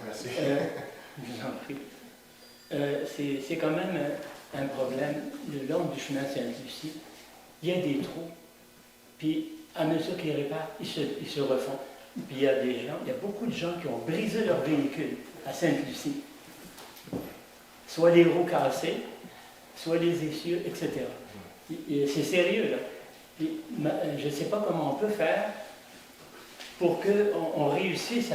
B: Merci.
I: Je vous en prie. C'est quand même un problème. Le long du chemin Sainte-Lucie, il y a des trous. Puis, à mesure qu'ils réparent, ils se refont. Puis il y a beaucoup de gens qui ont brisé leur véhicule à Sainte-Lucie. Soit les roues cassées, soit les essieux, etc. C'est sérieux, là. Puis, je ne sais pas comment on peut faire pour qu'on réussisse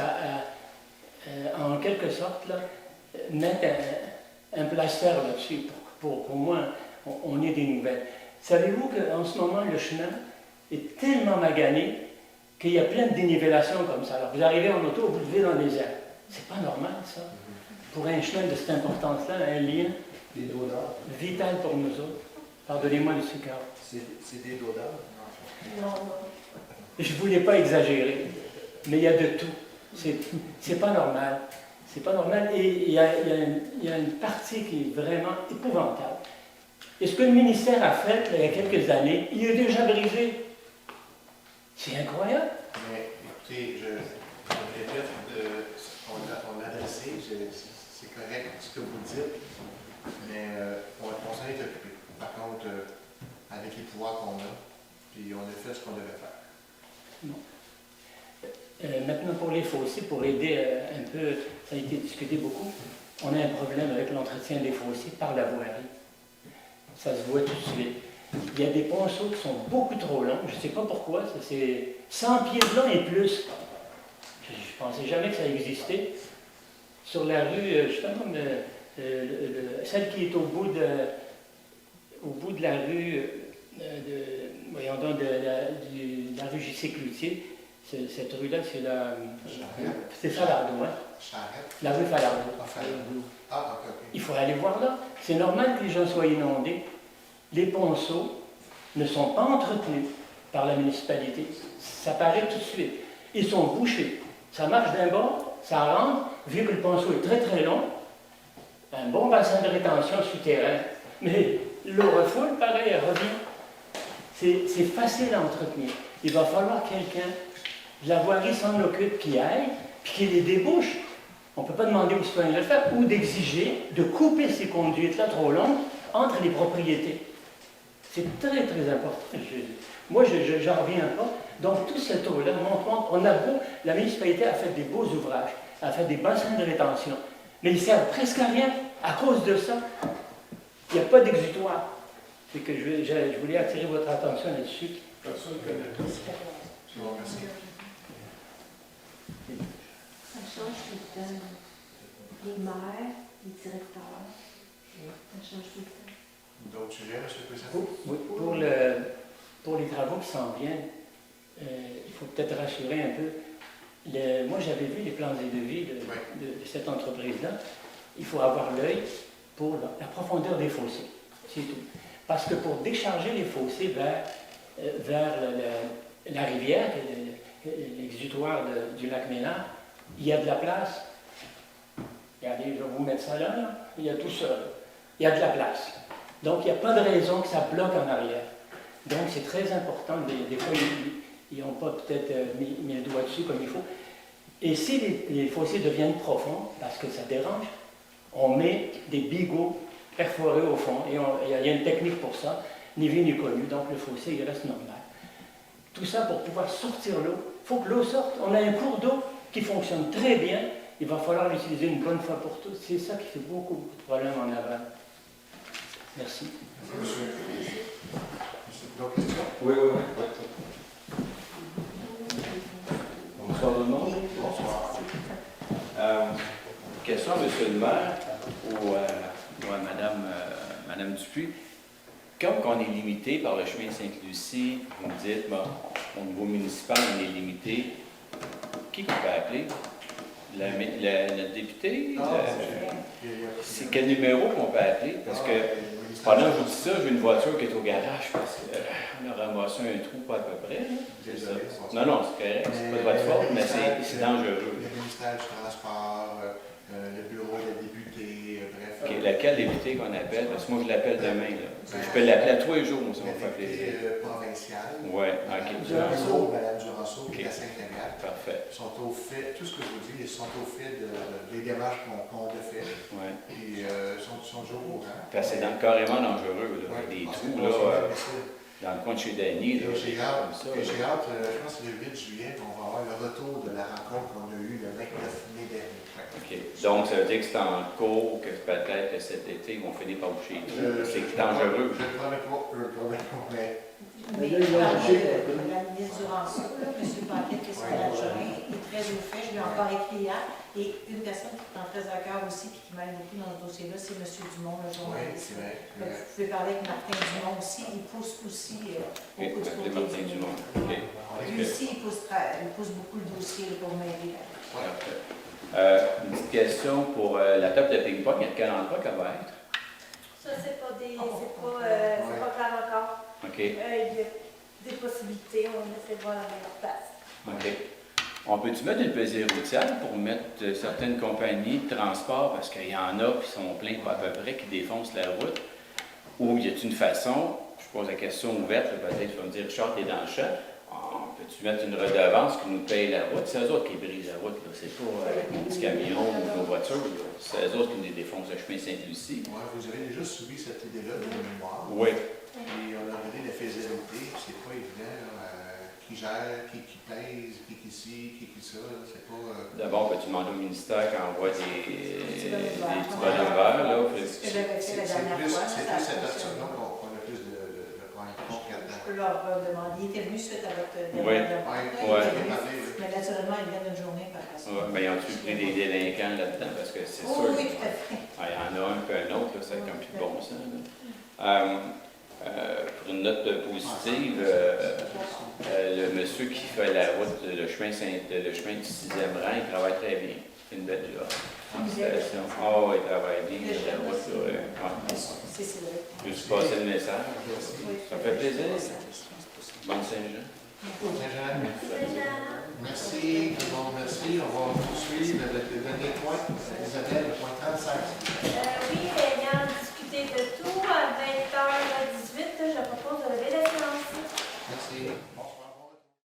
I: en quelque sorte, là, mettre un plaster là-dessus pour qu'au moins on ait des nouvelles. Savez-vous qu'en ce moment, le chemin est tellement magané qu'il y a plein de dénivellations comme ça. Alors, vous arrivez en auto, vous levez dans les airs. C'est pas normal, ça. Pour un chemin de cette importance-là, un lien vital pour nous autres. Pardonnez-moi le sucre.
E: C'est des dodans?
F: Non.
I: Je ne voulais pas exagérer, mais il y a de tout. C'est pas normal.
N: C'est pas normal. Et il y a une partie qui est vraiment épouvantable. Et ce que le ministère a fait là, il y a quelques années, il est déjà brisé. C'est incroyable.
B: Mais écoutez, je répète, on l'a adressé, c'est correct ce que vous dites, mais on s'en est occupé. Par contre, avec les pouvoirs qu'on a, puis on a fait ce qu'on devait faire.
N: Bon. Maintenant, pour les fossés, pour aider un peu, ça a été discuté beaucoup, on a un problème avec l'entretien des fossés par la voirie. Ça se voit tout de suite. Il y a des ponceaux qui sont beaucoup trop longs, je ne sais pas pourquoi, c'est 100 pieds de long et plus. Je ne pensais jamais que ça existait. Sur la rue, justement, celle qui est au bout de la rue, voyons donc, de la rue J.C. Cloutier, cette rue-là, c'est Falardeau, hein? La rue Falardeau. Il faut aller voir là. C'est normal que les gens soient inondés. Les ponceaux ne sont pas entretenus par la municipalité. Ça paraît tout de suite. Ils sont bouchés. Ça marche d'un bord, ça rentre, vu que le ponceau est très très long, un bon bassin de rétention souterrain. Mais l'eau refoule, pareil, elle revient. C'est facile à entretenir. Il va falloir quelqu'un, la voirie s'en occupe, qui aille, puis qui les débouche. On ne peut pas demander aux citoyens de le faire, ou d'exiger de couper ces conduites-là trop longues entre les propriétés. C'est très, très important. Moi, je n'en reviens pas. Donc, tout cette eau-là montre, on a beau, la municipalité a fait des beaux ouvrages, a fait des bassins de rétention, mais ils ne servent presque à rien à cause de ça. Il n'y a pas d'exutoire. C'est que je voulais attirer votre attention là-dessus.
B: Personne ne connaît. Je vous remercie.
J: Ça change tout le temps. Les maires, les directeurs, ça change tout le temps.
B: D'autres sujets, M. le Président?
N: Pour les travaux qui s'en viennent, il faut peut-être rassurer un peu. Moi, j'avais vu les plans et devis de cette entreprise-là. Il faut avoir l'œil pour la profondeur des fossés. C'est tout. Parce que pour décharger les fossés vers la rivière, l'exutoire du lac Ménard, il y a de la place. Regardez, je vais vous mettre ça là. Il y a tout ça. Il y a de la place. Donc, il n'y a pas de raison que ça bloque en arrière. Donc, c'est très important. Des fois, ils n'ont pas peut-être mis le doigt dessus comme il faut. Et si les fossés deviennent profonds, parce que ça dérange, on met des bigots perforés au fond. Et il y a une technique pour ça, ni vu ni connu. Donc, le fossé, il reste normal. Tout ça pour pouvoir sortir l'eau. Il faut que l'eau sorte. On a un cours d'eau qui fonctionne très bien. Il va falloir l'utiliser une bonne fois pour toutes. C'est ça qui fait beaucoup de problèmes en aval. Merci.
B: Monsieur. D'autres questions?
H: Oui. Bonsoir tout le monde.
B: Bonsoir.
H: Question à M. le maire ou à Mme Dupuis. Comme on est limité par le chemin Sainte-Lucie, vous me dites, bon, au niveau municipal, on est limité. Qui peut appeler? Notre député? C'est quel numéro qu'on peut appeler? Parce que pendant que je vous dis ça, j'ai une voiture qui est au garage parce qu'on a ramassé un trou pas à peu près. Non, c'est correct, c'est pas de votre faute, mais c'est dangereux.
B: Le ministère du Transport, le bureau des députés, bref.
H: Okay, laquelle député qu'on appelle? Parce que moi, je l'appelle demain. Là. Je peux l'appeler à tous les jours, ça va me faire plaisir.
B: Provincial.
H: Oui, OK.
B: Madame Duranceau, qui est à Saint-Réal.
H: Parfait.
B: Ils sont au fait, tout ce que je vous dis, ils sont au fait des démarches qu'on a fait.
H: Oui.
B: Et ils sont toujours au courant.
H: Parce que c'est carrément dangereux, là. Des trous, là, dans le coin de chez Danny.
B: J'ai hâte, je pense que c'est le 8 juillet, on va avoir le retour de la rencontre qu'on a eue le 29 mai dernier.
H: OK. Donc, ça veut dire que c'est en cours, que peut-être que cet été, ils vont finir par boucher. C'est dangereux.
B: Je ne le promets pas, mais...
F: Mais la ministre Duranceau, M. Paquet, qui est son adjoint, est très au fait. Je lui ai encore écrit hier. Et une personne qui est en très à cœur aussi et qui m'aide beaucoup dans ce dossier-là, c'est M. Dumont, le journaliste.
B: Oui, c'est vrai.
F: Vous pouvez parler avec Martin Dumont aussi. Il pousse aussi beaucoup de côté.
H: Martin Dumont.
F: Lui aussi, il pousse beaucoup le dossier pour m'aider.
H: Une petite question pour la table de ping-pong. À quel endroit qu'elle va être?
G: Ça, c'est pas grave encore.
H: OK.
G: Il y a des possibilités, on essaie de voir la meilleure place.
H: OK.
O: On peut-tu mettre une pesée routière pour mettre certaines compagnies de transport, parce qu'il y en a qui sont pleins pas à peu près, qui défoncent la route, ou y a-t-il une façon, je pose la question ouverte, peut-être tu vas me dire, Richard, t'es dans le champ, peux-tu mettre une redevance qui nous paye la route? C'est eux autres qui brisent la route, c'est pas avec nos petits camions ou nos voitures, c'est eux autres qui nous défoncent le chemin Sainte-Lucie.
B: Oui, vous avez déjà subi cette idée-là de mémoire.
O: Oui.
B: Et on a regardé la faisabilité, c'est pas évident, qui gère, qui pèse, qui ci, qui ça, c'est pas...
O: D'abord, peux-tu demander au ministère qui envoie des petits bonhommes verts, là?
F: Ce que j'avais fait la dernière fois,
B: c'est
F: ça
B: plus cette
F: fonctionne.
B: option-là qu'on a plus de compte là-dedans.
F: Je peux leur demander. Il était venu suite à votre
O: Oui.
F: demande. Mais naturellement, il vient d'une journée par la suite.
O: Oui, mais ils ont-tu pris des délinquants là-dedans? Parce que c'est sûr.
F: Oui, tout à fait.
O: Il y en a un puis un autre, là, c'est comme plus de bon sens. Pour une note positive, le monsieur qui fait la route, le chemin du 6e rang, il travaille très bien. C'est une belle job. Félicitations. Oh, il travaille bien, la route.
F: C'est vrai.
O: Je vais passer le message. Ça fait plaisir. Bonne Saint-Jean.
B: Merci, tout le monde, merci. On va poursuivre le dernier point, Isabelle, le point 35.